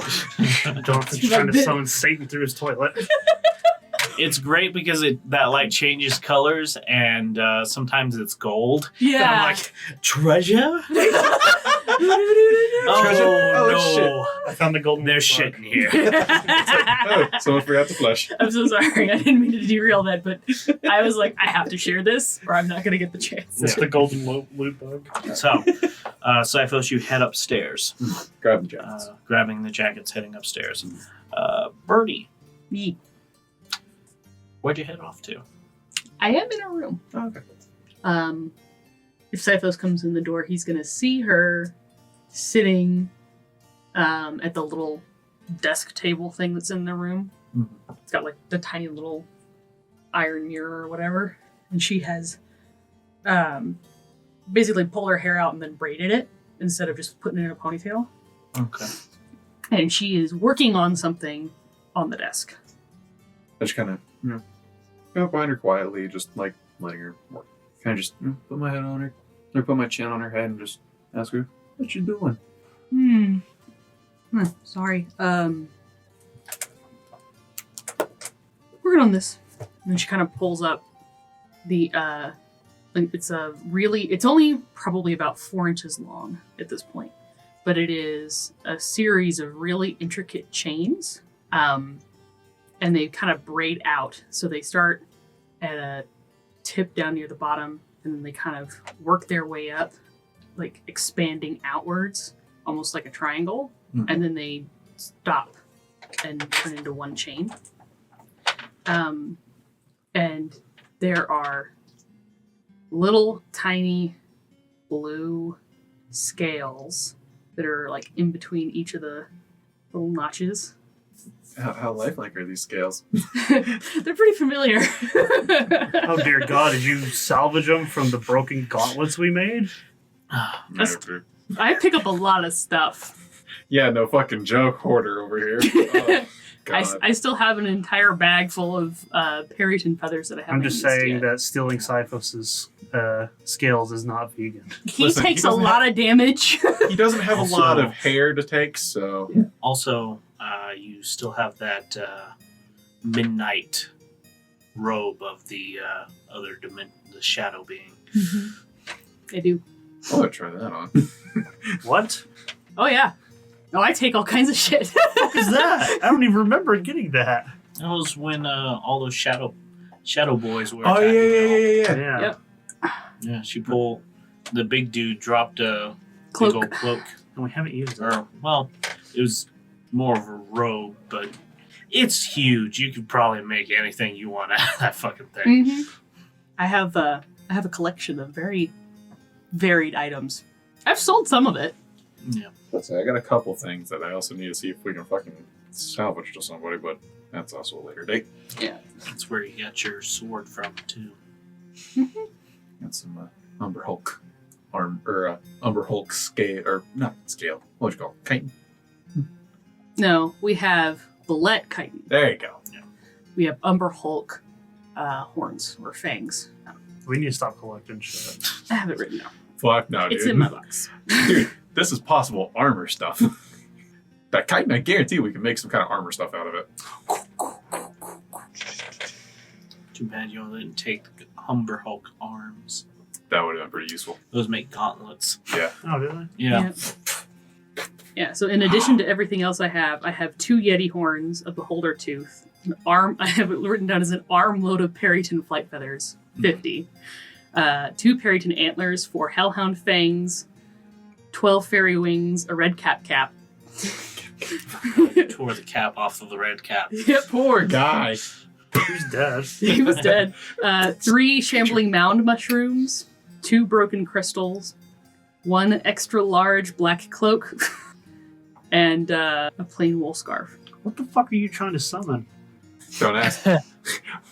Jonathan's trying to summon Satan through his toilet. It's great because that light changes colors, and sometimes it's gold. yeah. And I'm like, treasure? Oh, no. I found the golden There's loot shit bug. in here. Oh, someone forgot to flush. I'm so sorry. I didn't mean to derail that, but I was like, I have to share this or I'm not going to get the chance. It's the golden loot bug. So, Cyphos, you head upstairs, Grab the jackets. grabbing the jackets, heading upstairs. Birdie, Me. where'd you head off to? I am in a room. Oh, okay. If Cyphos comes in the door, he's going to see her sitting at the little desk table thing that's in the room. Mm-hmm. It's got like the tiny little iron mirror or whatever. And she has basically pulled her hair out and then braided it instead of just putting it in a ponytail. Okay. And she is working on something on the desk. I just kind of, go behind her quietly, just like letting her work. Kind of just put my head on her, or put my chin on her head and just ask her, what you doing? Sorry. Working on this. And then she kind of pulls up the, like it's only probably about 4 inches long at this point. But it is a series of really intricate chains. And they kind of braid out. So they start at a tip down near the bottom, and then they kind of work their way up, like expanding outwards, almost like a triangle. Mhm. And then they stop and turn into one chain. And there are little tiny blue scales that are like in between each of the little notches. How lifelike are these scales? They're pretty familiar. Oh dear God, did you salvage them from the broken gauntlets we made? I pick up a lot of stuff. Yeah, no fucking joke, hoarder over here. Oh, God. I still have an entire bag full of Parrington feathers that I haven't I'm just used saying yet. that stealing Cyphos's scales is not vegan. He Listen, takes he a doesn't lot of damage. He doesn't have Also- a lot of hair to take, so Also, you still have that midnight robe of the the shadow being. I do. Oh, I'll try that on. What? Oh yeah. Oh, I take all kinds of shit. What is that? I don't even remember getting that. That was when all those shadow boys were. Oh attacking y'all. Yeah. Yep. Yeah, she pulled. The big dude dropped a Cloak. big old cloak. And we haven't used it. Or, well, it was more of a robe, but it's huge. You could probably make anything you want out of that fucking thing. Mm-hmm. I have a collection of very varied items. I've sold some of it. Yeah. Let's say I got a couple things that I also need to see if we can fucking salvage to somebody, but that's also a later date. That's where you got your sword from, too. Got some Umber Hulk arm, or Umber Hulk scale, or not scale. What would you call it? Chitin. No, we have Bullet Chitin. There you go. We have Umber Hulk horns or fangs. We need to stop collecting shit. I have it written down. Fuck no, dude. It's in my box. Dude, this is possible armor stuff. That chitin, I guarantee we can make some kind of armor stuff out of it. Too bad you all didn't take the Humber Hulk arms. That would have been pretty useful. Those make gauntlets. Yeah. Oh, did I? Yeah. Yeah, so in addition to everything else I have 2 Yeti horns, a beholder tooth, an arm. I have it written down as an armload of Perryton flight feathers, 50. 2 Perryton antlers, 4 hellhound fangs, 12 fairy wings, a red cap. Tore the cap off of the red cap. Yeah, poor guy. Who's dead? He was dead. 3 shambling mound mushrooms, 2 broken crystals, 1 extra large black cloak, and a plain wool scarf. What the fuck are you trying to summon? Don't ask.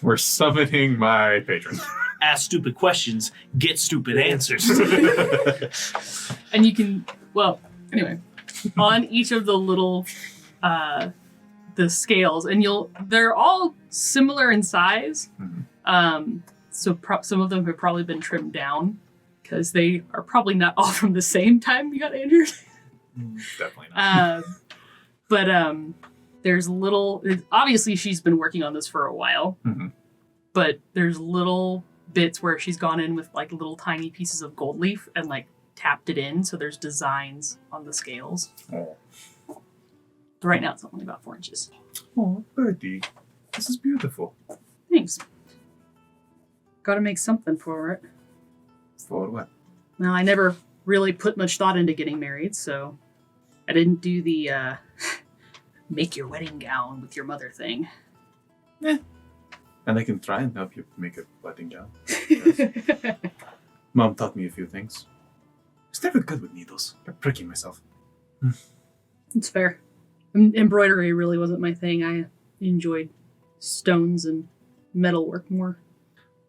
We're summoning my patron. Ask stupid questions, get stupid answers. And you can, well, anyway, on each of the little the scales, and they're all similar in size. So some of them have probably been trimmed down because they are probably not all from the same time you got injured. Definitely not. But there's obviously she's been working on this for a while, but there's little bits where she's gone in with like little tiny pieces of gold leaf and like tapped it in, so there's designs on the scales. Oh. But right now it's only about 4 inches. Oh, birdie. This is beautiful. Thanks. Gotta make something for it. For what? Well, I never really put much thought into getting married, so I didn't do the make your wedding gown with your mother thing. And I can try and help you make a wedding gown. Yes. Mom taught me a few things. I was never good with needles. I'm pricking myself. It's fair. Embroidery really wasn't my thing. I enjoyed stones and metalwork more.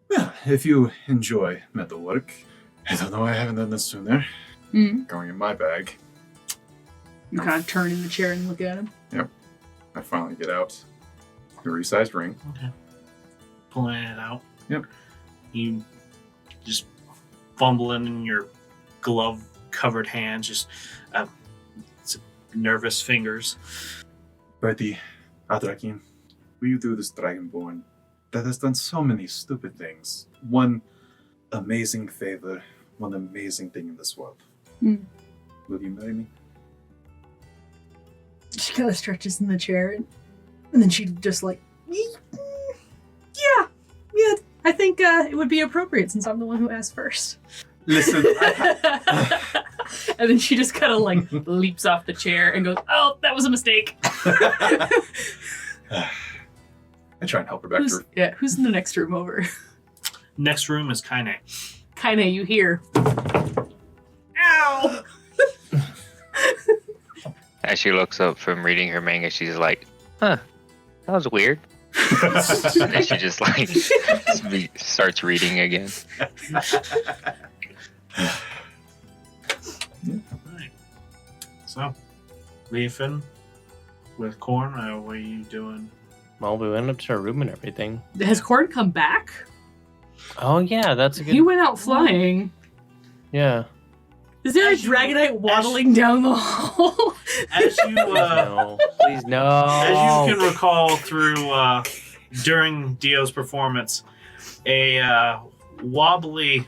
Well, if you enjoy metalwork, I don't know why I haven't done this sooner. Going in my bag. You kind of turn in the chair and look at him. Yep. I finally get out the resized ring. Okay. Pulling it out. Yep. You just fumbling in your glove-covered hands, just nervous fingers. Bertie, Adrakin, will you do this dragonborn that has done so many stupid things? One amazing favor, one amazing thing in this world. Will you marry me? She kind of stretches in the chair, and then she just like, yeah, I think it would be appropriate since I'm the one who asked first. Listen, And then she just kind of like leaps off the chair and goes, "Oh, that was a mistake." I try and help her back to her. Who's in the next room over? Next room is Kaine. Kaine, you hear. Ow! As she looks up from reading her manga, she's like, "Huh, that was weird." And then she just like starts reading again. Right. So, leaving with Corn, what are you doing? Well, we went up to our room and everything. Has Corn come back? Oh yeah, that's a good. He went out flying. Yeah. Is there a As you- Dragonite waddling down the hall? As you No, please no. as you can recall through during Dio's performance, a wobbly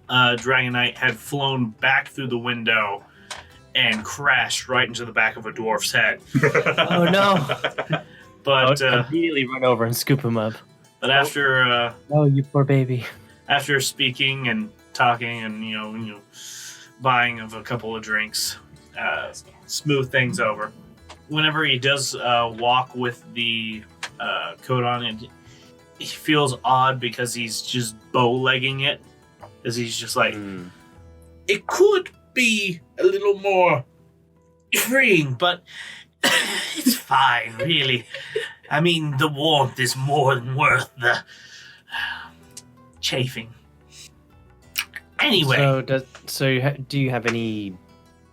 Dragonite had flown back through the window and crashed right into the back of a dwarf's head. Oh no! But immediately run over and scoop him up. But after Oh, you poor baby. after speaking and talking and you know buying of a couple of drinks, smooth things over. Whenever he does walk with the coat on, it he feels odd because he's just bow-legging it, as he's just like, it could be a little more freeing, but it's fine, really. I mean, the warmth is more than worth the chafing. Anyway. Do you have any...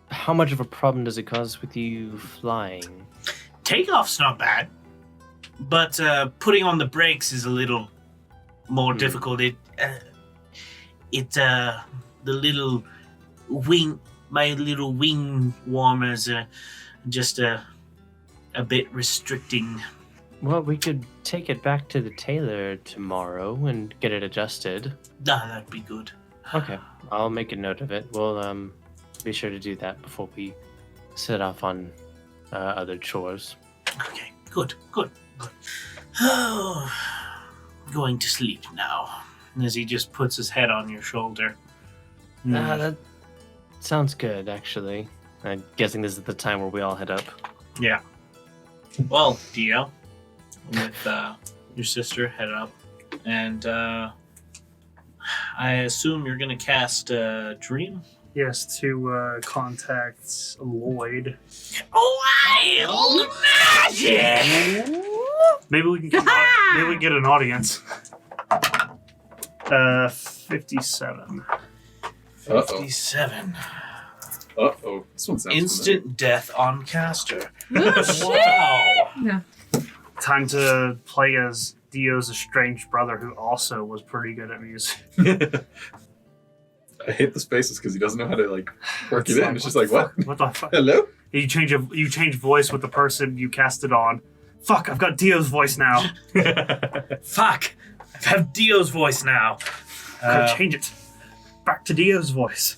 How much of a problem does it cause with you flying? Takeoff's not bad, but putting on the brakes is a little more difficult. The little wing, my little wing warmers are just a bit restricting. Well, we could take it back to the tailor tomorrow and get it adjusted. That'd be good. Okay, I'll make a note of it. We'll be sure to do that before we set off on other chores. Okay, good. Oh, going to sleep now. As he just puts his head on your shoulder. That sounds good, actually. I'm guessing this is the time where we all head up. Yeah. Well, Dio, with your sister, head up, and I assume you're going to cast Dream? Yes, to contact Lloyd. Wild magic! Maybe we can get an audience. 57. 57. Uh-oh. This one sounds Instant death on caster. Oh, shit. Wow. Yeah. Time to play as Dio's estranged brother, who also was pretty good at music. familiar. I hate the spaces because he doesn't know how to work it in. It's just like, what? What the fuck? Hello? You change voice with the person you cast it on. Fuck, I've got Dio's voice now. Fuck! I have Dio's voice now. Gotta change it. Back to Dio's voice.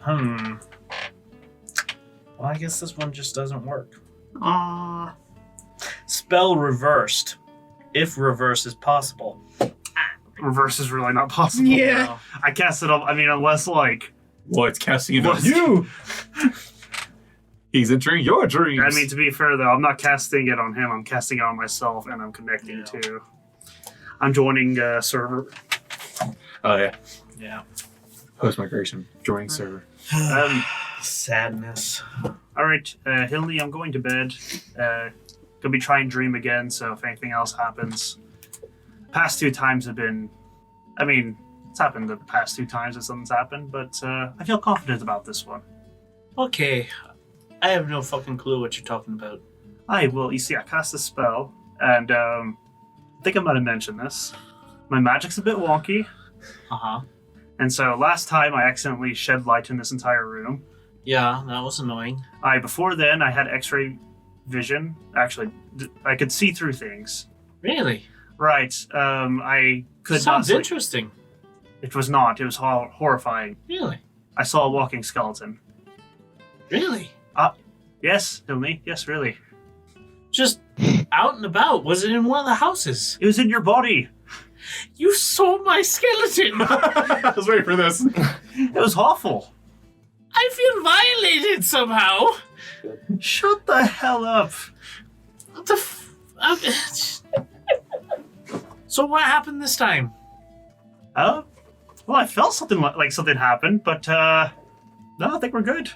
Well, I guess this one just doesn't work. Aww. Spell reversed, if reverse is possible. Reverse is really not possible. Yeah. I cast it on, unless Well, it's casting it on What? you. He's entering your dreams. to be fair though, I'm not casting it on him, I'm casting it on myself and I'm connecting Yeah. to. I'm joining server. Oh, yeah. Yeah. Post-migration. Joining server. Sadness. Alright, Hilny, I'm going to bed. Gonna be trying Dream again, so if anything else happens. Past 2 times have been... it's happened the past 2 times that something's happened, but I feel confident about this one. Okay. I have no fucking clue what you're talking about. You see, I cast a spell, and I think I might have mentioned this. My magic's a bit wonky, Uh-huh. and so last time I accidentally shed light in this entire room. Yeah, that was annoying. Before then, I had X-ray vision. Actually, I could see through things. Really? Right. I could Sounds not. interesting. It was not. It was horrifying. Really? I saw a walking skeleton. Really? Yes, Hilny. Yes, really. Just out and about. Was it in one of the houses? It was in your body. You saw my skeleton! I was waiting for this. It was awful. I feel violated somehow. Shut the hell up. What the So what happened this time? Well, I felt something like something happened, but no, I think we're good.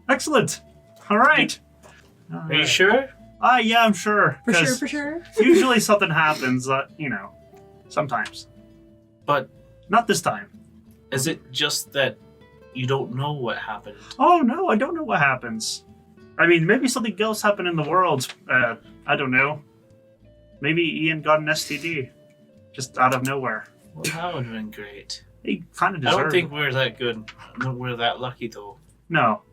Excellent. All right. Are you sure? Yeah, I'm sure. For sure. Usually something happens, sometimes. But Not this time. is it just that you don't know what happened? Oh, no, I don't know what happens. Maybe something else happened in the world. I don't know. Maybe Ian got an STD. Just out of nowhere. Well, that would have been great. He kind of I deserved don't think we're that good. We're that lucky, though. No.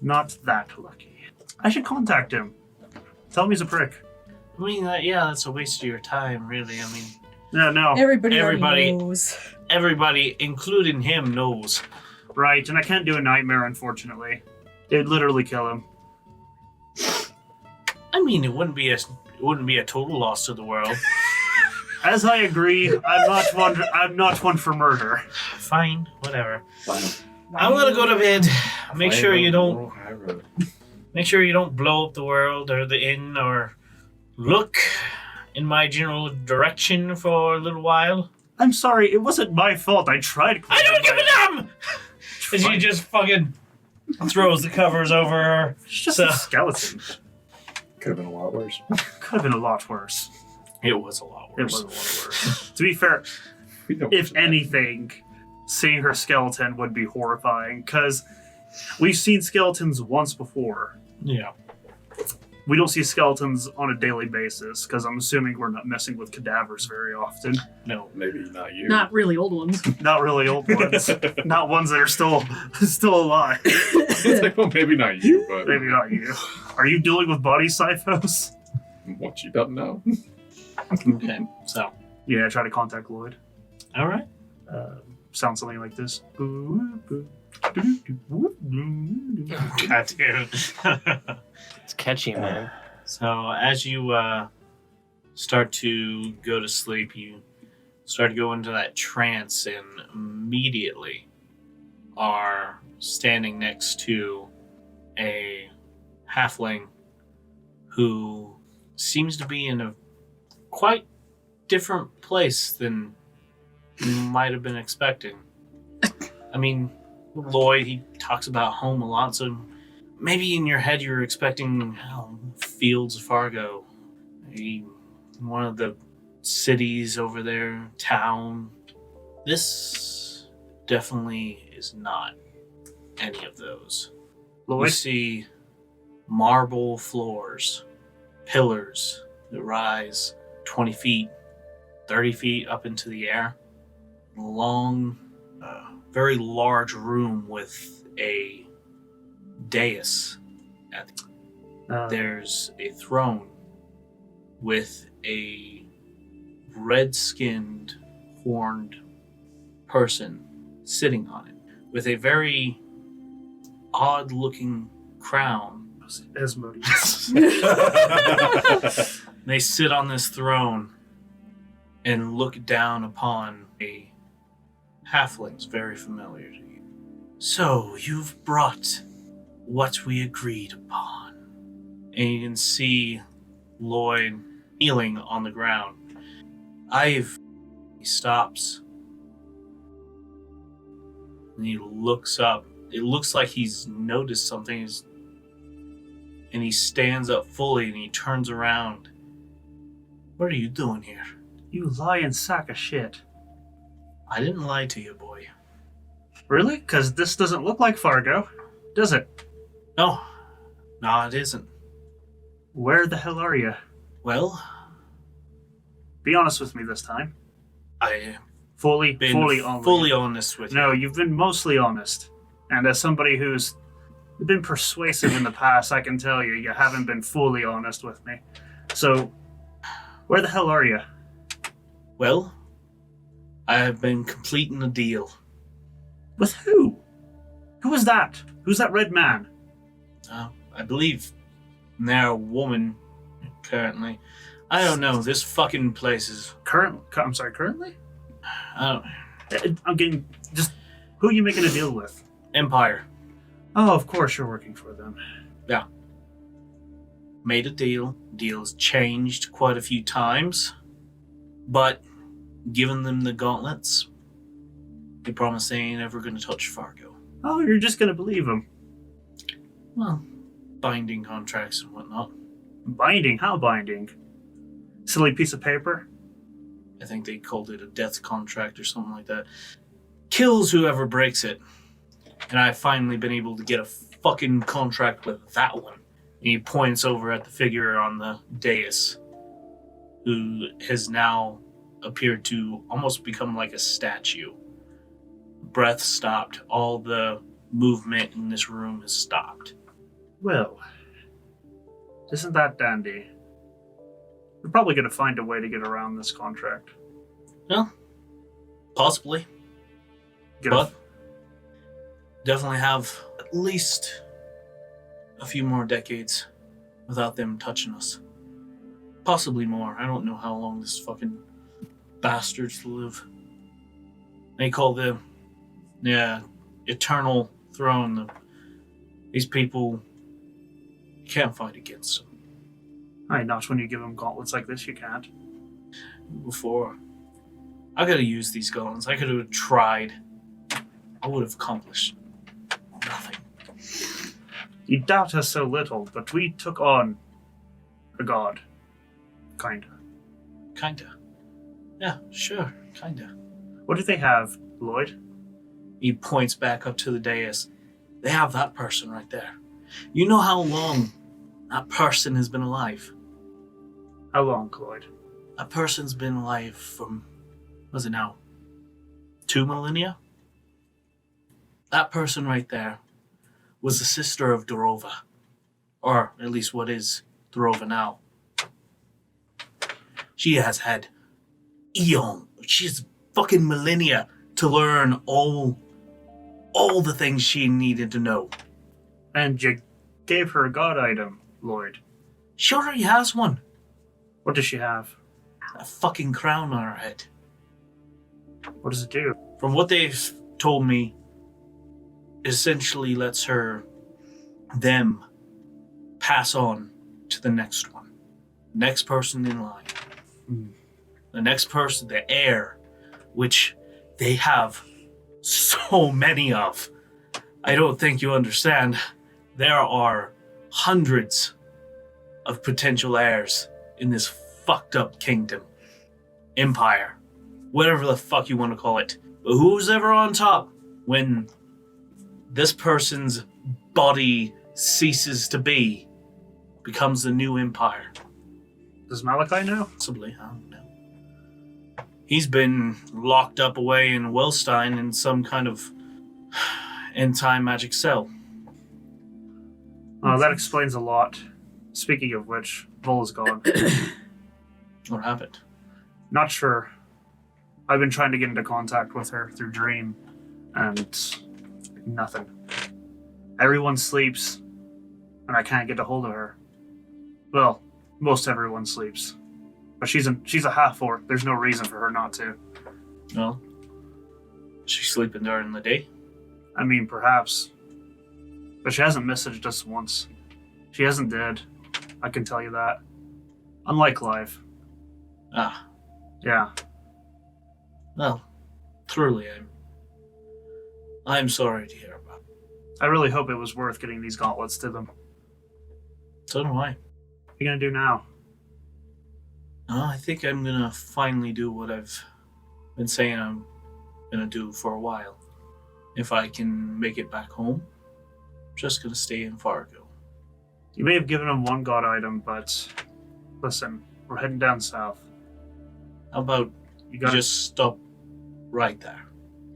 Not that lucky. I should contact him. Tell him he's a prick. I mean, yeah, that's a waste of your time, really. I mean, No. Everybody Everybody- knows. everybody, including him, knows. Right, and I can't do a nightmare, unfortunately. It'd literally kill him. I mean, it wouldn't be a total loss to the world. As I agree, I'm not one for murder. Fine, whatever. I'm gonna go to bed. Make sure you don't blow up the world or the inn or look in my general direction for a little while. I'm sorry, it wasn't my fault. I tried. I don't give a damn! And she just fucking throws the covers over her. It's just So- a skeleton. Could have been a lot worse. Could have been a lot worse. It was a lot It worse. was a lot worse. To be fair, We don't if anything, seeing her skeleton would be horrifying, because we've seen skeletons once before. Yeah. We don't see skeletons on a daily basis, because I'm assuming we're not messing with cadavers very often. No. Maybe not you. Not really old ones. Not really old ones. Not ones that are still alive. It's like, well, maybe not you, but Maybe not you. Are you dealing with body siphos? what you don't know. Okay. So, Yeah, I try to contact Lloyd. all right. Sounds something like this. God damn it. It's catchy, man. So as you start to go to sleep, you start to go into that trance and immediately are standing next to a halfling who seems to be in a quite different place than you might have been expecting. I mean, Lloyd, he talks about home a lot, so maybe in your head you're expecting fields of Fargo, maybe one of the cities over there, town. This definitely is not any of those. You Lloyd? see marble floors, pillars that rise 20 feet, 30 feet up into the air. Long, very large room with a dais. There's a throne with a red-skinned, horned person sitting on it with a very odd-looking crown. Asmodeus. They sit on this throne and look down upon a halflings very familiar to you. So, you've brought what we agreed upon. And you can see Lloyd kneeling on the ground. He stops. And he looks up. It looks like he's noticed something. And he stands up fully and he turns around. What are you doing here? You lying sack of shit. I didn't lie to you, boy. Really? Because this doesn't look like Fargo, does it? No, it isn't. Where the hell are you? Well, Be honest with me this time. I've Fully been only. fully honest with you. No, you've been mostly honest. And as somebody who's been persuasive in the past, I can tell you haven't been fully honest with me. So, where the hell are you? Well, I have been completing a deal. With who? Who is that? Who's that red man? I believe they're a woman currently. I don't know. This fucking place is. Currently? I don't. I'm getting. Just. Who are you making a deal with? Empire. Oh, of course you're working for them. Made a deal. Deal's changed quite a few times. But given them the gauntlets, they promise they ain't ever gonna touch Fargo. Oh, you're just gonna believe them. Well, binding contracts and whatnot. Binding? How binding? Silly piece of paper? I think they called it a death contract or something like that. Kills whoever breaks it. And I've finally been able to get a fucking contract with that one. And he points over at the figure on the dais, who has now appeared to almost become like a statue. Breath stopped. All the movement in this room has stopped. Well, isn't that dandy? We're probably going to find a way to get around this contract. Well, possibly. Get But definitely have at least a few more decades without them touching us. Possibly more. I don't know how long this fucking bastards live. They call the eternal throne. These people, you can't fight against them. Aye, not when you give them gauntlets like this, you can't. Before I could have used these gauntlets, I could have tried. I would have accomplished nothing. You doubt us so little, but we took on a god. Kinda. Yeah, sure, kinda. What do they have, Lloyd? He points back up to the dais. They have that person right there. You know how long that person has been alive? How long, Lloyd? That person's been alive from, what is it now? 2 millennia? That person right there was the sister of Dorova. Or at least what is Dorova now. She has had she's fucking millennia to learn all the things she needed to know. And you gave her a god item, Lloyd. She already has one. What does she have? A fucking crown on her head. What does it do? From what they've told me, it essentially lets them pass on to the next one. Next person in line. The next person, the heir, which they have so many of. I don't think you understand. There are hundreds of potential heirs in this fucked up kingdom. Empire. Whatever the fuck you want to call it. But who's ever on top when this person's body ceases to be, becomes the new empire. Does Malachi know? Possibly, I don't know. He's been locked up away in Wellstein in some kind of end-time magic cell. That explains a lot. Speaking of which, Vola's gone. What happened? Not sure. I've been trying to get into contact with her through Dream, and nothing. Everyone sleeps, and I can't get a hold of her. Well, most everyone sleeps. But she's a half-orc. There's no reason for her not to. Well, she's sleeping during the day. I mean, perhaps. But she hasn't messaged us once. She isn't dead. I can tell you that. Unlike Clive. Ah, Yeah. well, truly, I'm sorry to hear about. I really hope it was worth getting these gauntlets to them. So do I. What are you gonna do now? I think I'm gonna finally do what I've been saying I'm gonna do for a while. If I can make it back home, I'm just gonna stay in Fargo. You may have given him one god item, but listen, we're heading down south. How about you just stop right there?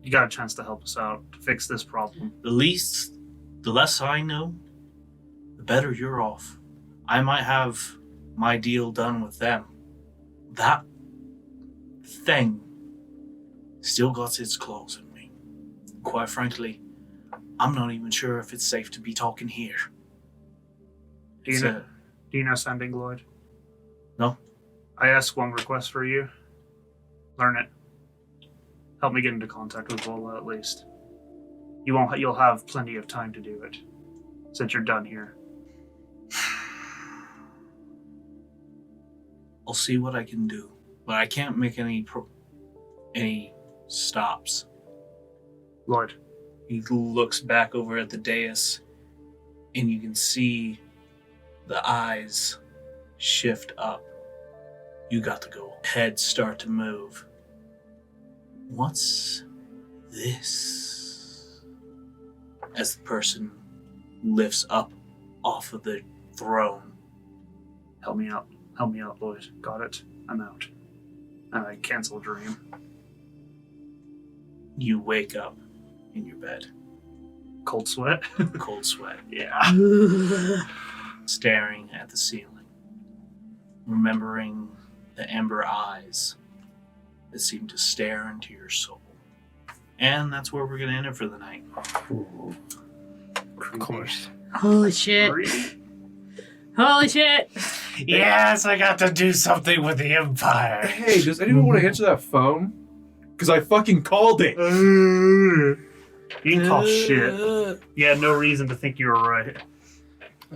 You got a chance to help us out to fix this problem. The less I know, the better you're off. I might have my deal done with them. That thing still got its claws in me. Quite frankly, I'm not even sure if it's safe to be talking here. Do you know Sanding Lloyd? No. I ask one request for you. Learn it. Help me get into contact with Vola at least. You'll have plenty of time to do it, since you're done here. I'll see what I can do, but I can't make any stops. Lloyd. He looks back over at the dais, and you can see the eyes shift up. You got to go. Heads start to move. What's this? As the person lifts up off of the throne. Help me out. Help me out, Lloyd. Got it. I'm out. And I cancel Dream. You wake up in your bed. Cold sweat. Cold sweat. Yeah. Staring at the ceiling. remembering the amber eyes that seem to stare into your soul. And that's where we're going to end it for the night. Of course. Holy shit. Holy shit. Yes, I got to do something with the Empire. Hey, does anyone want to answer that phone? Because I fucking called it. You can call shit. You had no reason to think you were right.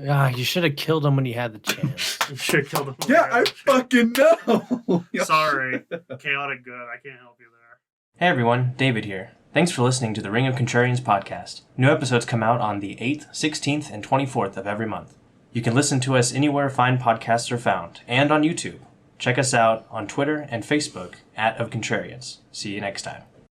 Ah, you should have killed him when you had the chance. You should have killed him. Yeah, I fucking know. Sorry. Chaotic good. I can't help you there. Hey everyone, David here. Thanks for listening to the Ring of Contrarians podcast. New episodes come out on the 8th, 16th, and 24th of every month. You can listen to us anywhere fine podcasts are found, and on YouTube. Check us out on Twitter and Facebook @ofcontrarians. See you next time.